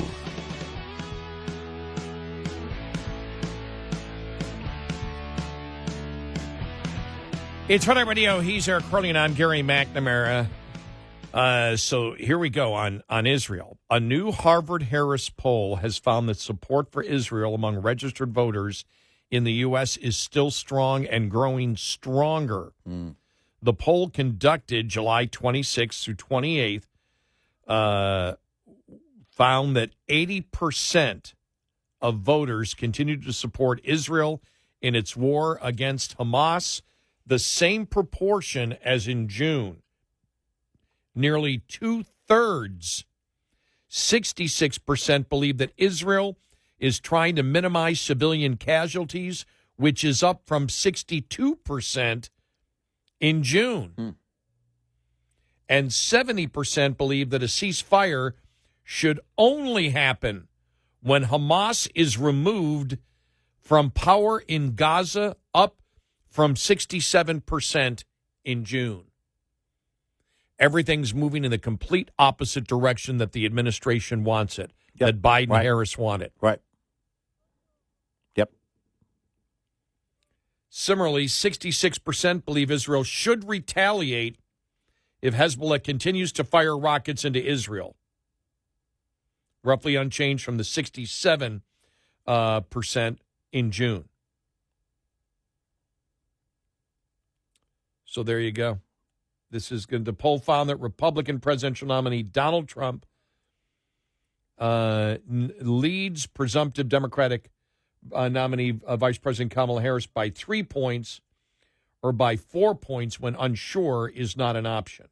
It's Red Eye Radio. He's Eric Harley, and I'm Gary McNamara. So here we go on Israel. A new Harvard-Harris poll has found that support for Israel among registered voters in the U.S. is still strong and growing stronger. The poll conducted July 26th through 28th found that 80% of voters continue to support Israel in its war against Hamas, the same proportion as in June. Nearly two-thirds, 66% believe that Israel is trying to minimize civilian casualties, which is up from 62% in June. And 70% believe that a ceasefire should only happen when Hamas is removed from power in Gaza, up from 67% in June. Everything's moving in the complete opposite direction that the administration wants it, that Biden and Harris want it. Right. Yep. Similarly, 66% believe Israel should retaliate if Hezbollah continues to fire rockets into Israel. Roughly unchanged from the 67% in June. So there you go. This is going to. The poll found that Republican presidential nominee Donald Trump leads presumptive Democratic nominee Vice President Kamala Harris by 3 points or by 4 points when unsure is not an option.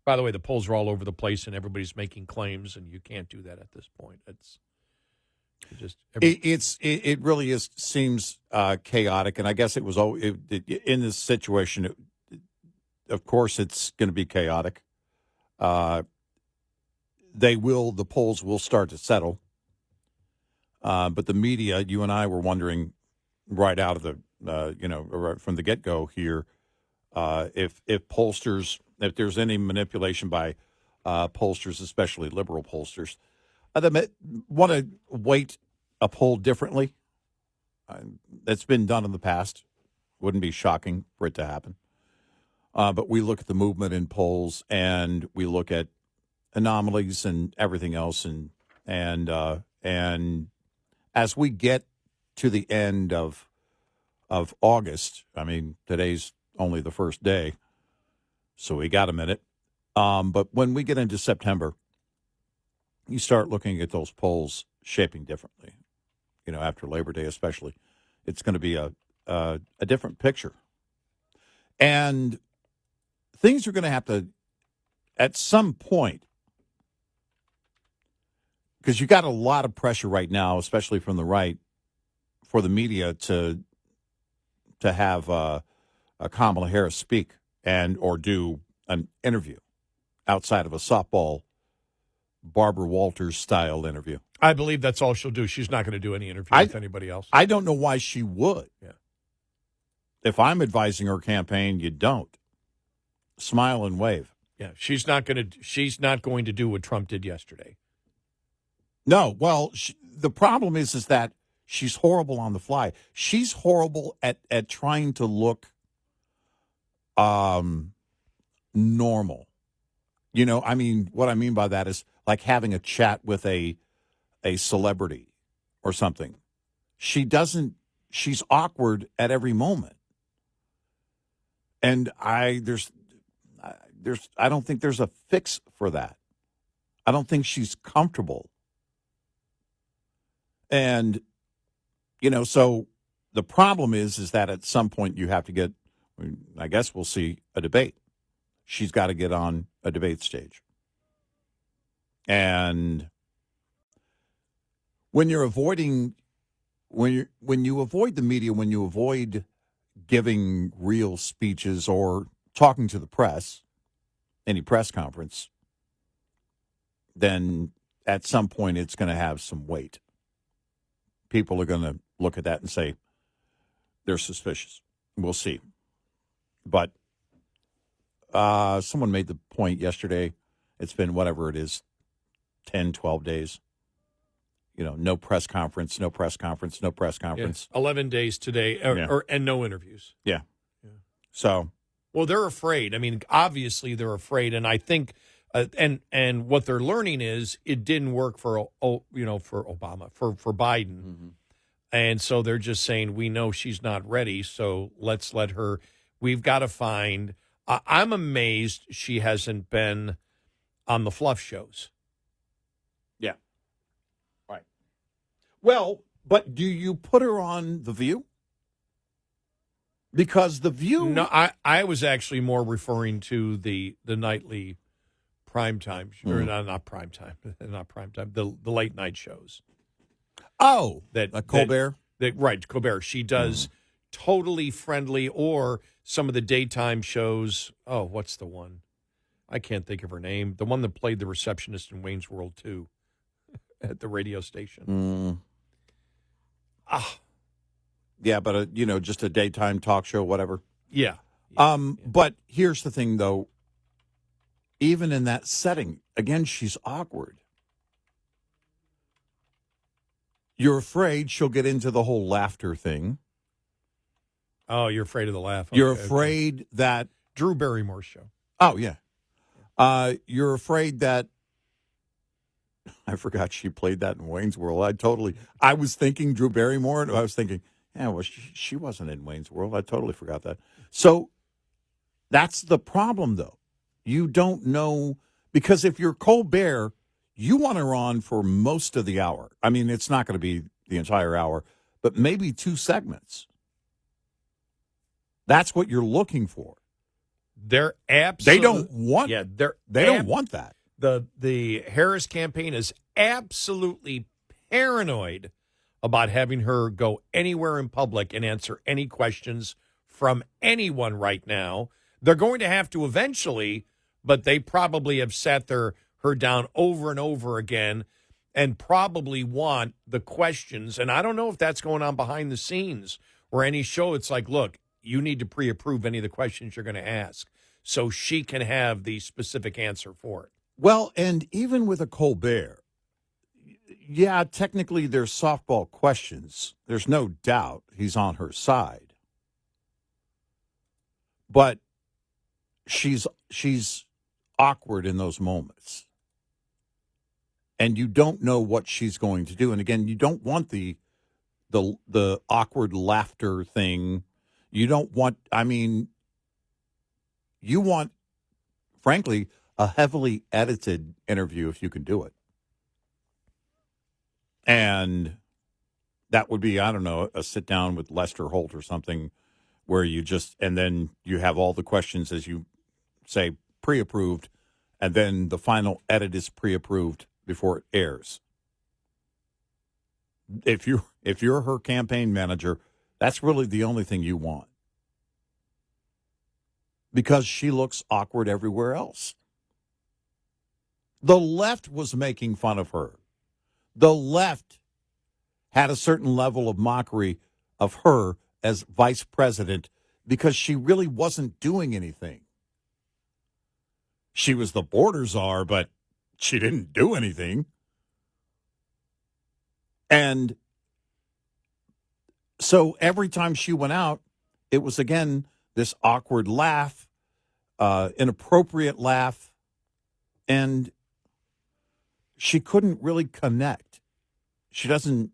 By the way, the polls are all over the place and everybody's making claims, and you can't do that at this point. It really seems chaotic, and I guess it was in this situation. Of course, it's going to be chaotic. The polls will start to settle, but the media. You and I were wondering right out of the right from the get go here, if pollsters, if there's any manipulation by pollsters, especially liberal pollsters, that want to weight a poll differently. That's been done in the past. Wouldn't be shocking for it to happen. But we look at the movement in polls, and we look at anomalies and everything else, and as we get to the end of August, I mean, today's only the first day, so we got a minute. But when we get into September, you start looking at those polls shaping differently. After Labor Day especially, it's going to be a different picture. And things are going to have to, at some point, because you got a lot of pressure right now, especially from the right, for the media to have a Kamala Harris speak or do an interview outside of a softball Barbara Walters style interview. I believe that's all she'll do. She's not going to do any interview with anybody else. I don't know why she would. Yeah. If I'm advising her campaign, you don't. Smile and wave. Yeah, she's not going to do what Trump did yesterday. No, well, the problem is that she's horrible on the fly. She's horrible at trying to look normal. I mean, what I mean by that is like having a chat with a celebrity or something. She's awkward at every moment. And I don't think there's a fix for that. I don't think she's comfortable. And, so the problem is that at some point you have to get, I guess we'll see a debate. She's got to get on a debate stage. And when you avoid the media, when you avoid giving real speeches or talking to the press, any press conference, then at some point it's going to have some weight. People are going to look at that and say they're suspicious. We'll see. But someone made the point yesterday. It's been whatever it is, 10, 12 days. No press conference, no press conference, no press conference. Yeah, 11 days today, and no interviews. Yeah. So. Well, they're afraid. I mean, obviously they're afraid, and I think, and what they're learning is it didn't work for Obama, for Biden, Mm-hmm. and so they're just saying we know she's not ready, so let's let her. We've got to find. I'm amazed she hasn't been on the fluff shows. Yeah. Right. Well, but do you put her on The View? Because The View... No, I was actually more referring to the nightly primetime, or not primetime, the late night shows. Oh, that Colbert? Right, Colbert. She does totally friendly, or some of the daytime shows. Oh, what's the one? I can't think of her name. The one that played the receptionist in Wayne's World 2 at the radio station. Yeah, but, just a daytime talk show, whatever. Yeah. But here's the thing, though. Even in that setting, again, she's awkward. You're afraid she'll get into the whole laughter thing. Oh, you're afraid of the laugh. You're afraid that... Drew Barrymore's show. Oh, yeah. You're afraid that... I forgot she played that in Wayne's World. I was thinking Drew Barrymore, and I was thinking, yeah, well, she wasn't in Wayne's World. I totally forgot that. So that's the problem, though. You don't know, because if you're Colbert, you want her on for most of the hour. I mean, it's not going to be the entire hour, but maybe 2 segments. That's what you're looking for. They're absolutely... They don't want... Yeah, they don't want that. The Harris campaign is absolutely paranoid about having her go anywhere in public and answer any questions from anyone right now. They're going to have to eventually, but they probably have sat her down over and over again and probably want the questions. And I don't know if that's going on behind the scenes or any show. It's like, look, you need to pre-approve any of the questions you're going to ask so she can have the specific answer for it. Well, and even with a Colbert, yeah, technically there's softball questions. There's no doubt he's on her side. But she's awkward in those moments. And you don't know what she's going to do. And again, you don't want the awkward laughter thing. You don't want, you want, frankly, a heavily edited interview if you can do it. And that would be, I don't know, a sit down with Lester Holt or something where you just, and then you have all the questions, as you say, pre-approved, and then the final edit is pre-approved before it airs. If you're her campaign manager, that's really the only thing you want. Because she looks awkward everywhere else. The left was making fun of her. The left had a certain level of mockery of her as vice president because she really wasn't doing anything. She was the border czar, but she didn't do anything. And so every time she went out, it was, again, this awkward laugh, inappropriate laugh, and she couldn't really connect. She doesn't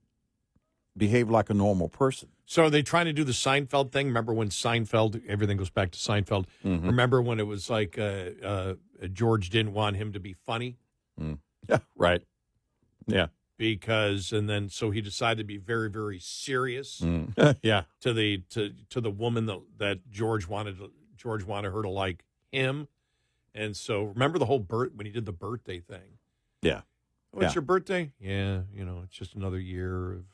behave like a normal person. So are they trying to do the Seinfeld thing? Remember when Seinfeld, everything goes back to Seinfeld. Mm-hmm. Remember when it was like George didn't want him to be funny? Mm. Yeah, right. Yeah. And then so he decided to be very, very serious. Yeah. To the woman that George wanted her to like him. And so remember the whole when he did the birthday thing. Yeah. What's your birthday? Yeah, it's just another year of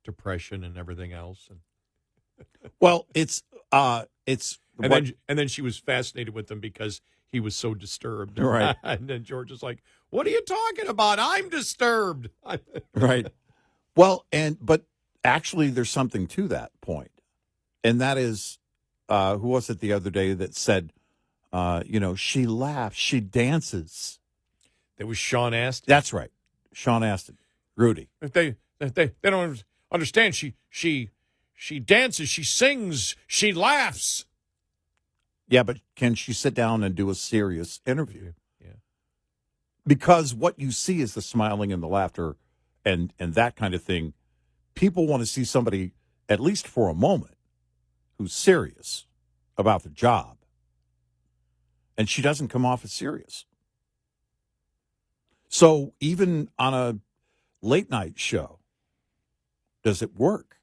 depression and everything else. And well, it's and then she was fascinated with him because he was so disturbed. Right. And then George is like, "What are you talking about? I'm disturbed." Right. Well, but actually there's something to that point. And that is who was it the other day that said she laughs, she dances. That was Sean Astin. That's right. Sean Astin. Rudy. They don't understand. She dances, she sings, she laughs. Yeah, but can she sit down and do a serious interview? Yeah. Because what you see is the smiling and the laughter and that kind of thing. People want to see somebody, at least for a moment, who's serious about the job. And she doesn't come off as serious. So even on a late night show, does it work?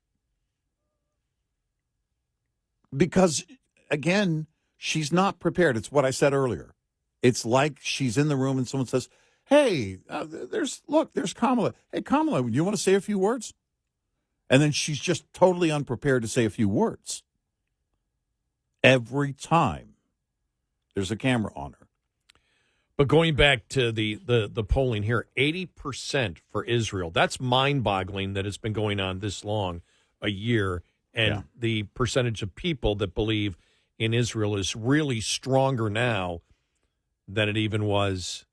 Because, again, she's not prepared. It's what I said earlier. It's like she's in the room and someone says, hey, there's Kamala. Hey, Kamala, you want to say a few words? And then she's just totally unprepared to say a few words. Every time there's a camera on her. But going back to the polling here, 80% for Israel. That's mind-boggling that it's been going on this long, a year. And the percentage of people that believe in Israel is really stronger now than it even was,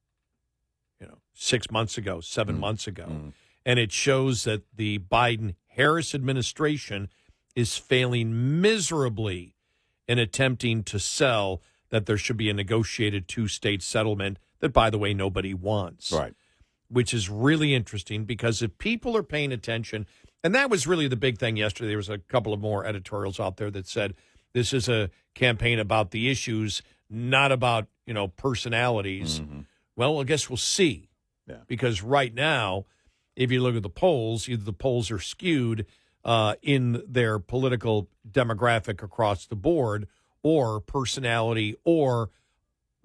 6 months ago, 7 months ago. And it shows that the Biden-Harris administration is failing miserably in attempting to sell that there should be a negotiated two-state settlement that, by the way, nobody wants. Right. Which is really interesting because if people are paying attention, and that was really the big thing yesterday. There was a couple of more editorials out there that said this is a campaign about the issues, not about, personalities. Well, I guess we'll see. Yeah. Because right now, if you look at the polls, either the polls are skewed in their political demographic across the board, or personality, or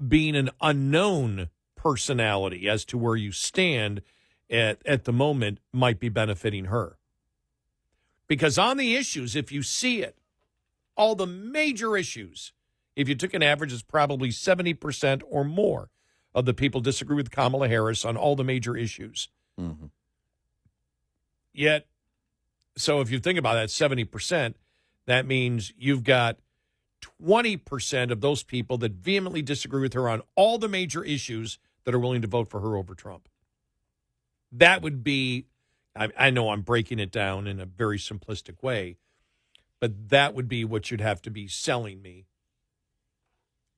being an unknown personality as to where you stand at the moment might be benefiting her. Because on the issues, if you see it, all the major issues, if you took an average, it's probably 70% or more of the people disagree with Kamala Harris on all the major issues. Yet, so if you think about that, 70%, that means you've got 20% of those people that vehemently disagree with her on all the major issues that are willing to vote for her over Trump. That would be, I know I'm breaking it down in a very simplistic way, but that would be what you'd have to be selling me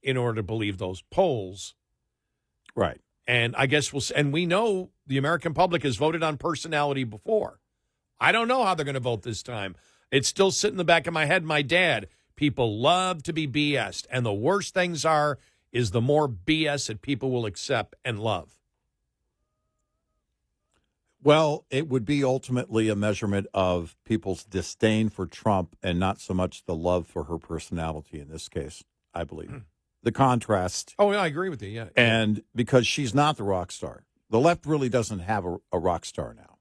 in order to believe those polls. Right. And I guess we know the American public has voted on personality before. I don't know how they're going to vote this time. It's still sitting in the back of my head. My dad, people love to be BS'd, and the worst things is the more BS that people will accept and love. Well, it would be ultimately a measurement of people's disdain for Trump and not so much the love for her personality in this case, I believe. The contrast. Oh, yeah, I agree with you, yeah. And because she's not the rock star. The left really doesn't have a rock star now.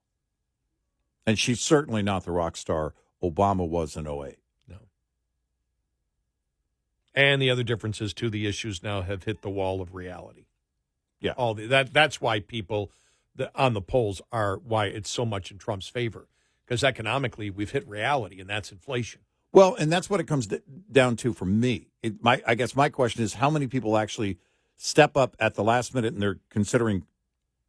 And she's certainly not the rock star Obama was in 2008. No. And the other difference is, too, the issues now have hit the wall of reality. Yeah. That's why people on the polls are why it's so much in Trump's favor. Because economically, we've hit reality, and that's inflation. Well, and that's what it comes down to for me. I guess my question is how many people actually step up at the last minute and they're considering,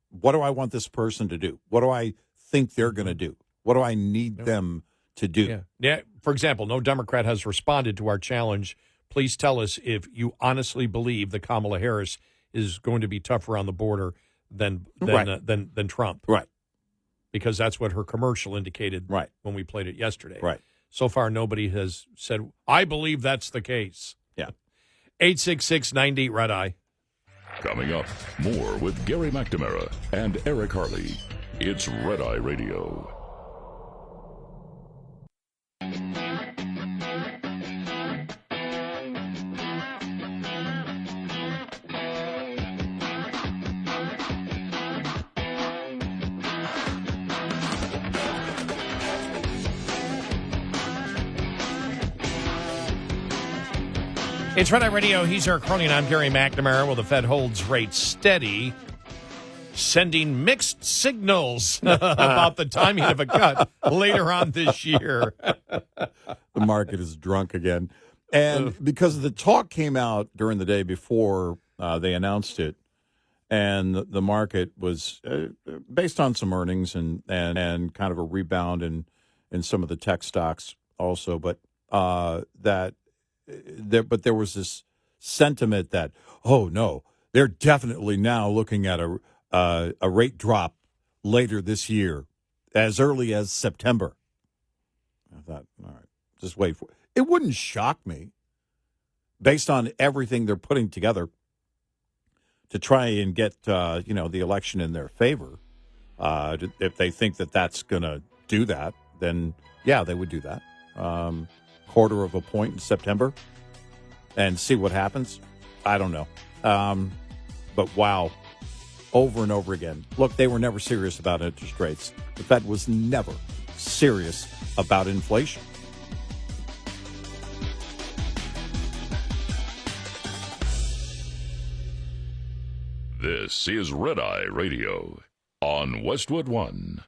what do I want this person to do? What do I think they're going to do? What do I need them to do? Yeah. For example, no Democrat has responded to our challenge. Please tell us if you honestly believe that Kamala Harris is going to be tougher on the border than Trump. Right. Because that's what her commercial indicated when we played it yesterday. Right. So far, nobody has said, I believe that's the case. Yeah. 866-98 Red Eye. Coming up, more with Gary McNamara and Eric Harley. It's Red Eye Radio. It's Red Eye Radio. He's Eric Harley, and I'm Gary McNamara. Well, the Fed holds rates steady, sending mixed signals about the timing of a cut later on this year. The market is drunk again. And because the talk came out during the day before they announced it, and the market was based on some earnings and kind of a rebound in some of the tech stocks also, but there was this sentiment that, oh no, they're definitely now looking at a rate drop later this year, as early as September. I thought, all right, just wait for it. It wouldn't shock me, based on everything they're putting together to try and get the election in their favor. If they think that that's going to do that, then yeah, they would do that. Quarter of a point in September and see what happens. I don't know. But wow, over and over again. Look, they were never serious about interest rates. The Fed was never serious about inflation. This is Red Eye Radio on Westwood One.